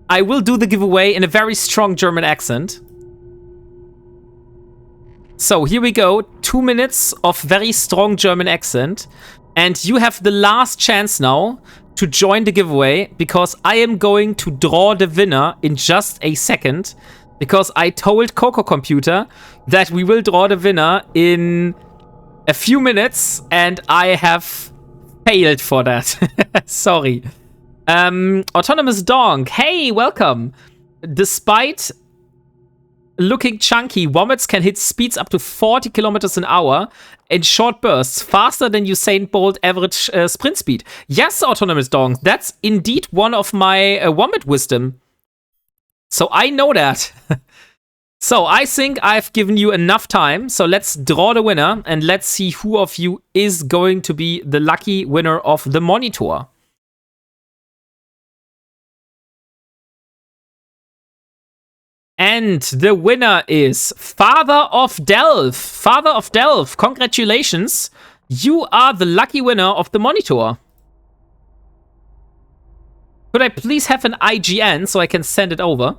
I will do the giveaway in a very strong German accent. So, here we go. 2 minutes of very strong German accent. And you have the last chance now to join the giveaway, because I am going to draw the winner in just a second. Because I told Coco Computer that we will draw the winner in a few minutes, and I have failed for that. Sorry. Autonomous Donk, hey, welcome. Despite looking chunky, wombats can hit speeds up to 40 kilometers an hour in short bursts, faster than Usain Bolt average sprint speed. Yes, Autonomous Donk, that's indeed one of my wombat wisdom. So I know that. So I think I've given you enough time. So let's draw the winner and let's see who of you is going to be the lucky winner of the monitor. And the winner is Father of Delph. Father of Delph, congratulations. You are the lucky winner of the monitor. Could I please have an IGN so I can send it over?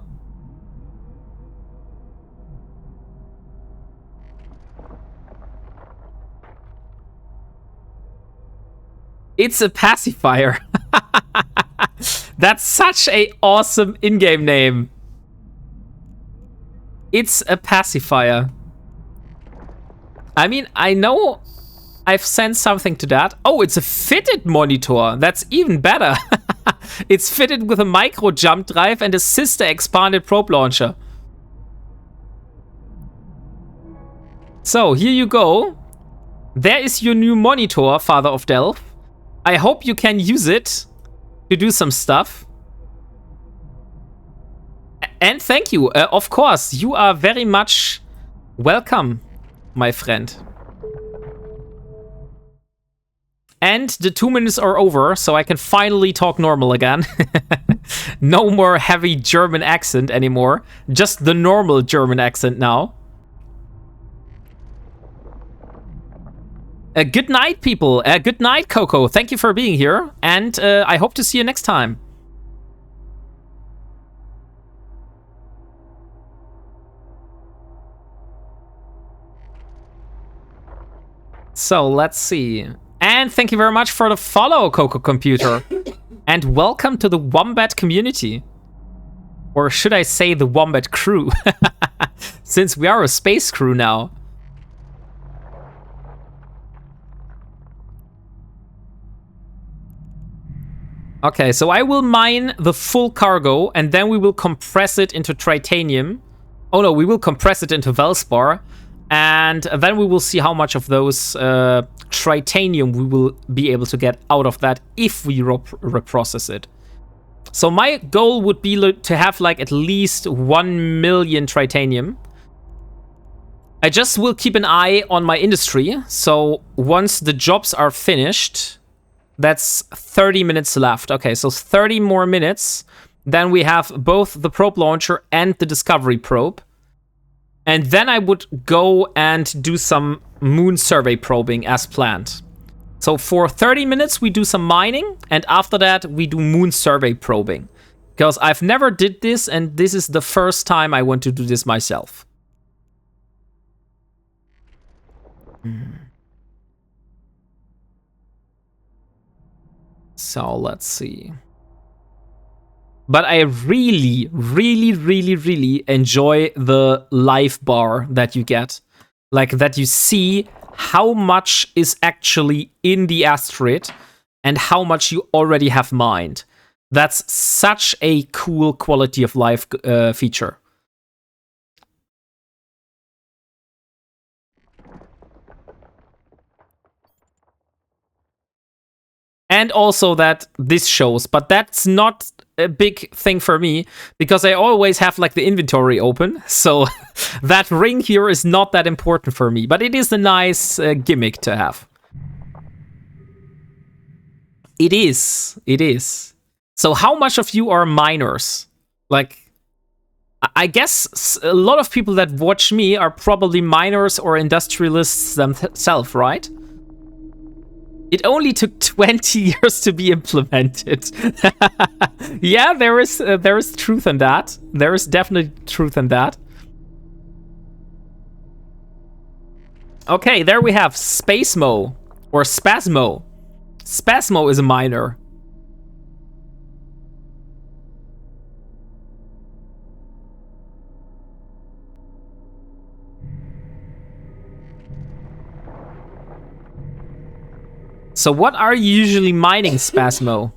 It's a pacifier. That's such a awesome in-game name. It's a pacifier. I mean, I know I've sent something to that. Oh, it's a fitted monitor. That's even better. It's fitted with a micro jump drive and a sister expanded probe launcher. So, here you go. There is your new monitor, Father of Delph. I hope you can use it to do some stuff. And thank you. Of course, you are very much welcome, my friend. And the 2 minutes are over, so I can finally talk normal again. No more heavy German accent anymore. Just the normal German accent now. Good night, people. Good night, Coco. Thank you for being here. And I hope to see you next time. So, let's see. And thank you very much for the follow, Coco Computer. And welcome to the Wombat community. Or should I say the Wombat crew? Since we are a space crew now. Okay, so I will mine the full cargo, and then we will compress it into titanium. Oh no, we will compress it into Velspar. And then we will see how much of those titanium we will be able to get out of that if we reprocess it. So my goal would be to have like at least 1 million titanium. I just will keep an eye on my industry. So once the jobs are finished, that's 30 minutes left. Okay, so 30 more minutes. Then we have both the probe launcher and the discovery probe. And then I would go and do some moon survey probing as planned. So for 30 minutes, we do some mining. And after that, we do moon survey probing. Because I've never did this, and this is the first time I want to do this myself. So let's see. But I really, really, really, really enjoy the live bar that you get. Like that you see how much is actually in the asteroid and how much you already have mined. That's such a cool quality of life feature. And also that this shows, but that's not a big thing for me because I always have like the inventory open. So that ring here is not that important for me, but it is a nice gimmick to have. It is. It is. So how much of you are miners? Like, I guess a lot of people that watch me are probably miners or industrialists themselves, right? It only took 20 years to be implemented. Yeah, there is truth in that. There is definitely truth in that. Okay, there we have Spacemo or Spasmo. Spasmo is a miner. So what are you usually mining, Spasmo?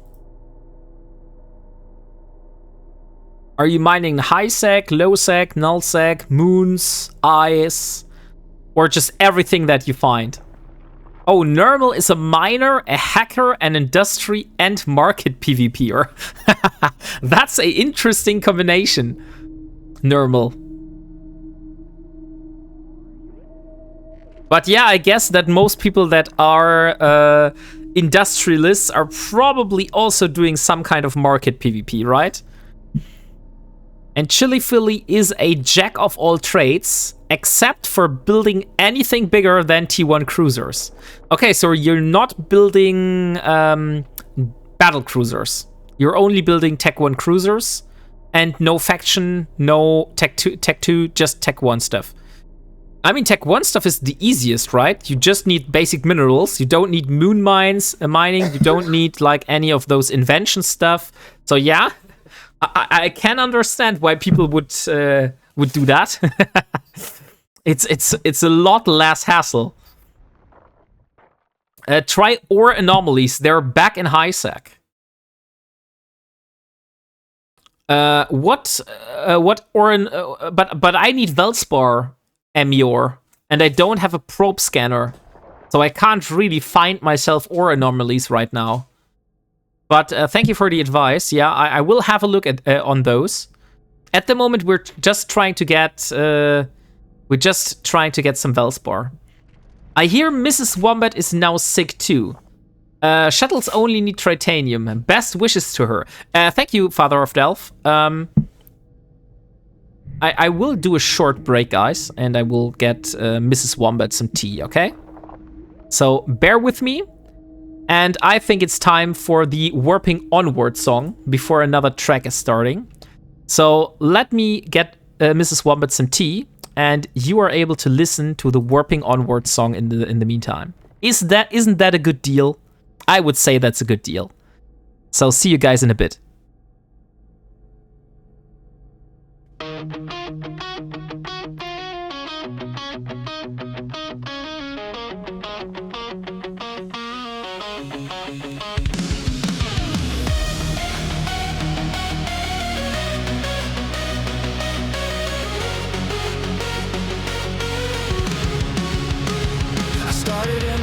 Are you mining high sec, low sec, null sec, moons, eyes, or just everything that you find? Oh, Nermal is a miner, a hacker, an industry, and market PvPer. That's an interesting combination, Nermal. But yeah, I guess that most people that are industrialists are probably also doing some kind of market PvP, right? And Chili Philly is a jack of all trades, except for building anything bigger than T1 cruisers. Okay, so you're not building battle cruisers. You're only building Tech 1 cruisers, and no faction, no Tech 2, just Tech 1 stuff. I mean, Tech 1 stuff is the easiest, right? You just need basic minerals. You don't need moon mines, mining. You don't need, like, any of those invention stuff. So, yeah, I can understand why people would do that. It's a lot less hassle. Try ore anomalies. They're back in high sec. What ore? But I need Velspar Emior, and I don't have a probe scanner, so I can't really find myself ore anomalies right now. But thank you for the advice. Yeah, I will have a look at on those. At the moment, we're just trying to get some Velspar. I hear Mrs. Wombat is now sick too. Shuttles only need titanium. Best wishes to her. Thank you, Father of Delph. I will do a short break, guys, and I will get Mrs. Wombat some tea, okay? So bear with me. And I think it's time for the Warping Onward song before another track is starting. So let me get Mrs. Wombat some tea, and you are able to listen to the Warping Onward song in the meantime. Isn't that a good deal? I would say that's a good deal. So see you guys in a bit.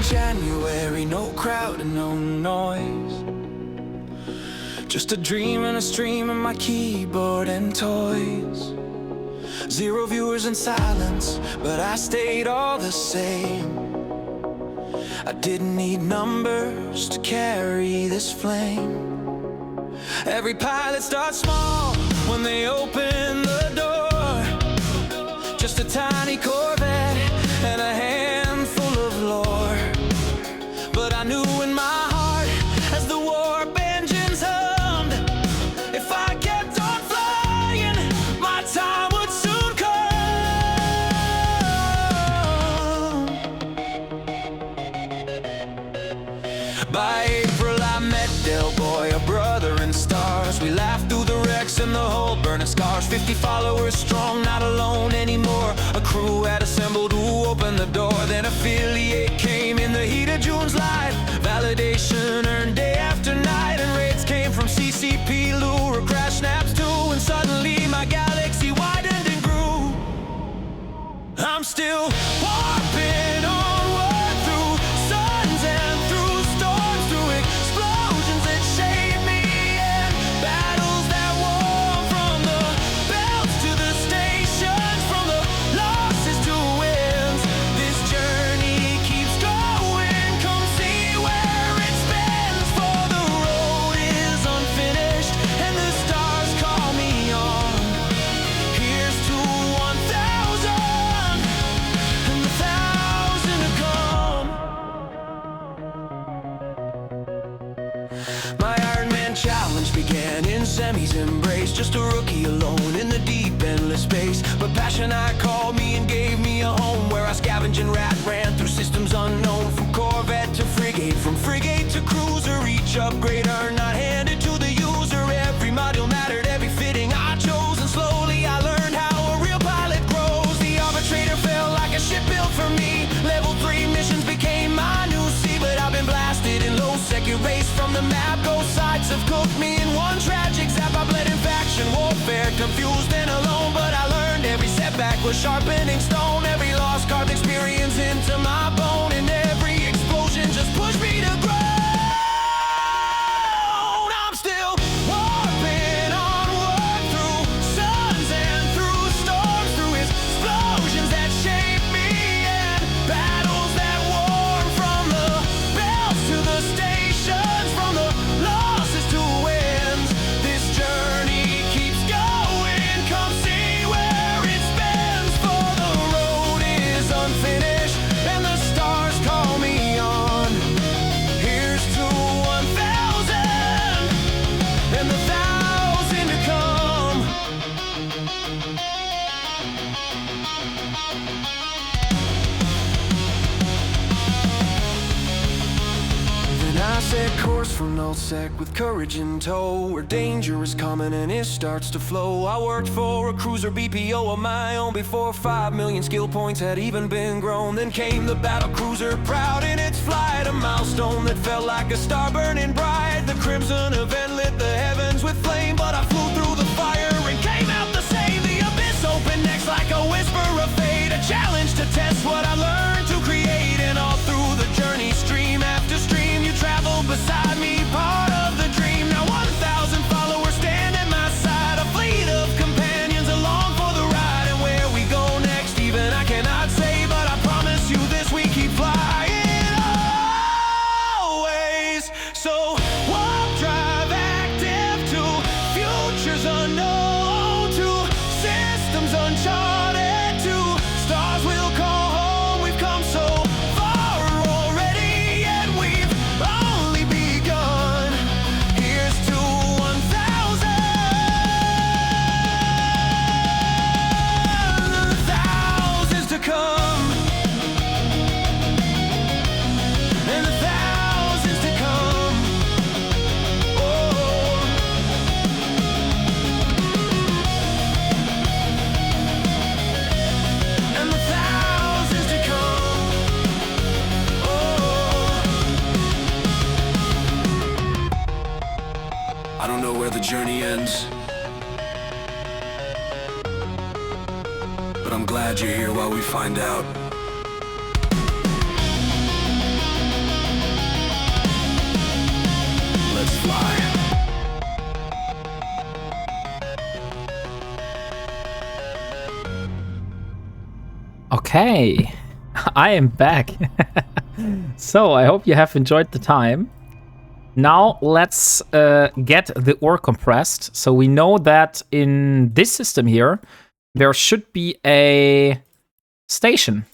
January, no crowd and no noise. Just a dream and a stream and my keyboard and toys. 0 viewers in silence, but I stayed all the same. I didn't need numbers to carry this flame. Every pilot starts small when they open the door. Just a tiny Corvette and a handful of lore. But I knew in my heart, as the warp engines hummed, if I kept on flying, my time would soon come. By April I met Del Boy, a brother in stars. We laughed through the wrecks and the whole burning scars. 50 followers strong, not alone anymore. A crew had assembled who opened the door. Then affiliate came in the heat of June's light. Validation earned day after night, and raids came from CCP, lure, crash snaps too. And suddenly my galaxy widened and grew. I'm still warping onward through suns and through storms, through explosions that shape me, and battles that warm from the belts to the stations, from the losses to wins. This journey keeps going. Come see where it spins, for the road is unfinished and the stars call me on. Here's to 1,000 and 1,000 to come. My Ironman challenge began in Semi's embrace. Just a rookie alone in the deep endless space. But passion I called me and gave me a home, where I scavenged and ran through systems unknown. From Corvette to frigate, from frigate to cruiser, each upgrade earned, not handed to the user. Every module mattered, every fitting I chose, and slowly I learned how a real pilot grows. The arbitrator felt like a ship built for me. Level 3 missions became my new sea, but I've been blasted in low sec, erased from the map. Ghost sights have cooked me in one tragic zap. I bled in faction warfare, confused and alone, but I learned every setback was sharpening stone. Every lost carved experience into my bone, and every explosion just pushed me to ground. I'm still warping onward through suns and through storms, through explosions that shape me, and battles that warm from the belts to the stations, from the losses to wins. This journey keeps going. Come see where it spins, for the from nullsec with courage in tow, where danger is coming and it starts to flow. I worked for a cruiser BPO of my own before 5 million skill points had even been grown. Then came the battle cruiser, proud in its flight, a milestone that felt like a star burning bright. The crimson event lit the heavens with flame, but I flew through the fire and came out the same. The abyss opened next like a whisper of fate, a challenge to test what I learned to create. And all through the journey, stream after stream, you traveled beside me, part of the dream. Now 1,000 followers stand at my side, a fleet of companions along for the ride. And where we go next, even I cannot say, but I promise you this, we keep flying always. So warp drive active to futures unknown, to systems uncharted, to stars we'll call home. We've come so far already, and we've only begun. Here's to 1,000, thousands to come, and the thousands to come. Oh, and the thousands to come. Oh, I don't know where the journey ends, but I'm glad you're here while we find out. Let's fly. Okay, I am back. So I hope you have enjoyed the time. Now let's get the ore compressed. So we know that in this system here, there should be a station,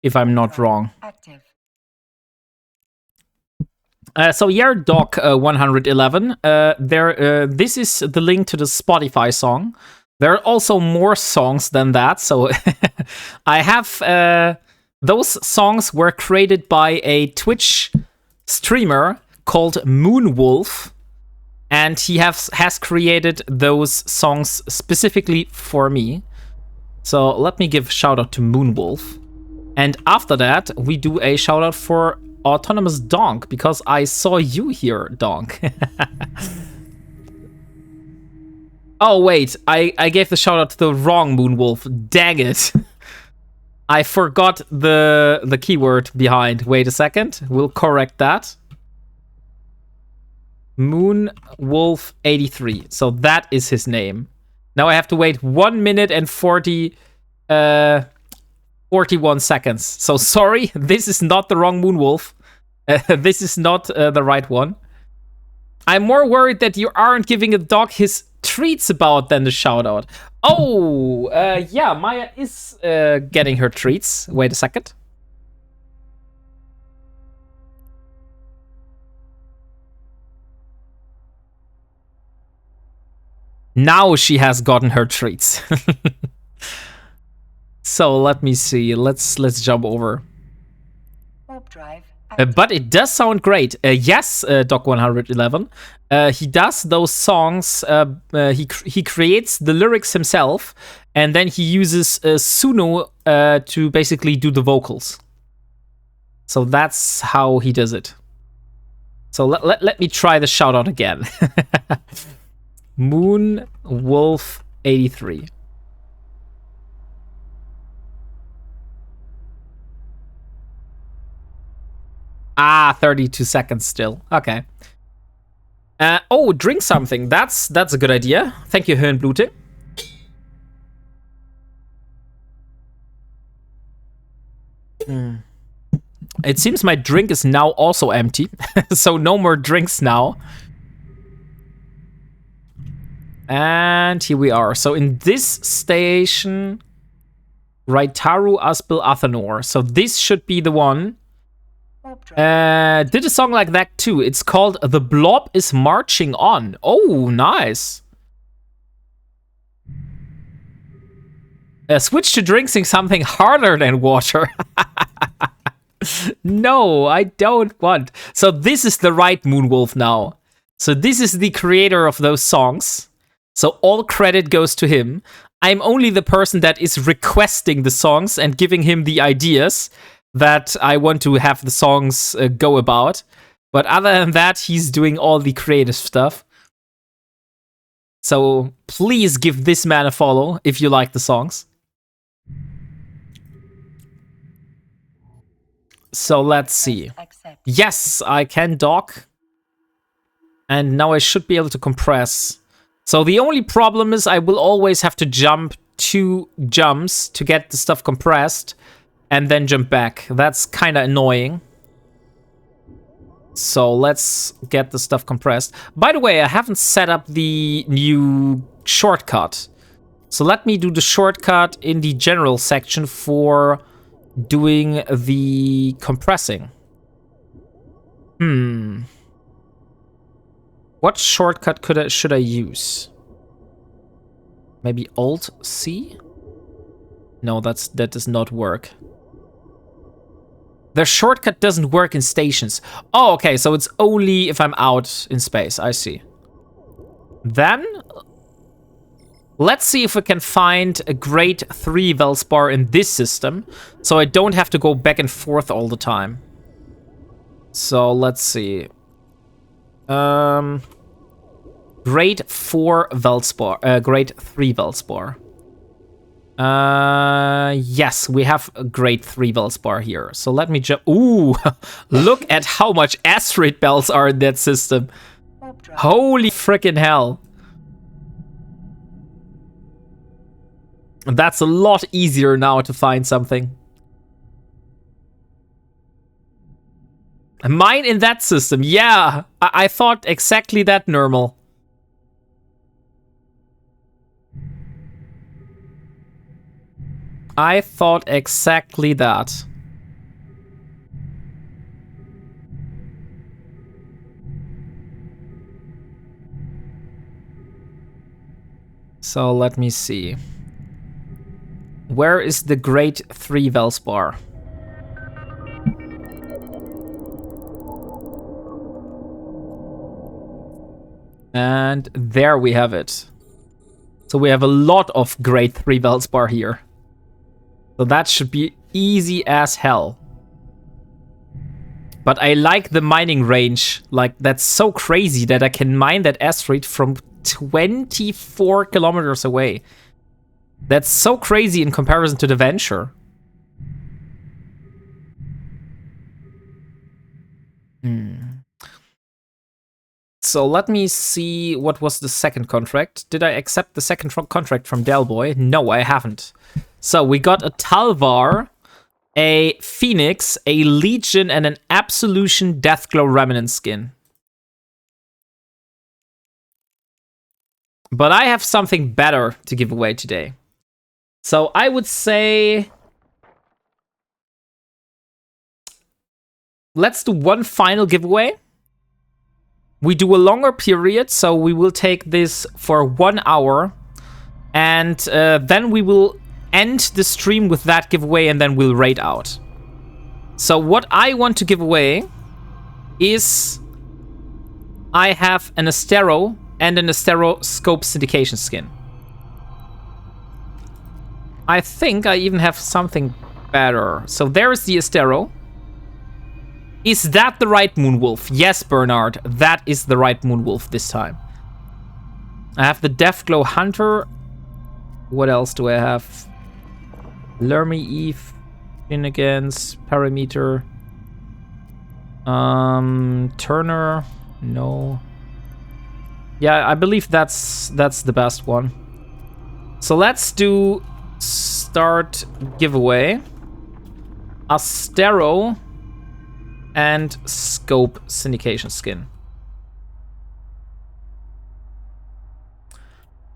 if I'm not wrong. Active. So yeah, Doc 111. This is the link to the Spotify song. There are also more songs than that. So I have those songs were created by a Twitch streamer called Moonwolf, and he has created those songs specifically for me. So let me give a shout out to Moonwolf. And after that, we do a shout out for Autonomous Donk, because I saw you here, Donk. Oh, wait, I gave the shout out to the wrong Moonwolf. Dang it. I forgot the keyword behind. Wait a second. We'll correct that. Moonwolf83. So that is his name. Now I have to wait 1 minute and 41 seconds. So sorry, this is not the wrong Moonwolf. This is not the right one. I'm more worried that you aren't giving a dog his treats about than the shout out. Oh, yeah, Maya is getting her treats. Wait a second. Now she has gotten her treats. So let me see. Let's jump over. Warp drive. But it does sound great. Yes, Doc 111. He does those songs. He creates the lyrics himself, and then he uses Suno to basically do the vocals. So that's how he does it. So let me try the shout out again. Moonwolf83. Ah, 32 seconds still. Okay. Oh, drink something. That's a good idea. Thank you, Hirnblute. It seems my drink is now also empty. So no more drinks now. And here we are. So in this station, Raitaru Aspil Athanor. So this should be the one. Did a song like that too. It's called The Blob is Marching On. Oh, nice. Switch to drinking something harder than water. No, I don't want. So this is the right Moonwolf now. So this is the creator of those songs. So all credit goes to him. I'm only the person that is requesting the songs and giving him the ideas that I want to have the songs go about. But other than that, he's doing all the creative stuff. So please give this man a follow if you like the songs. So let's see. Accept. Yes, I can dock. And now I should be able to compress. So the only problem is I will always have to jump 2 jumps to get the stuff compressed and then jump back. That's kind of annoying. So let's get the stuff compressed. By the way, I haven't set up the new shortcut. So let me do the shortcut in the general section for doing the compressing. What shortcut should I use? Maybe Alt-C? No, that does not work. The shortcut doesn't work in stations. Oh, okay, so it's only if I'm out in space. I see. Then, let's see if we can find a grade 3 Velspar in this system, so I don't have to go back and forth all the time. So, let's see. Grade 4 Velspar. Grade 3 Velspar. Yes, we have a grade 3 Velspar here. So let me jump. Ooh, look at how much asteroid bells are in that system. Warp drive. Holy freaking hell. That's a lot easier now to find something. Mine in that system, yeah. I thought exactly that, Normal. I thought exactly that. So let me see. Where is the grade 3 Velspar? And there we have it. So we have a lot of grade 3 Velspar here. So that should be easy as hell. But I like the mining range. Like, that's so crazy that I can mine that asteroid from 24 kilometers away. That's so crazy in comparison to the Venture. So let me see what was the second contract. Did I accept the second contract from Delboy? No, I haven't. So we got a Talvar, a Phoenix, a Legion, and an Absolution Deathglow Remnant skin. But I have something better to give away today. So I would say, let's do one final giveaway. We do a longer period, so we will take this for 1 hour. And then we will end the stream with that giveaway, and then we'll raid out. So what I want to give away is I have an Astero and an Astero Scope Syndication skin. I think I even have something better. So there is the Astero. Is that the right Moonwolf? Yes, Bernard, that is the right Moonwolf this time. I have the Deathglow Hunter. What else do I have? Lermy Eve, Finnegan's, Parameter. Turner, no. Yeah, I believe that's the best one. So let's do start giveaway. Astero and Scope Syndication skin.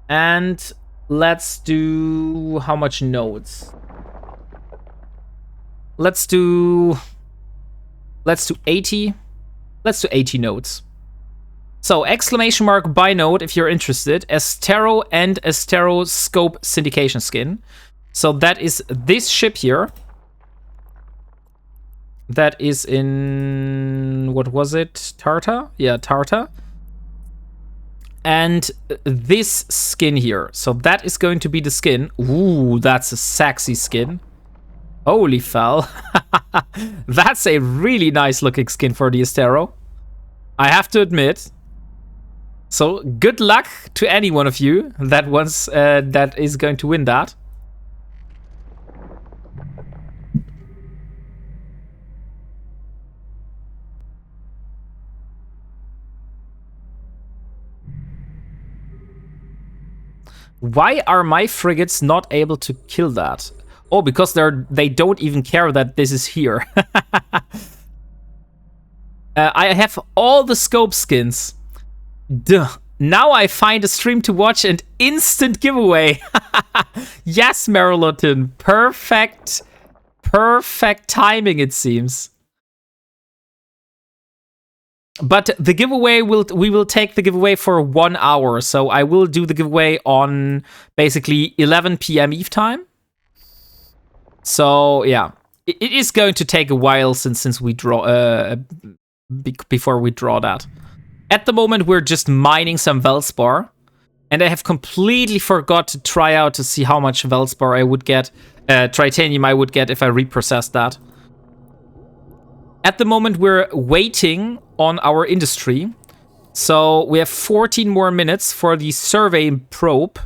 And let's do how much nodes? Let's do 80. Let's do 80 nodes. So exclamation mark buy node if you're interested. Astero and Astero Scope Syndication skin. So that is this ship here. That is in... what was it? Tarta? Yeah, Tarta. And this skin here. So that is going to be the skin. Ooh, that's a sexy skin. Holy fell. That's a really nice looking skin for the Estero, I have to admit. So good luck to any one of you that wants that is going to win that. Why are my frigates not able to kill that? Oh, because they don't even care that this is here. I have all the scope skins. Duh. Now I find a stream to watch and instant giveaway. Yes, Marilotin. Perfect timing, it seems. But the giveaway we will take the giveaway for 1 hour. So I will do the giveaway on basically 11 p.m. Eve time. So yeah, it is going to take a while since we draw before we draw that. At the moment, we're just mining some Velspar, and I have completely forgot to try out to see how much Velspar I would get, Tritanium I would get if I reprocessed that. At the moment, we're waiting on our industry. So we have 14 more minutes for the survey probe.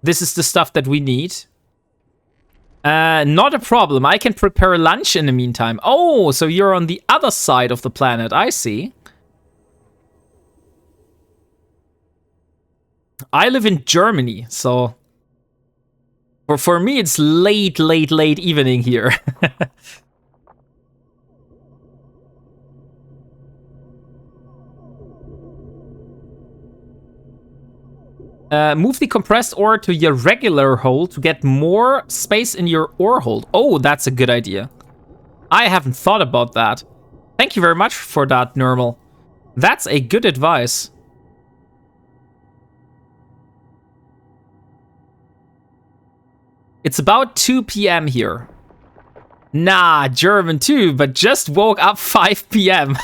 This is the stuff that we need. Not a problem. I can prepare lunch in the meantime. Oh, so you're on the other side of the planet. I see. I live in Germany, so... For me, it's late evening here. Move the compressed ore to your regular hole to get more space in your ore hold. Oh, that's a good idea. I haven't thought about that. Thank you very much for that, Normal. That's a good advice. It's about 2 p.m. here. Nah, German too, but just woke up 5 p.m.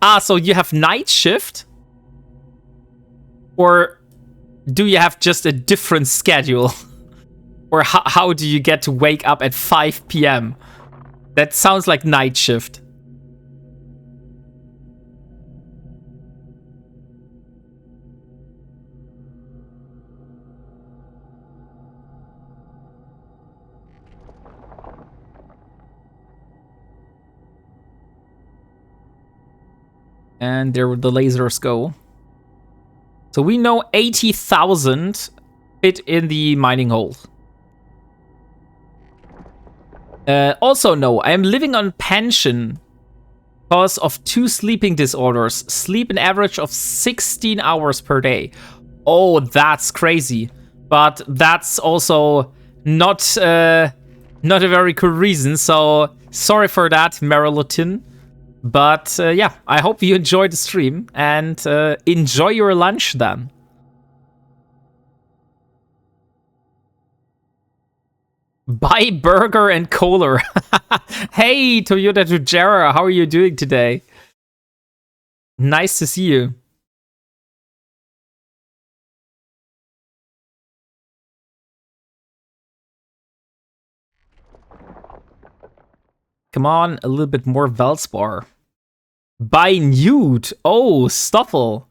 Ah, so you have night shift? Or... do you have just a different schedule? Or how do you get to wake up at 5 p.m.? That sounds like night shift. And there the lasers go. So we know 80,000 fit in the mining hole. Also no, I am living on pension because of 2 sleeping disorders. Sleep an average of 16 hours per day. Oh, that's crazy. But that's also not a very cool reason. So sorry for that, Marilotin. But yeah, I hope you enjoyed the stream and enjoy your lunch then. Buy burger and cola. Hey, Toyota Tujera, how are you doing today? Nice to see you. Come on, a little bit more Velspar. By Newt. Oh, Stuffle.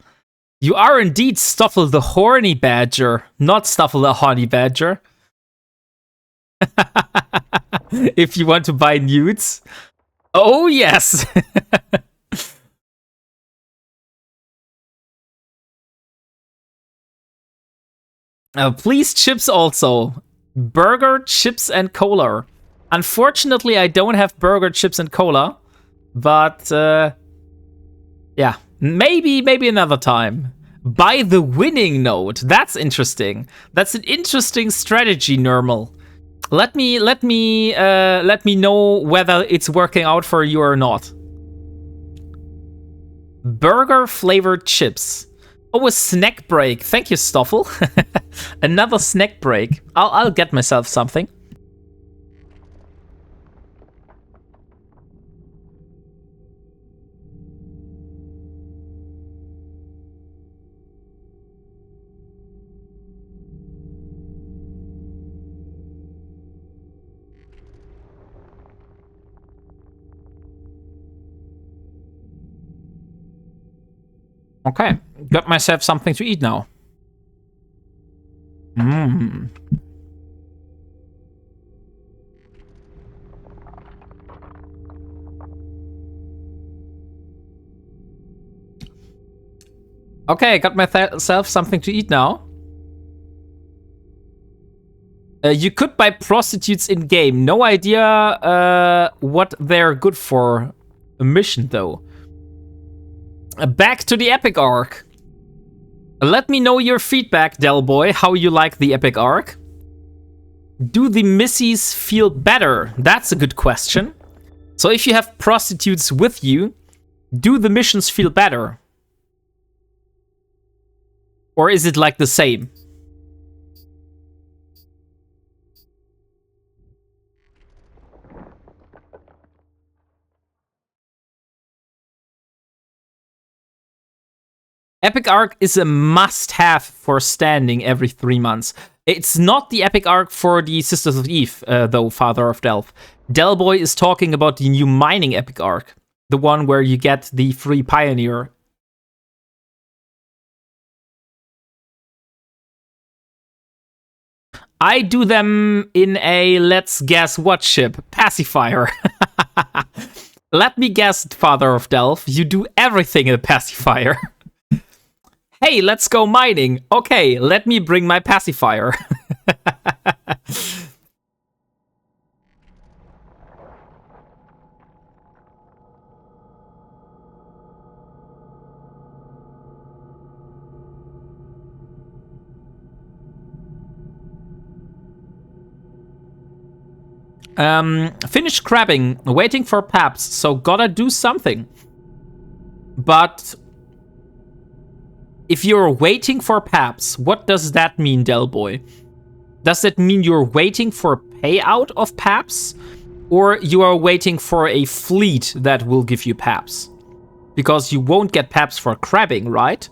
You are indeed Stuffle the horny badger, not Stuffle the honey badger. If you want to buy newts. Oh, yes. Please, chips also. Burger, chips, and cola. Unfortunately, I don't have burger, chips, and cola. But, yeah. Maybe another time. Buy the winning note. That's interesting. That's an interesting strategy, Normal. Let me know whether it's working out for you or not. Burger flavored chips. Oh, a snack break. Thank you, Stoffel. Another snack break. I'll get myself something. Okay, got myself something to eat now. Mmm. Okay, got myself something to eat now. You could buy prostitutes in game. No idea what they're good for. A mission though. Back to the epic arc. Let me know your feedback, Delboy, how you like the epic arc. Do the missies feel better? That's a good question. So if you have prostitutes with you, do the missions feel better? Or is it like the same? Epic Arc is a must-have for standing every 3 months. It's not the Epic Arc for the Sisters of Eve, though, Father of Delph. Delboy is talking about the new mining Epic Arc. The one where you get the free Pioneer. I do them in a let's guess what ship? Pacifier. Let me guess, Father of Delph, you do everything in a pacifier. Hey, let's go mining. Okay, let me bring my pacifier. Finished crabbing, waiting for Paps, so gotta do something. But if you're waiting for Paps, what does that mean, Delboy? Does it mean you're waiting for a payout of Paps? Or you are waiting for a fleet that will give you Paps? Because you won't get Paps for crabbing, right?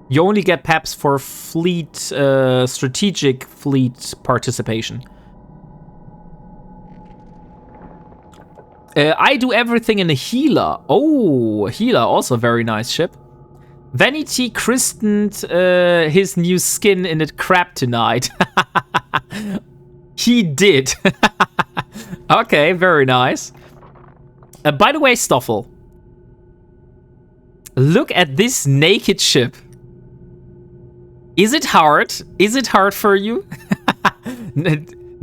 You only get Paps for fleet, strategic fleet participation. I do everything in a healer. Oh, healer, also a very nice ship. Vanity christened his new skin in it crap tonight. He did. Okay, very nice. By the way, Stoffel, look at this naked ship. Is it hard? Is it hard for you?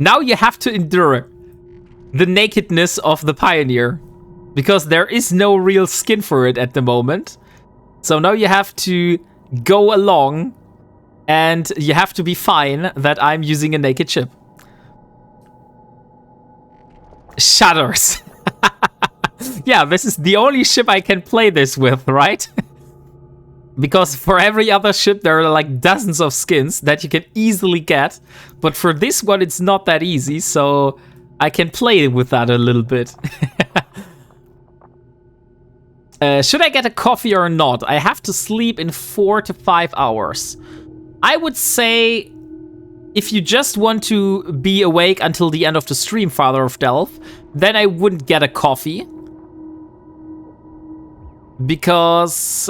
Now you have to endure the nakedness of the Pioneer, because there is no real skin for it at the moment. So now you have to go along, and you have to be fine that I'm using a naked ship. Shudders. Yeah, this is the only ship I can play this with, right? Because for every other ship there are like dozens of skins that you can easily get, but for this one it's not that easy, so I can play with that a little bit. Should I get a coffee or not? I have to sleep in 4 to 5 hours. I would say if you just want to be awake until the end of the stream, Father of Delph, then I wouldn't get a coffee. Because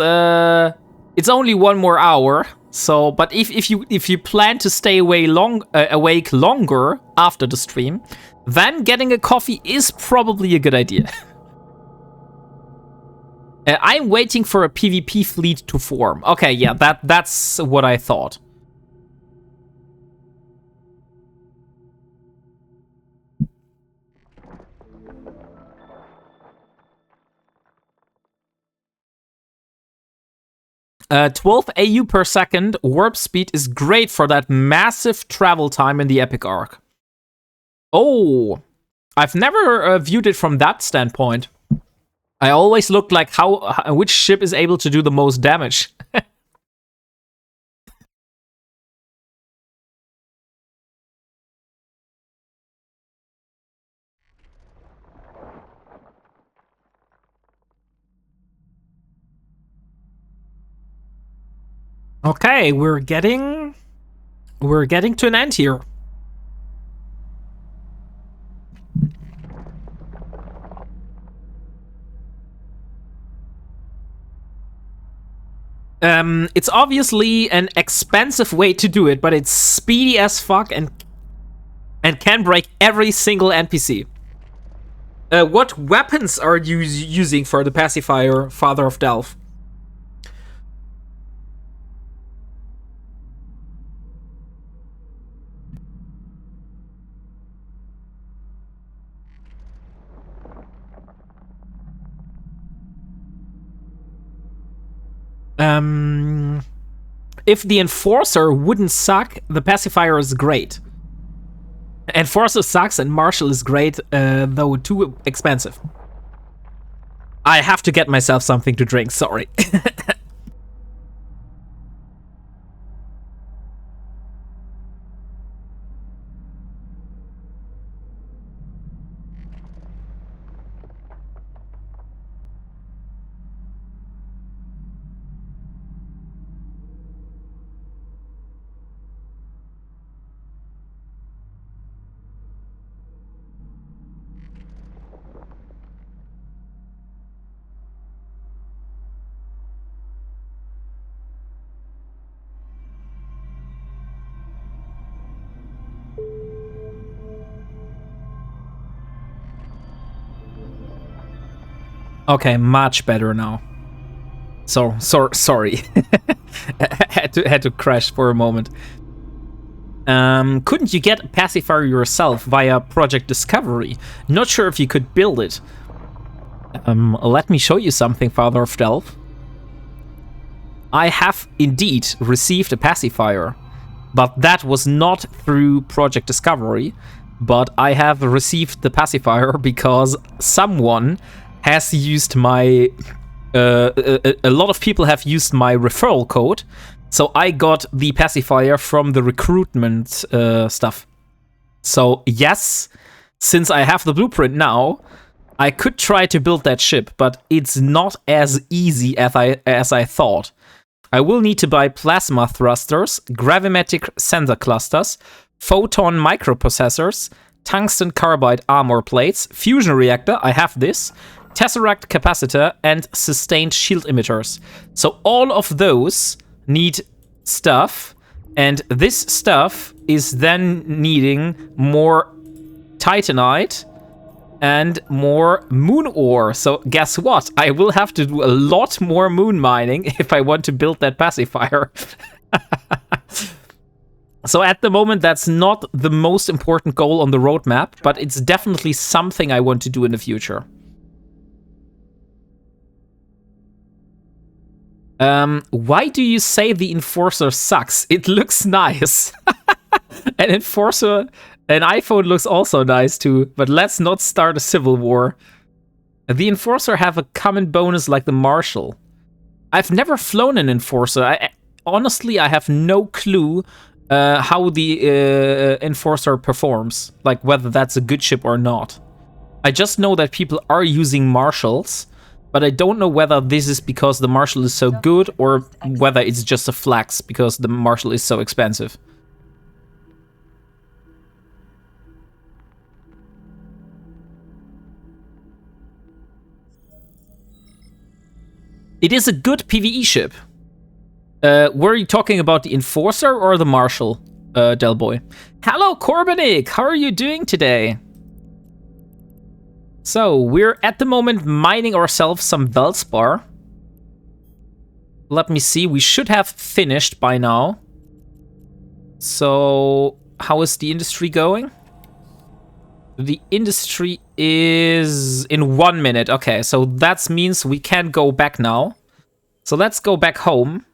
it's only 1 more hour. So, but if you plan to stay awake longer after the stream, then getting a coffee is probably a good idea. I'm waiting for a PvP fleet to form. Okay, yeah, that's what I thought. Uh, 12 AU per second warp speed is great for that massive travel time in the Epic Arc. Oh, I've never viewed it from that standpoint. I always looked like which ship is able to do the most damage. Okay, we're getting to an end here. It's obviously an expensive way to do it, but it's speedy as fuck and can break every single NPC. What weapons are you using for the pacifier, Father of Delph? If the Enforcer wouldn't suck, the pacifier is great. Enforcer sucks and Marshal is great, though too expensive. I have to get myself something to drink, sorry. Okay, much better now. Sorry. had to crash for a moment. Couldn't you get a pacifier yourself via Project Discovery? Not sure if you could build it. Let me show you something, Father of Delph. I have indeed received a pacifier, but that was not through Project Discovery, but I have received the pacifier because someone has used my... a lot of people have used my referral code, so I got the pacifier from the recruitment stuff. So yes, since I have the blueprint now, I could try to build that ship, but it's not as easy as I thought. I will need to buy plasma thrusters, gravimetric sensor clusters, photon microprocessors, tungsten carbide armor plates, fusion reactor, I have this, tesseract capacitor, and sustained shield emitters. So all of those need stuff, and this stuff is then needing more titanite and more moon ore. So guess what? I will have to do a lot more moon mining if I want to build that pacifier. So at the moment, that's not the most important goal on the roadmap, but it's definitely something I want to do in the future. Why do you say the Enforcer sucks? It looks nice. An Enforcer, an iPhone looks also nice too, but let's not start a civil war. The Enforcer have a common bonus like the Marshal. I've never flown an Enforcer. Honestly, I have no clue how the Enforcer performs, like whether that's a good ship or not. I just know that people are using Marshals, but I don't know whether this is because the Marshal is so good or whether it's just a flex because the Marshal is so expensive. It is a good PvE ship. Were you talking about the Enforcer or the Marshal, Delboy? Hello, Corbinik! How are you doing today? So, we're at the moment mining ourselves some Velspar. Let me see, we should have finished by now. So, how is the industry going? The industry is in 1 minute. Okay, so that means we can go back now. So let's go back home.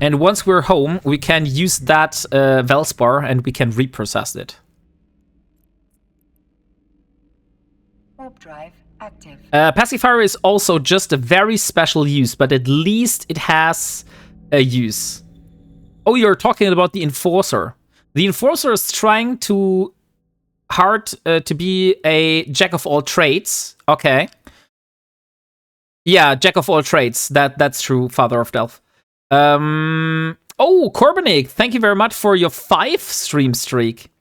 And once we're home, we can use that Velspar and we can reprocess it. Warp drive active. Pacifier is also just a very special use, but at least it has a use. Oh, you're talking about the Enforcer. The Enforcer is trying to hard to be a jack of all trades. Okay. Yeah, jack of all trades. That's true, Father of Delph. Oh, Corbinik, thank you very much for your 5 stream streak.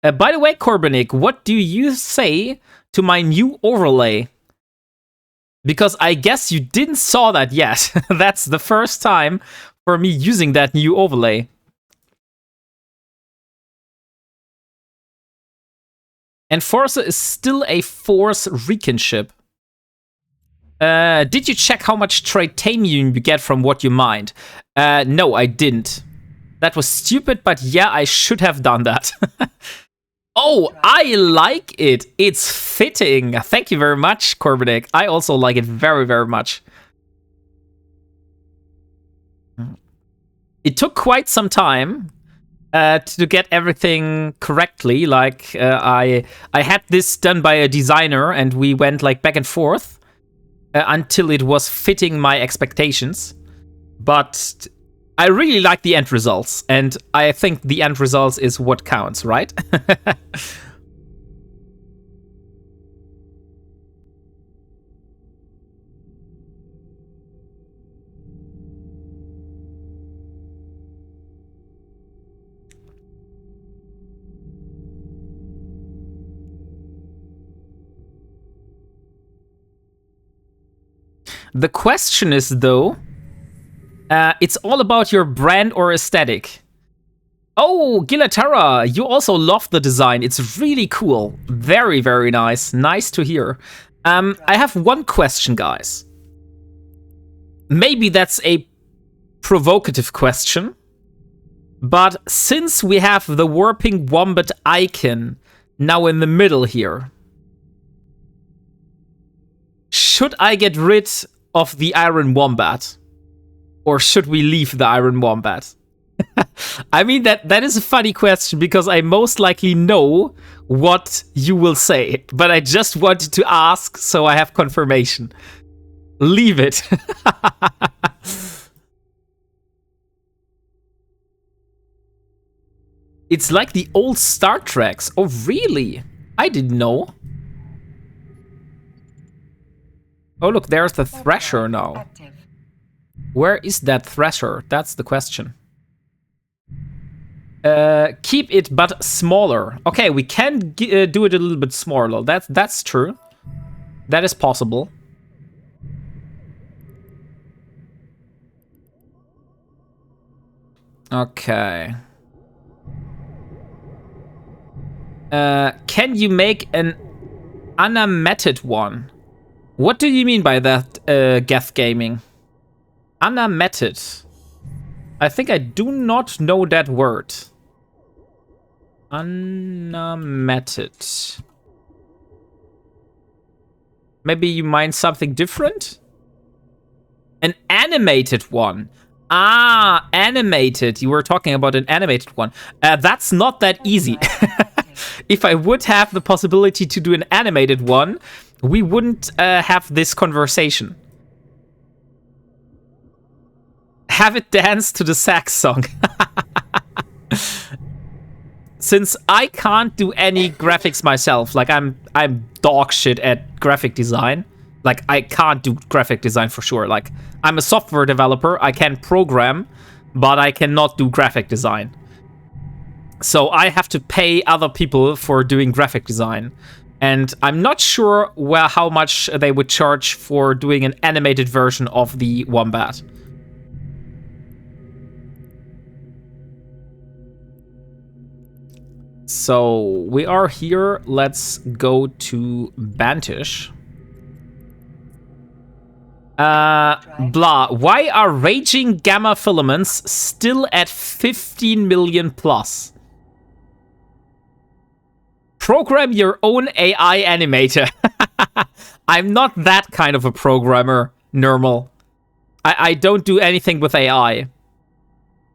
By the way, Corbinik, what do you say to my new overlay? Because I guess you didn't saw that yet. That's the first time for me using that new overlay. And Forza is still a Force Recon ship. Did you check how much titanium you get from what you mined? No, I didn't. That was stupid, but yeah, I should have done that. Oh, I like it. It's fitting. Thank you very much, Corbinek. I also like it very, very much. It took quite some time to get everything correctly. Like, I had this done by a designer, and we went like back and forth until it was fitting my expectations. But I really like the end results, and I think the end results is what counts, right? The question is, though, it's all about your brand or aesthetic. Oh, Gilatara, you also love the design. It's really cool. Very, very nice. Nice to hear. I have one question, guys. Maybe that's a provocative question. But since we have the WarpingWombat icon now in the middle here, should I get rid of the Iron Wombat? Or should we leave the Iron Wombat? I mean, that is a funny question, because I most likely know what you will say. But I just wanted to ask, so I have confirmation. Leave it. It's like the old Star Treks. Oh, really? I didn't know. Oh, look, there's the Thresher now. Active. Where is that Thresher? That's the question. Keep it, but smaller. Okay, we can do it a little bit smaller. That's true. That is possible. Okay. Can you make an animated one? What do you mean by that, Geth Gaming? Animated. I think I do not know that word. Animated. Maybe you mean something different? An animated one. Ah, animated. You were talking about an animated one. That's not that easy. If I would have the possibility to do an animated one, we wouldn't have this conversation. Have it dance to the sax song. Since I can't do any graphics myself, like I'm dog shit at graphic design. Like, I can't do graphic design for sure. Like, I'm a software developer, I can program, but I cannot do graphic design. So I have to pay other people for doing graphic design. And I'm not sure how much they would charge for doing an animated version of the Wombat. So we are here. Let's go to Bantish. Blah. Why are raging gamma filaments still at 15 million plus? Program your own AI animator. I'm not that kind of a programmer, Normal. I don't do anything with AI.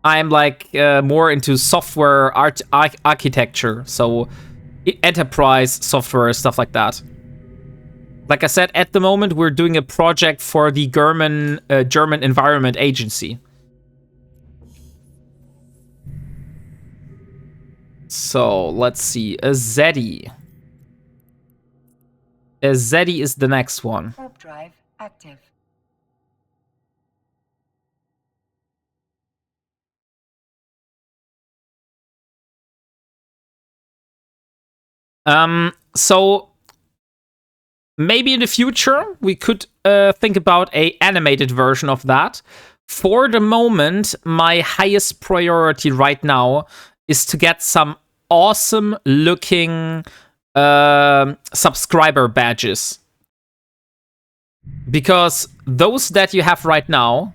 I'm like more into software architecture, so enterprise software, stuff like that. Like I said, at the moment, we're doing a project for the German Environment Agency. So, let's see. A Zeddy. A Zeddy is the next one. Warp drive active. So maybe in the future we could think about a animated version of that. For the moment, my highest priority right now is to get some awesome looking subscriber badges. Because those that you have right now,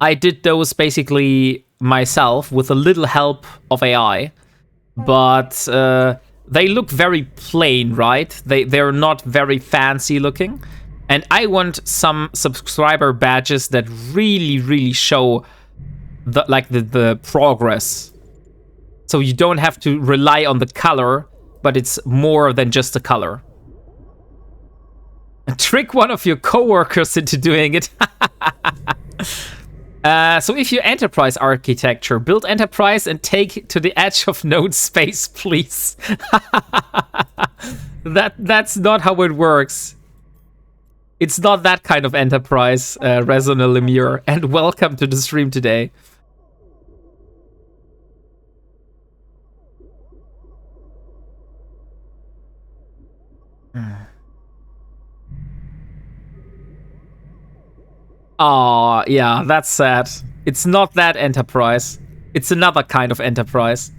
I did those basically myself with a little help of AI. But they look very plain, right? They're not very fancy looking. And I want some subscriber badges that really show the progress. So you don't have to rely on the color, but it's more than just the color. Trick one of your coworkers into doing it. So if you enterprise architecture, build enterprise and take to the edge of known space, please. That's not how it works. It's not that kind of enterprise, Resona Lemure. And welcome to the stream today. Oh, yeah, that's sad. It's not that enterprise. It's another kind of enterprise.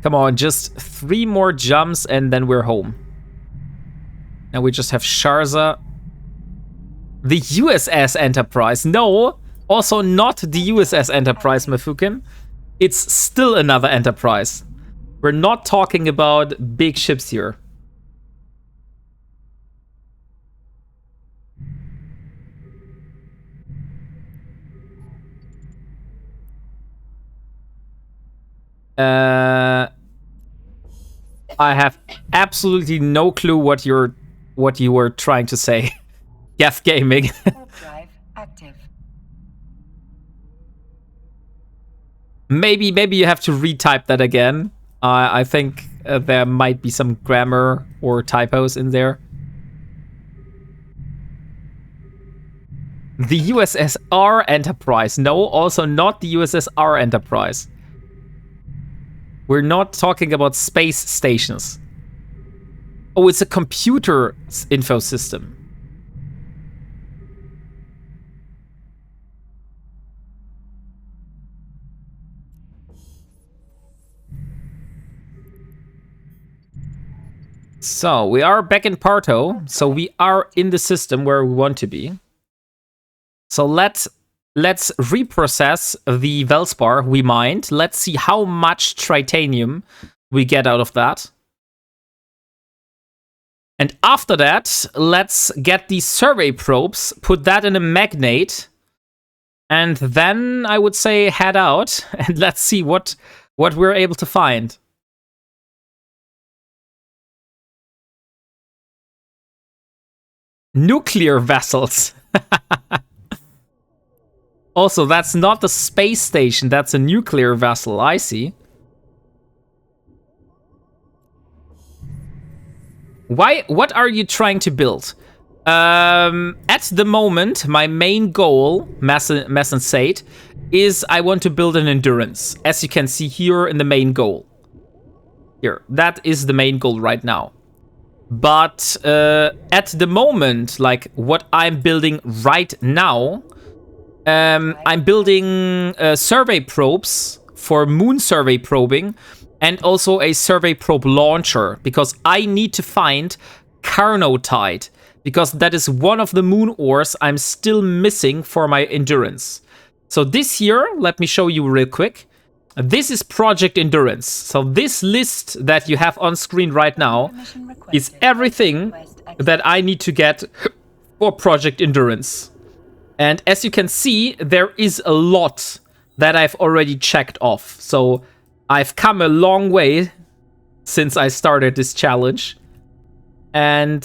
Come on, just 3 more jumps and then we're home. Now we just have Sharza. The USS Enterprise. No, also not the USS Enterprise, Mafukin. It's still another Enterprise. We're not talking about big ships here. I have absolutely no clue what you were trying to say. Geth Gaming. Warp drive active. Maybe you have to retype that again. I think there might be some grammar or typos in there. The USSR Enterprise. No, also not the USSR Enterprise. We're not talking about space stations. Oh, it's a computer info system. So, we are back in Parto. So, we are in the system where we want to be. So, let's reprocess the Velspar we mined. Let's see how much tritanium we get out of that. And after that, let's get these survey probes, put that in a magnate, and then I would say head out and let's see what we're able to find. Nuclear vessels. Also, that's not the space station, that's a nuclear vessel, I see. What are you trying to build? At the moment, my main goal, Messensate, is I want to build an endurance. As you can see here in the main goal. Here, that is the main goal right now. But at the moment, like what I'm building right now, I'm building survey probes for moon survey probing and also a survey probe launcher because I need to find Carnotite because that is one of the moon ores I'm still missing for my endurance. So this here, let me show you real quick. This is Project Endurance. So this list that you have on screen right now is everything that I need to get for Project Endurance. And as you can see, there is a lot that I've already checked off. So I've come a long way since I started this challenge. And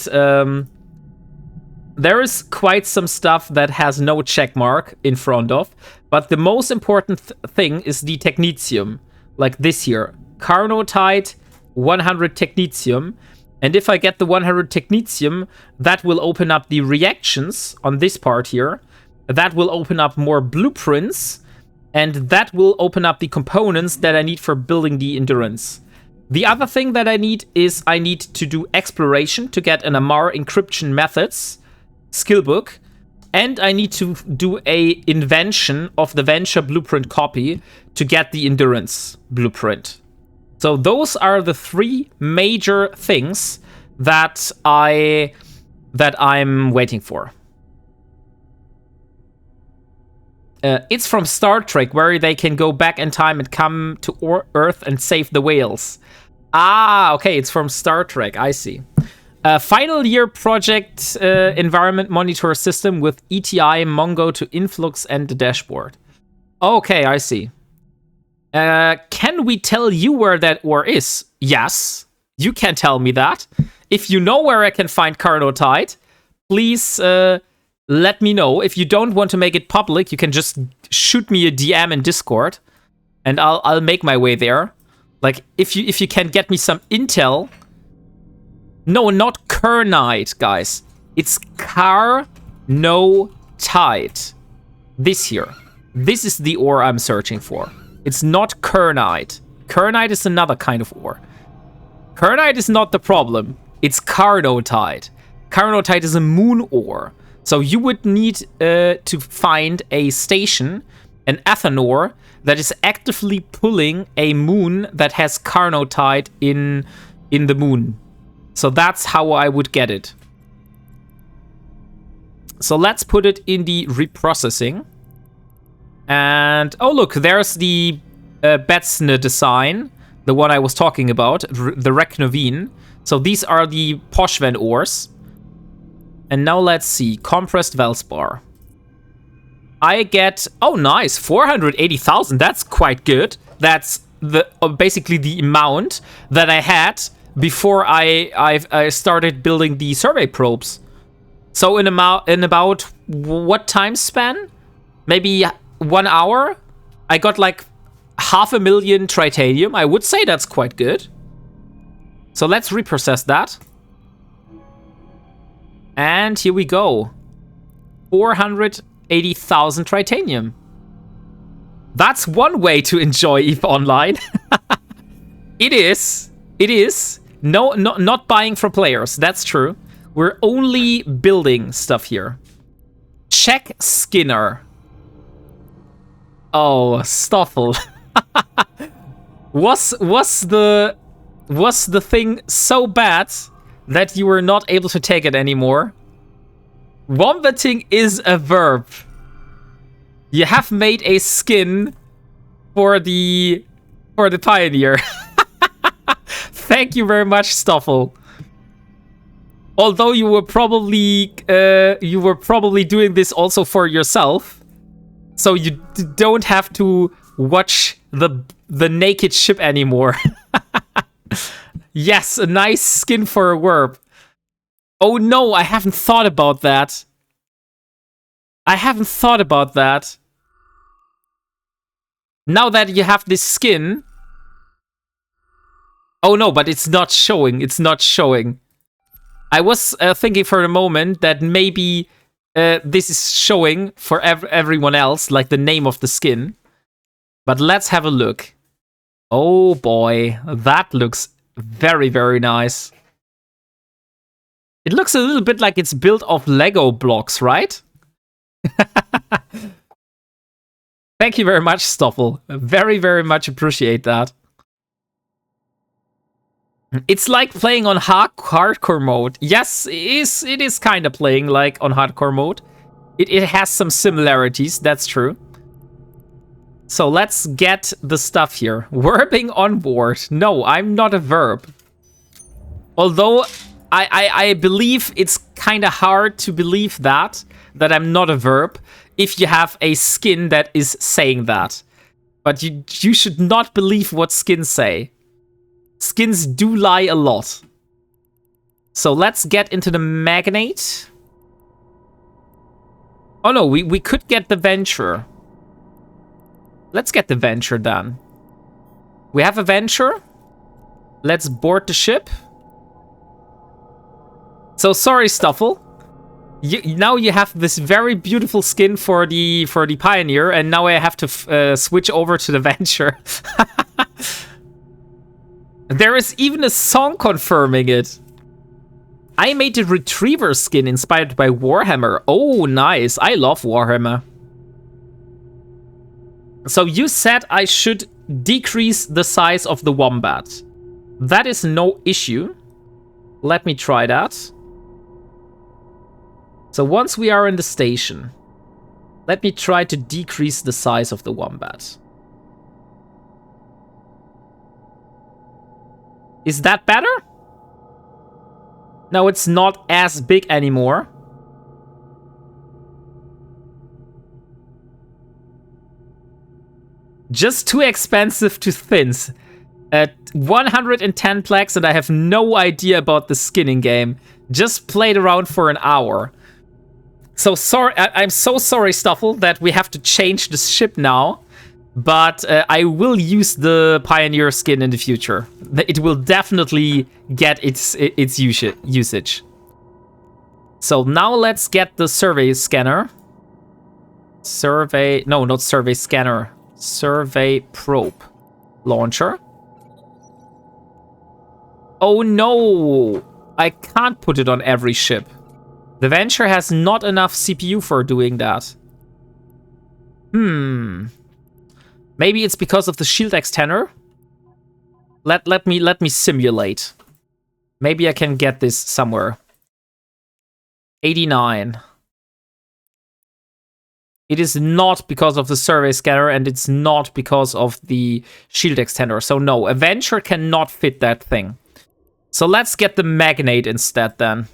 there is quite some stuff that has no check mark in front of. But the most important thing is the technetium. Like this here. Carnotite, 100 technetium. And if I get the 100 technetium, that will open up the reactions on this part here. That will open up more blueprints, and that will open up the components that I need for building the endurance. The other thing that I need is I need to do exploration to get an Amar encryption methods skill book. And I need to do a invention of the venture blueprint copy to get the endurance blueprint. So those are the 3 major things that I'm waiting for. It's from Star Trek, where they can go back in time and come to Earth and save the whales. Ah, okay, it's from Star Trek, I see. Final year project environment monitor system with ETI, Mongo to influx and the dashboard. Okay, I see. Can we tell you where that ore is? Yes, you can tell me that. If you know where I can find Carnotite, please let me know. If you don't want to make it public, you can just shoot me a DM in Discord, and I'll make my way there. Like, if you can get me some intel. No, not Kernite, guys. It's Carnotite. This here. This is the ore I'm searching for. It's not Kernite. Kernite is another kind of ore. Kernite is not the problem. It's Carnotite. Carnotite is a moon ore. So you would need to find a station, an Athanor, that is actively pulling a moon that has Carnotite in the moon. So that's how I would get it. So let's put it in the reprocessing. And, oh look, there's the Betsne design, the one I was talking about, the Reknovine. So these are the Poshven ores. And now let's see, compressed Velspar. I get, oh nice, 480,000, that's quite good. That's the basically the amount that I had before I started building the survey probes. So in about what time span? Maybe 1 hour? I got like 500,000 tritanium. I would say that's quite good. So let's reprocess that. And here we go. 480,000 tritanium. That's one way to enjoy EVE Online. It is. It is. No, not buying from players. That's true. We're only building stuff here. Check Skinner. Oh, Stoffel. Was the thing so bad that you were not able to take it anymore? Wombating is a verb. You have made a skin for the Pioneer. Thank you very much, Stoffel. Although you were probably doing this also for yourself, so you don't have to watch the naked ship anymore. Yes, a nice skin for a verb. Oh no, I haven't thought about that. I haven't thought about that. Now that you have this skin. Oh no, but it's not showing. It's not showing. I was thinking for a moment that maybe this is showing for everyone else, like the name of the skin. But let's have a look. Oh boy, that looks very, very nice. It looks a little bit like it's built of Lego blocks, right? Thank you very much, Stoffel. Very, very much appreciate that. It's like playing on hardcore mode. Yes, it is kind of playing like on hardcore mode. It has some similarities, that's true. So let's get the stuff here. Verbing on board. No, I'm not a verb. Although I believe it's kind of hard to believe that I'm not a verb if you have a skin that is saying that. But you should not believe what skins say. Skins do lie a lot. So let's get into the magnate. Oh no, we could get the venture. Let's get the venture done. We have a venture. Let's board the ship. So sorry, Stoffel. Now you have this very beautiful skin for the Pioneer, and now I have to switch over to the venture. There is even a song confirming it. I made a retriever skin inspired by Warhammer. Oh, nice. I love Warhammer. So you said I should decrease the size of the wombat. That is no issue. Let me try that. So once we are in the station, let me try to decrease the size of the wombat. Is that better? No, it's not as big anymore. Just too expensive to thins. At 110 plaques, and I have no idea about the skinning game. Just played around for an hour. So sorry, I'm so sorry, Stuffle, that we have to change the ship now. But I will use the Pioneer skin in the future. It will definitely get its usage. So now let's get the survey scanner. No, not survey scanner. Survey probe launcher. Oh no! I can't put it on every ship. The Venture has not enough CPU for doing that. Maybe it's because of the shield extender. Let me simulate. Maybe I can get this somewhere. 89. It is not because of the survey scanner, and it's not because of the shield extender. So no, Avenger cannot fit that thing. So let's get the Magnate instead then.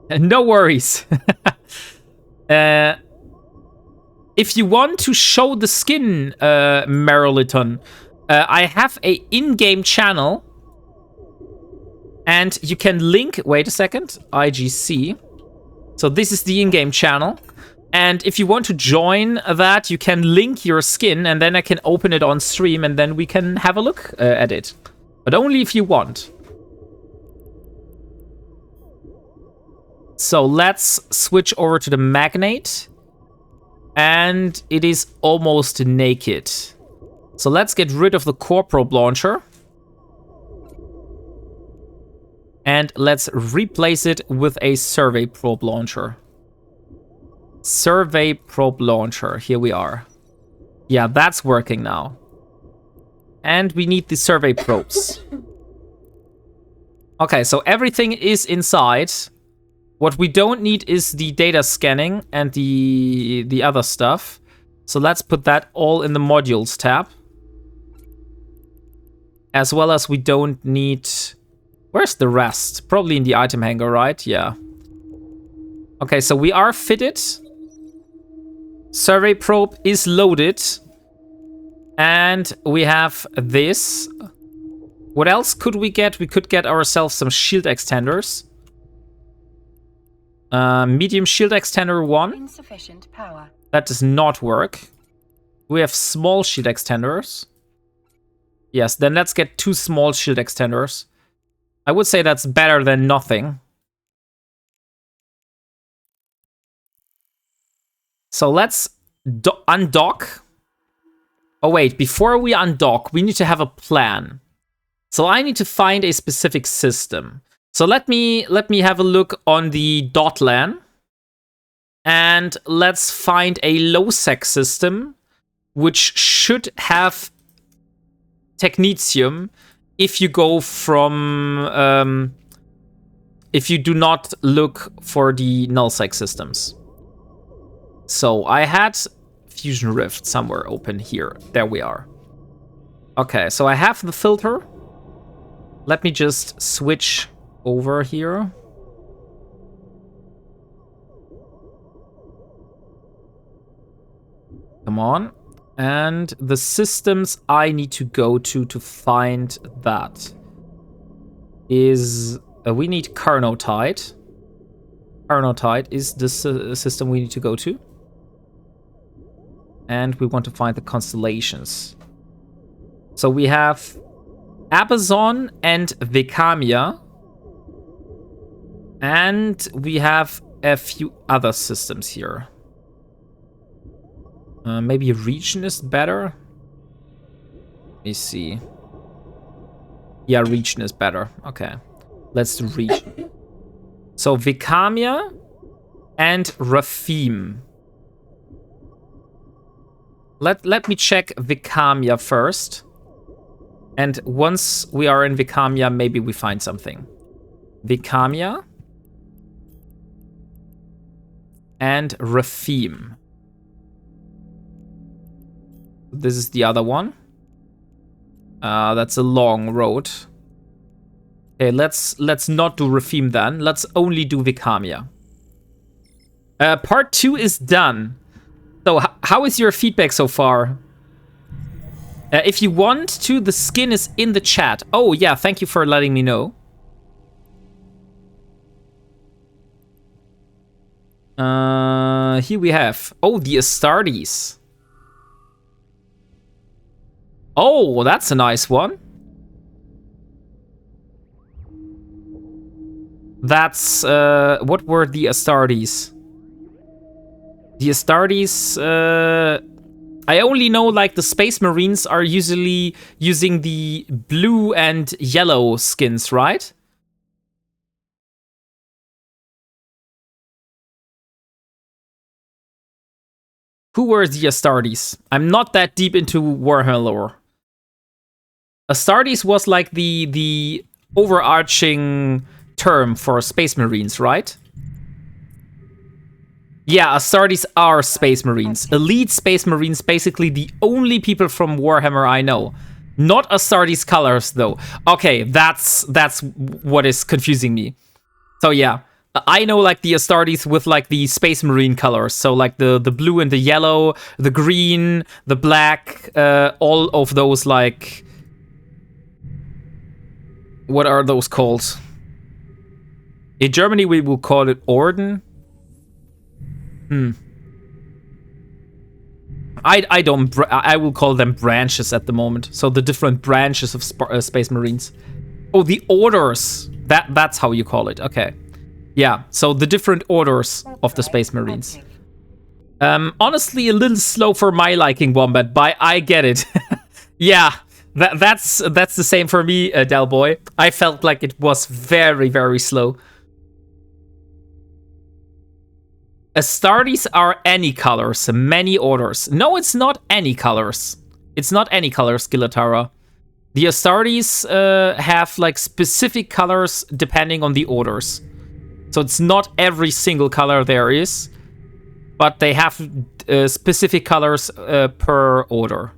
No worries. If you want to show the skin, Meriliton, I have a in-game channel. And you can link, wait a second, IGC. So this is the in-game channel. And if you want to join that, you can link your skin, and then I can open it on stream, and then we can have a look at it. But only if you want. So let's switch over to the Magnate. And it is almost naked. So let's get rid of the core probe launcher. And let's replace it with a survey probe launcher. Survey probe launcher. Here we are. Yeah, that's working now. And we need the survey probes. Okay, so everything is inside. What we don't need is the data scanning and the other stuff. So let's put that all in the modules tab. As well as we don't need... Where's the rest? Probably in the item hanger, right? Yeah. Okay, so we are fitted. Survey probe is loaded. And we have this. What else could we get? We could get ourselves some shield extenders. Medium shield extender 1. Insufficient power. That does not work. We have small shield extenders. Yes, then let's get 2 small shield extenders. I would say that's better than nothing. So let's undock. Oh wait, before we undock, we need to have a plan. So I need to find a specific system. So let me have a look on the .lan. And let's find a low-sec system, which should have technetium if you go from... if you do not look for the null-sec systems. So I had Fusion Rift somewhere open here. There we are. Okay, so I have the filter. Let me just switch over here. Come on. And the systems I need to go to find that is... we need Carnotide. Carnotide is the system we need to go to. And we want to find the constellations. So we have Abazon and Vecamia. And we have a few other systems here. Maybe region is better. Let me see. Yeah, region is better. Okay. Let's do region. So Vikamia and Rafim. Let me check Vikamia first. And once we are in Vikamia, maybe we find something. Vikamia and Rafim. This is the other one. That's a long road. Okay, let's not do Rafim then. Let's only do Vikamia. Part 2 is done. So how is your feedback so far? If you want to, the skin is in the chat. Oh yeah, thank you for letting me know. Here we have. Oh, the Astartes. Oh, that's a nice one. That's what were the Astartes? The Astartes, I only know like the Space Marines are usually using the blue and yellow skins, right? Who were the Astartes? I'm not that deep into Warhammer lore. Astartes was like the overarching term for Space Marines, right? Yeah, Astartes are Space Marines. Elite Space Marines, basically the only people from Warhammer I know. Not Astartes colors, though. Okay, that's what is confusing me. So yeah, I know like the Astartes with like the Space Marine colors. So like the blue and the yellow, the green, the black, all of those like... What are those called? In Germany, we will call it Orden. I will call them branches at the moment. So the different branches of Space Marines. Oh, the orders. That's how you call it. Okay. Yeah. So the different orders of the Space Marines. Honestly, a little slow for my liking, Wombat, but I get it. Yeah. That's the same for me, Del Boy. I felt like it was very, very slow. Astartes are any colors, many orders. No, it's not any colors. It's not any colors, Gilatara. The Astartes have like specific colors depending on the orders. So it's not every single color there is, but they have specific colors per order.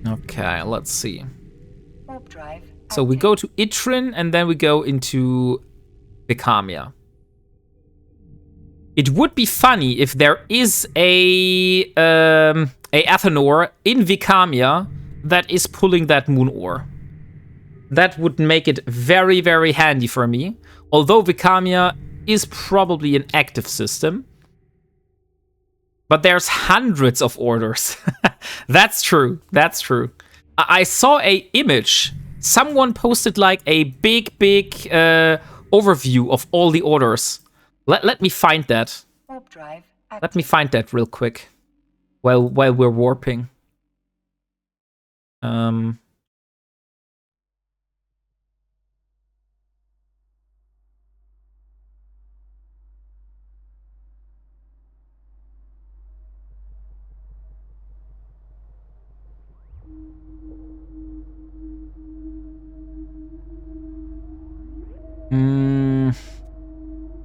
Okay, let's see. Warp drive. So we go to Itrin, and then we go into Vikamia. It would be funny if there is a Athanor in Vikamia that is pulling that moon ore. That would make it very, very handy for me. Although Vikamia is probably an active system. But there's hundreds of orders. That's true. That's true. I saw a image. Someone posted like a big overview of all the orders. Let me find that. Warp drive. Let me find that real quick. While we're warping.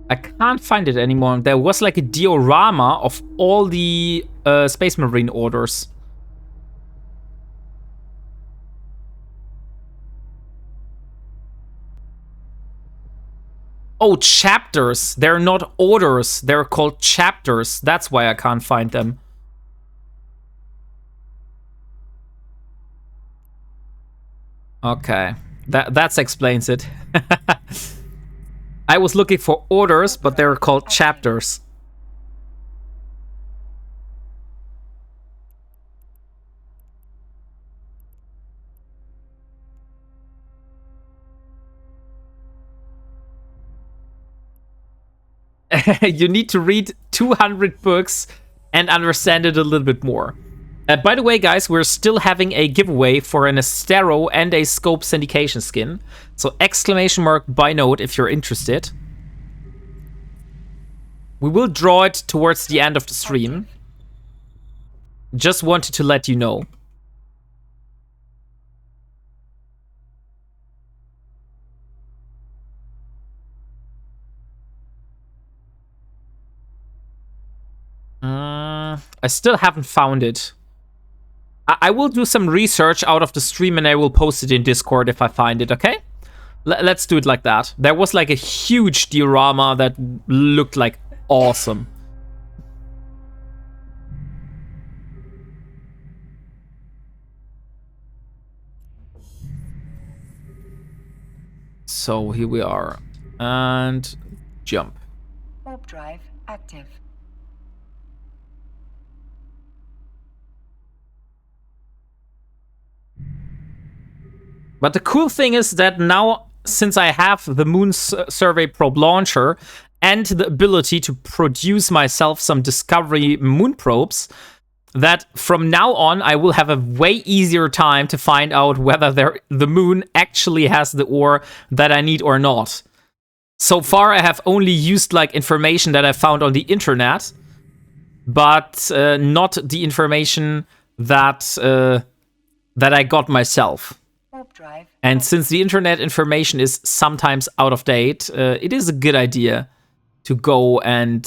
I can't find it anymore. There was like a diorama of all the Space Marine orders. Oh, chapters. They're not orders. They're called chapters. That's why I can't find them. Okay. That explains it. I was looking for orders, but they're called chapters. You need to read 200 books and understand it a little bit more. By the way, guys, we're still having a giveaway for an Astero and a Scope Syndication skin. So ! Buy note if you're interested. We will draw it towards the end of the stream. Just wanted to let you know. I still haven't found it. I will do some research out of the stream and I will post it in Discord if I find it, okay? Let's do it like that. There was like a huge diorama that looked like awesome. So here we are. And jump. Warp drive active. But the cool thing is that now, since I have the Moon Survey Probe launcher and the ability to produce myself some Discovery Moon probes, that from now on I will have a way easier time to find out whether the Moon actually has the ore that I need or not. So far I have only used like information that I found on the internet, but not the information that I got myself. And since the internet information is sometimes out of date, it is a good idea to go and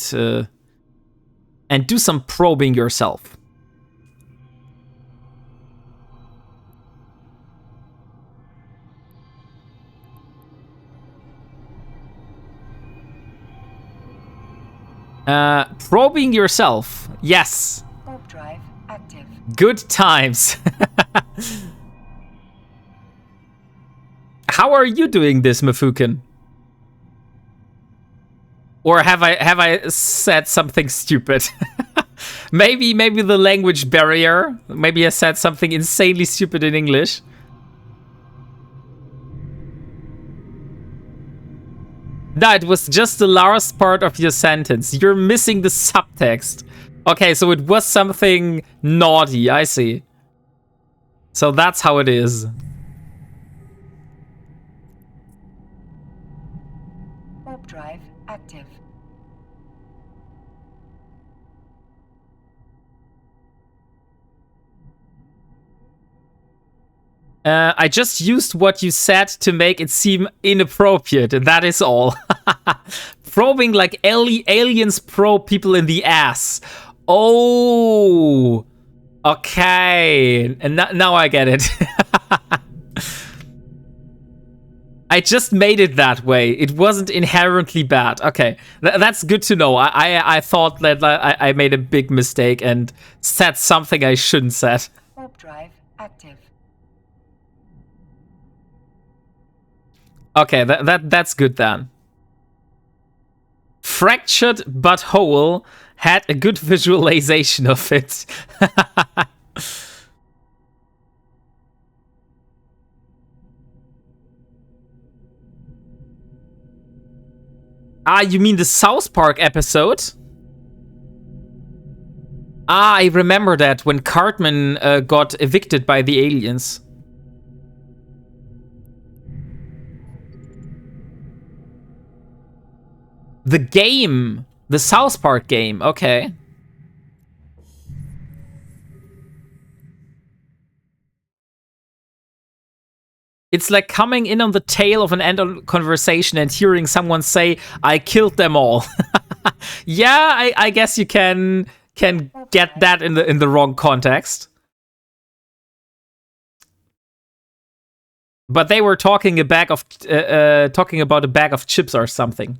do some probing yourself. Probing yourself, yes. Warp drive active. Good times. How are you doing this, Mafukin? Or have I said something stupid? maybe the language barrier. Maybe I said something insanely stupid in English. No, it was just the last part of your sentence. You're missing the subtext. Okay, so it was something naughty, I see. So that's how it is. Warp drive active. I just used what you said to make it seem inappropriate. That is all. Probing like aliens probe people in the ass. Oh, okay. And now I get it. I just made it that way. It wasn't inherently bad. Okay, that's good to know. I thought that I made a big mistake and said something I shouldn't said. Warp drive active. Okay, that's good then. Fractured but whole had a good visualization of it. Ah, you mean the South Park episode? Ah, I remember that when Cartman got evicted by the aliens. The game, the South Park game, okay. It's like coming in on the tail of an end of conversation and hearing someone say, "I killed them all." Yeah, I guess you can get that in the wrong context. But they were talking about a bag of chips or something.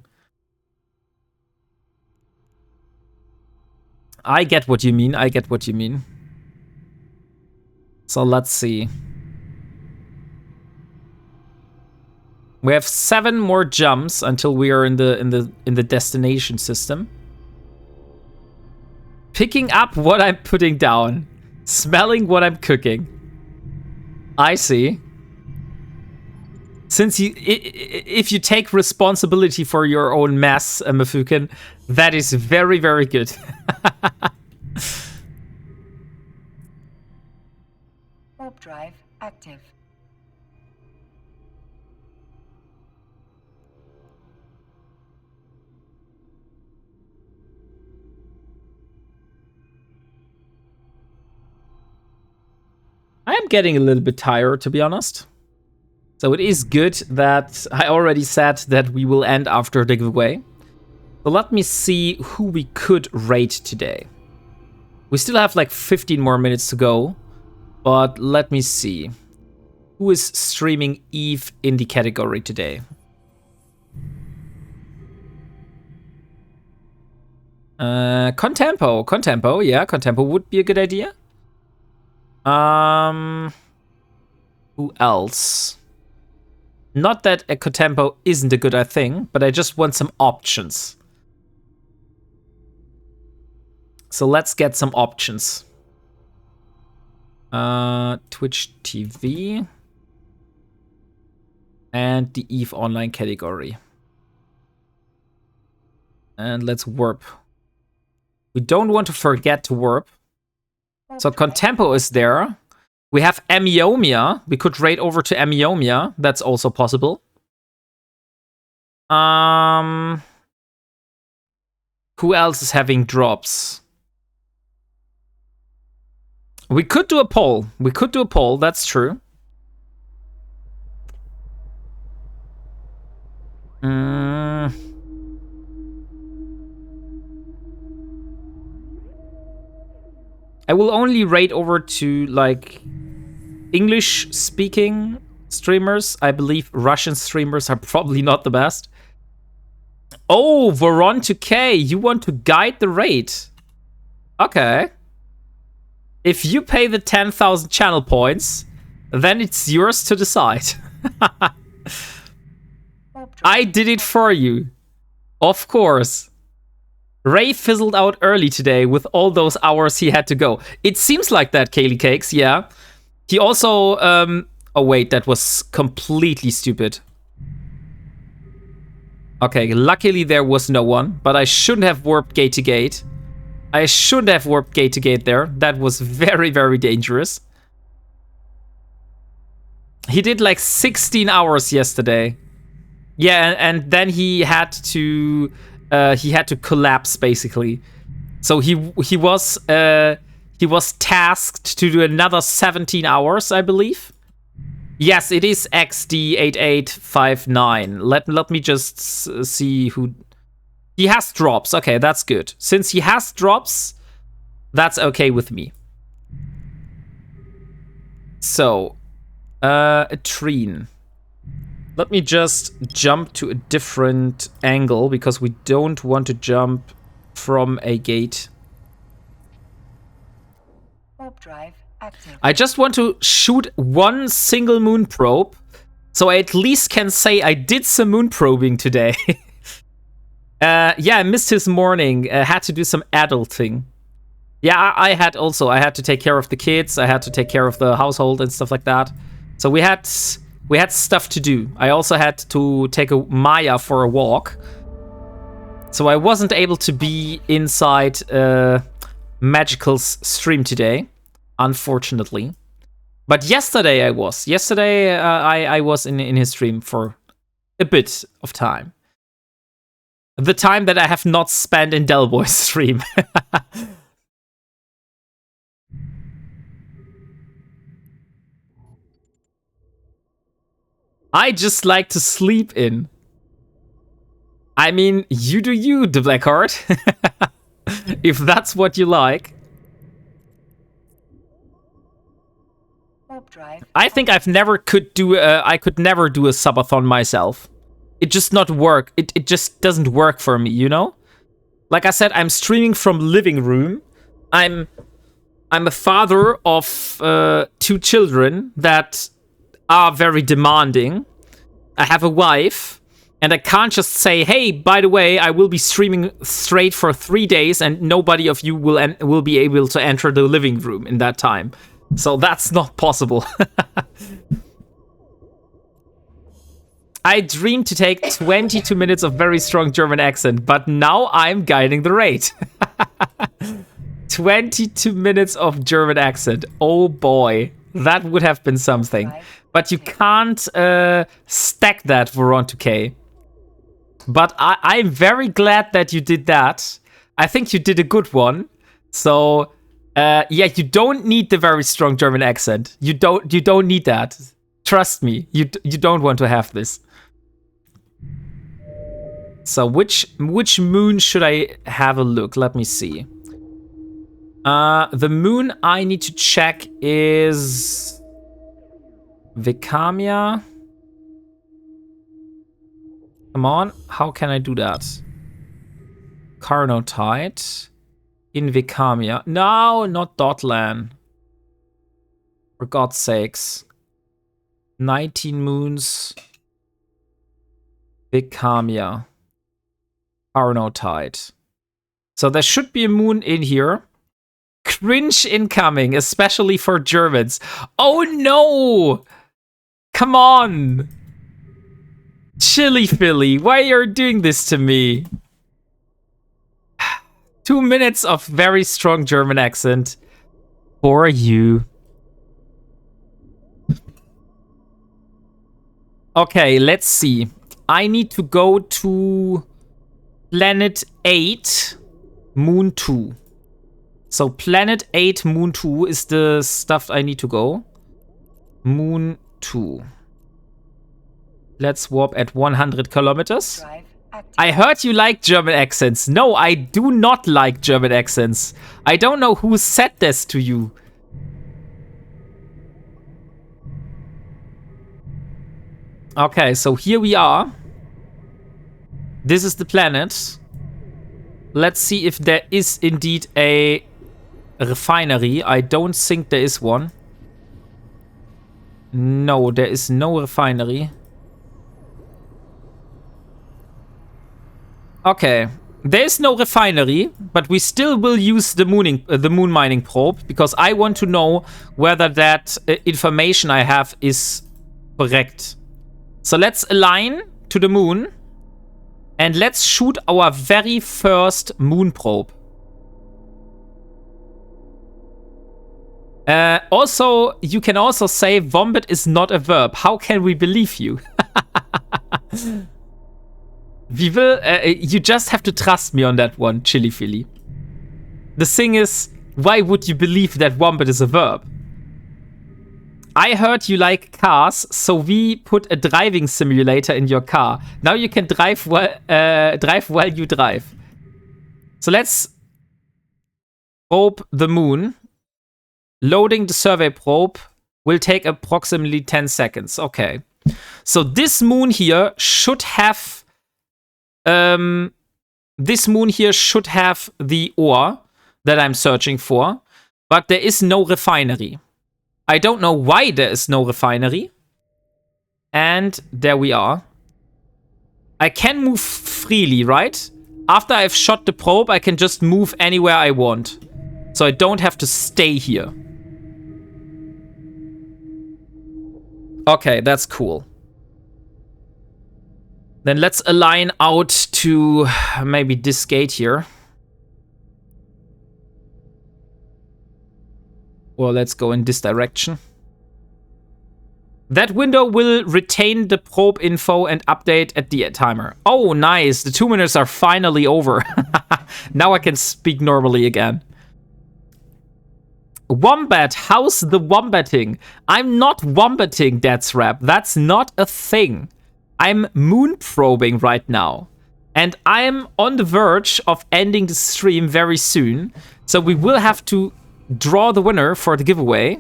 I get what you mean. I get what you mean. So let's see. We have 7 more jumps until we are in the destination system. Picking up what I'm putting down, smelling what I'm cooking. I see. since if you take responsibility for your own mess, Mafuken, that is very, very good. Warp drive active. I am getting a little bit tired, to be honest. So it is good that I already said that we will end after the giveaway. So let me see who we could rate today. We still have like 15 more minutes to go. But let me see. Who is streaming Eve in the category today? Contempo. Contempo, yeah, Contempo would be a good idea. Who else? Not that a Contempo isn't a good thing, but I just want some options. So let's get some options. Twitch TV. And the Eve Online category. And let's warp. We don't want to forget to warp. So Contempo is there. We have Amiomia. We could raid over to Amiomia. That's also possible. Who else is having drops? We could do a poll. We could do a poll. That's true. I will only raid over to like English-speaking streamers. I believe Russian streamers are probably not the best. Oh, Voron2K, you want to guide the raid? Okay. If you pay the 10,000 channel points, then it's yours to decide. I did it for you. Of course. Ray fizzled out early today with all those hours he had to go. It seems like that, Kaylee Cakes, yeah. He also, oh wait, that was completely stupid. Okay, luckily there was no one, but I shouldn't have warped gate to gate. I shouldn't have warped gate to gate there. That was very, very dangerous. He did like 16 hours yesterday. Yeah, and then he had to collapse basically. So he was tasked to do another 17 hours, I believe. Yes, it is XD8859. Let me just see who he has drops. Okay, that's good. Since he has drops, that's okay with me. So, Trine. Let me just jump to a different angle because we don't want to jump from a gate. Warp drive active. I just want to shoot one single moon probe, so I at least can say I did some moon probing today. Yeah, I missed his morning. Had to do some adulting. Yeah, I had to take care of the kids. I had to take care of the household and stuff like that. So we had stuff to do. I also had to take a Maya for a walk. So I wasn't able to be inside Magical's stream today, unfortunately. But yesterday I was. Yesterday I was in his stream for a bit of time. The time that I have not spent in Delboy's stream. I just like to sleep in. I mean, you do you, the Blackheart. If that's what you like. Warp drive. I think I could never do a subathon myself. It just not work. It just doesn't work for me, you know? Like I said, I'm streaming from living room. I'm a father of 2 children that are very demanding. I have a wife, and I can't just say, hey, by the way, I will be streaming straight for 3 days and nobody of you will be able to enter the living room in that time. So that's not possible. I dreamed to take 22 minutes of very strong German accent, but now I'm guiding the rate. 22 minutes of German accent. Oh boy, that would have been something. But you can't stack that for on 2K. But I'm very glad that you did that. I think you did a good one. So, yeah, you don't need the very strong German accent. You don't need that. Trust me, you don't want to have this. So which moon should I have a look? Let me see. The moon I need to check is Vikamia. Come on, how can I do that? Carnotite in Vikamia. No, not Dotlan. For God's sakes. 19 moons. Vikamia. Carnotite. So there should be a moon in here. Cringe incoming, especially for Germans. Oh no! Come on! Chili Philly, why are you doing this to me? 2 minutes of very strong German accent for you. Okay, let's see. I need to go to Planet 8, Moon 2. So Planet 8, Moon 2 is the stuff I need to go. Moon 2. Let's warp at 100 kilometers. I heard you like German accents. No, I do not like German accents. I don't know who said this to you. Okay, so here we are. This is the planet. Let's see if there is indeed a refinery. I don't think there is one. No, there is no refinery. Okay, there is no refinery, but we still will use the moon mining probe because I want to know whether that information I have is correct. So let's align to the moon and let's shoot our very first moon probe. Also, you can also say Wombat is not a verb. How can we believe you? We will, you just have to trust me on that one, Chili Philly. The thing is, why would you believe that Wombat is a verb? I heard you like cars, so we put a driving simulator in your car. Now you can drive while you drive. So let's probe the moon. Loading the survey probe will take approximately 10 seconds. Okay. So this moon here should have the ore that I'm searching for, but there is no refinery. I don't know why there is no refinery. And there we are. I can move freely, right? After I've shot the probe, I can just move anywhere I want. So I don't have to stay here. Okay, that's cool. Then let's align out to maybe this gate here. Well, let's go in this direction. That window will retain the probe info and update at the timer. Oh, nice. The 2 minutes are finally over. Now I can speak normally again. Wombat, how's the wombating? I'm not wombating, that's rap. That's not a thing. I'm moon probing right now. And I'm on the verge of ending the stream very soon. So we will have to draw the winner for the giveaway.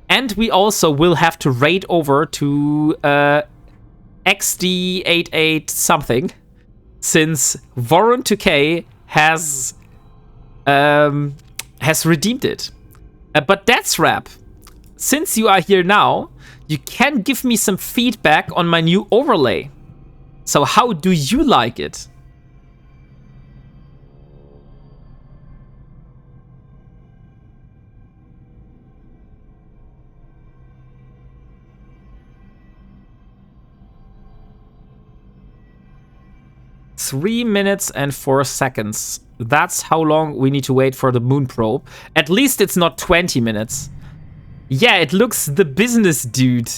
And we also will have to raid over to XD88 something. Since Warren2K has redeemed it. But that's rap. Since you are here now, you can give me some feedback on my new overlay. So how do you like it? 3 minutes and 4 seconds. That's how long we need to wait for the moon probe. At least it's not 20 minutes. Yeah, it looks the business dude.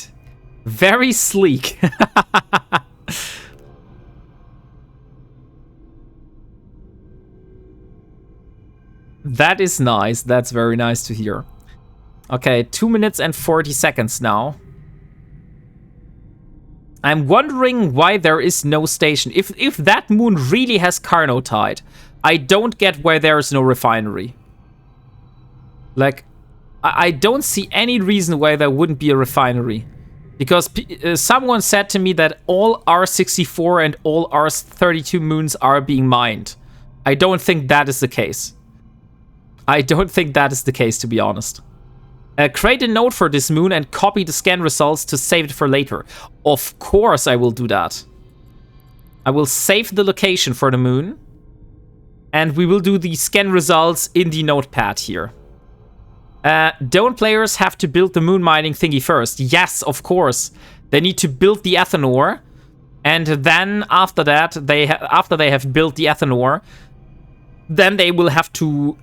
Very sleek. That is nice. That's very nice to hear. Okay, 2 minutes and 40 seconds now. I'm wondering why there is no station. If that moon really has Carnotide, I don't get why there is no refinery. Like, I don't see any reason why there wouldn't be a refinery. Because someone said to me that all R64 and all R32 moons are being mined. I don't think that is the case. I don't think that is the case, to be honest. Create a node for this moon and copy the scan results to save it for later. Of course I will do that. I will save the location for the moon. And we will do the scan results in the notepad here. Don't players have to build the moon mining thingy first? Yes, of course. They need to build the ethanol. And then after that, after they have built the ethanol, then they will have to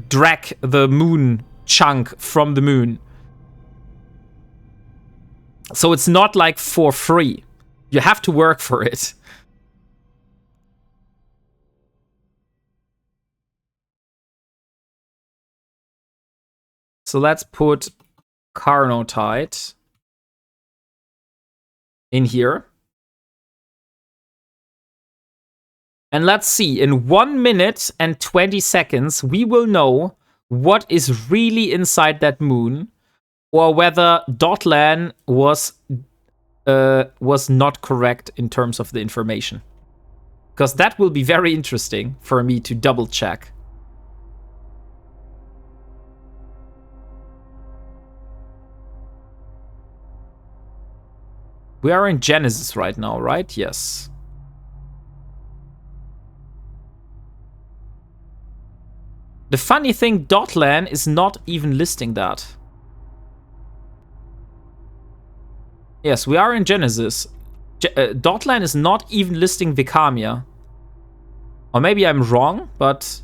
drag the moon chunk from the moon. So it's not like for free. You have to work for it. So let's put Carnotide in here. And let's see, in 1 minute and 20 seconds, we will know what is really inside that moon, or whether Dotlan was not correct in terms of the information. Because that will be very interesting for me to double check. We are in Genesis right now, right? Yes. The funny thing, Dotlan is not even listing that. Yes, we are in Genesis. Dotlan is not even listing Vikamia. Or maybe I'm wrong, but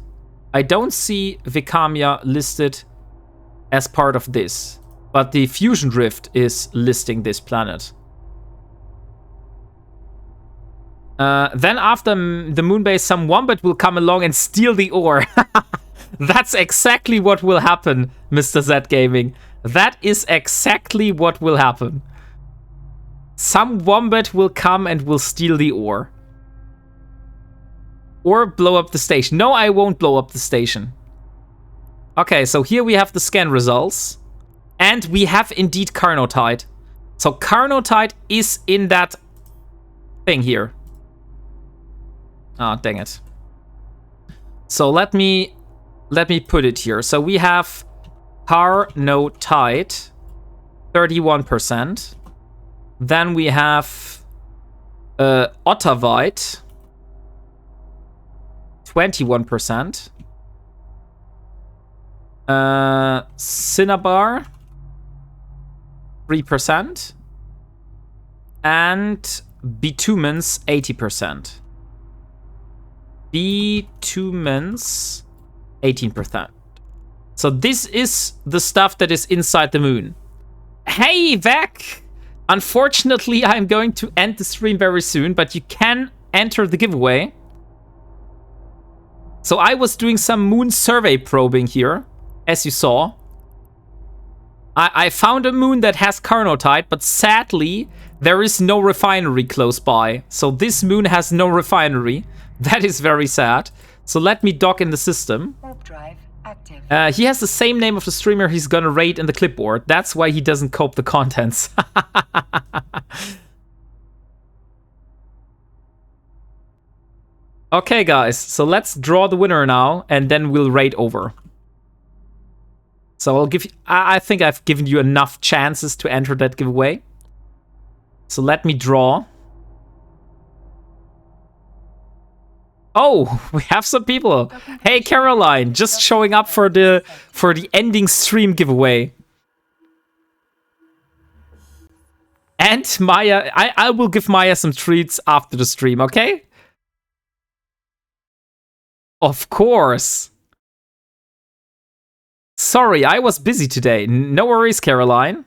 I don't see Vikamia listed as part of this. But the Fusion Drift is listing this planet. Then after the moonbase, some wombat will come along and steal the ore. That's exactly what will happen, Mr. Z Gaming. That is exactly what will happen. Some wombat will come and will steal the ore. Or blow up the station. No, I won't blow up the station. Okay, so here we have the scan results. And we have indeed Carnotide. So Carnotide is in that thing here. Ah, dang it. So let me put it here. So we have Carnotide, 31%. Then we have Ottavite, 21%. Cinnabar, 3%. And Bitumens, 80%. Bitumens, 18%. So this is the stuff that is inside the moon. Hey, Vec! Unfortunately, I'm going to end the stream very soon, but you can enter the giveaway. So I was doing some moon survey probing here, as you saw. I found a moon that has Carnotide, but sadly, there is no refinery close by. So this moon has no refinery. That is very sad. So let me dock in the system. Warp drive active. He has the same name of the streamer he's gonna raid in the clipboard. That's why he doesn't cope the contents. Okay, guys. So let's draw the winner now, and then we'll raid over. So I'll give you... I think I've given you enough chances to enter that giveaway. So let me draw. Oh, we have some people. Hey, Caroline, just showing up for the ending stream giveaway. And Maya, I will give Maya some treats after the stream, okay? Of course. Sorry, I was busy today. No worries, Caroline.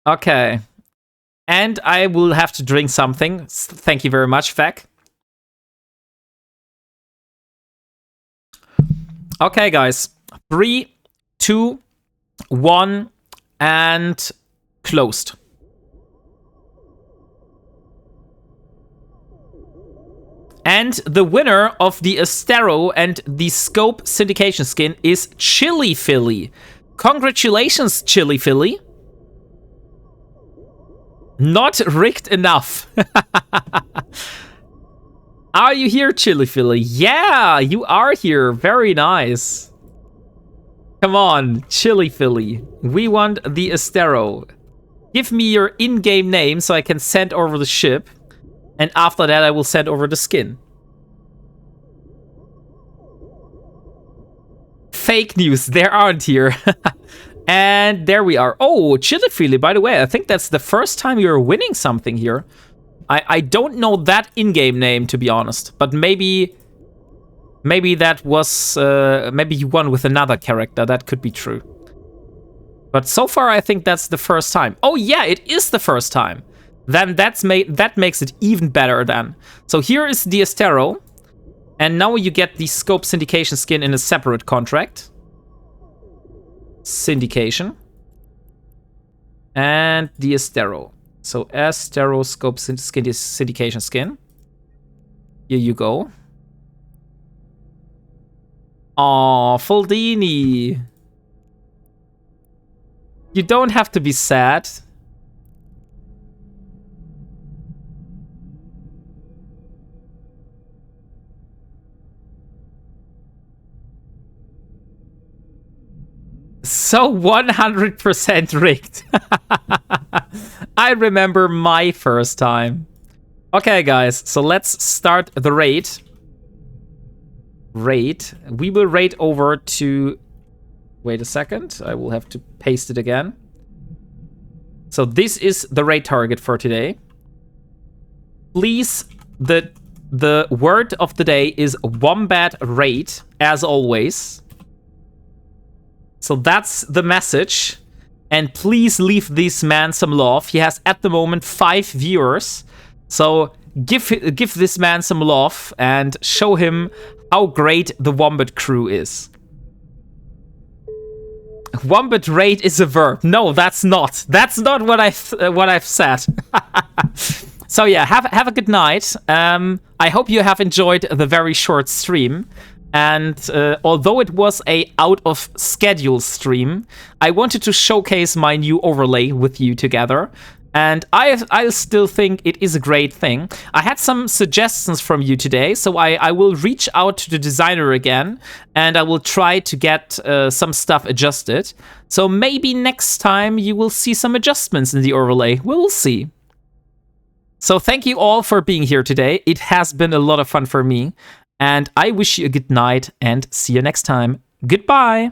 Okay. And I will have to drink something. Thank you very much, Vec. Okay, guys. 3, 2, 1, and closed. And the winner of the Astero and the Scope syndication skin is Chili Philly. Congratulations, Chili Philly. Not rigged enough. Are you here, Chili Philly? Yeah, you are here. Very nice. Come on, Chili Philly. We want the Astero. Give me your in-game name so I can send over the ship. And after that, I will send over the skin. Fake news. There aren't here. And there we are. Oh, Chili Philly, by the way, I think that's the first time you're winning something here. I don't know that in-game name, to be honest. But maybe that was... maybe you won with another character. That could be true. But so far, I think that's the first time. Oh, yeah, it is the first time. Then that makes it even better then. So here is the Astero. And now you get the Scope syndication skin in a separate contract. Syndication. And the Astero. So Astero Scope syndication skin. Here you go. Aw, Foldini. You don't have to be sad. So 100% rigged. I remember my first time. Okay, guys, so let's start the raid. We will raid over to... Wait a second, I will have to paste it again. So this is the raid target for today. Please, the word of the day is Wombat Raid, as always. So that's the message. And please leave this man some love. He has at the moment 5 viewers. So give this man some love and show him how great the Wombat crew is. Wombat raid is a verb. No, that's not. That's not what I've said. So yeah, have a good night. I hope you have enjoyed the very short stream. And although it was a out of schedule stream, I wanted to showcase my new overlay with you together. And I still think it is a great thing. I had some suggestions from you today, so I will reach out to the designer again, and I will try to get some stuff adjusted. So maybe next time you will see some adjustments in the overlay. We'll see. So thank you all for being here today. It has been a lot of fun for me. And I wish you a good night and see you next time. Goodbye!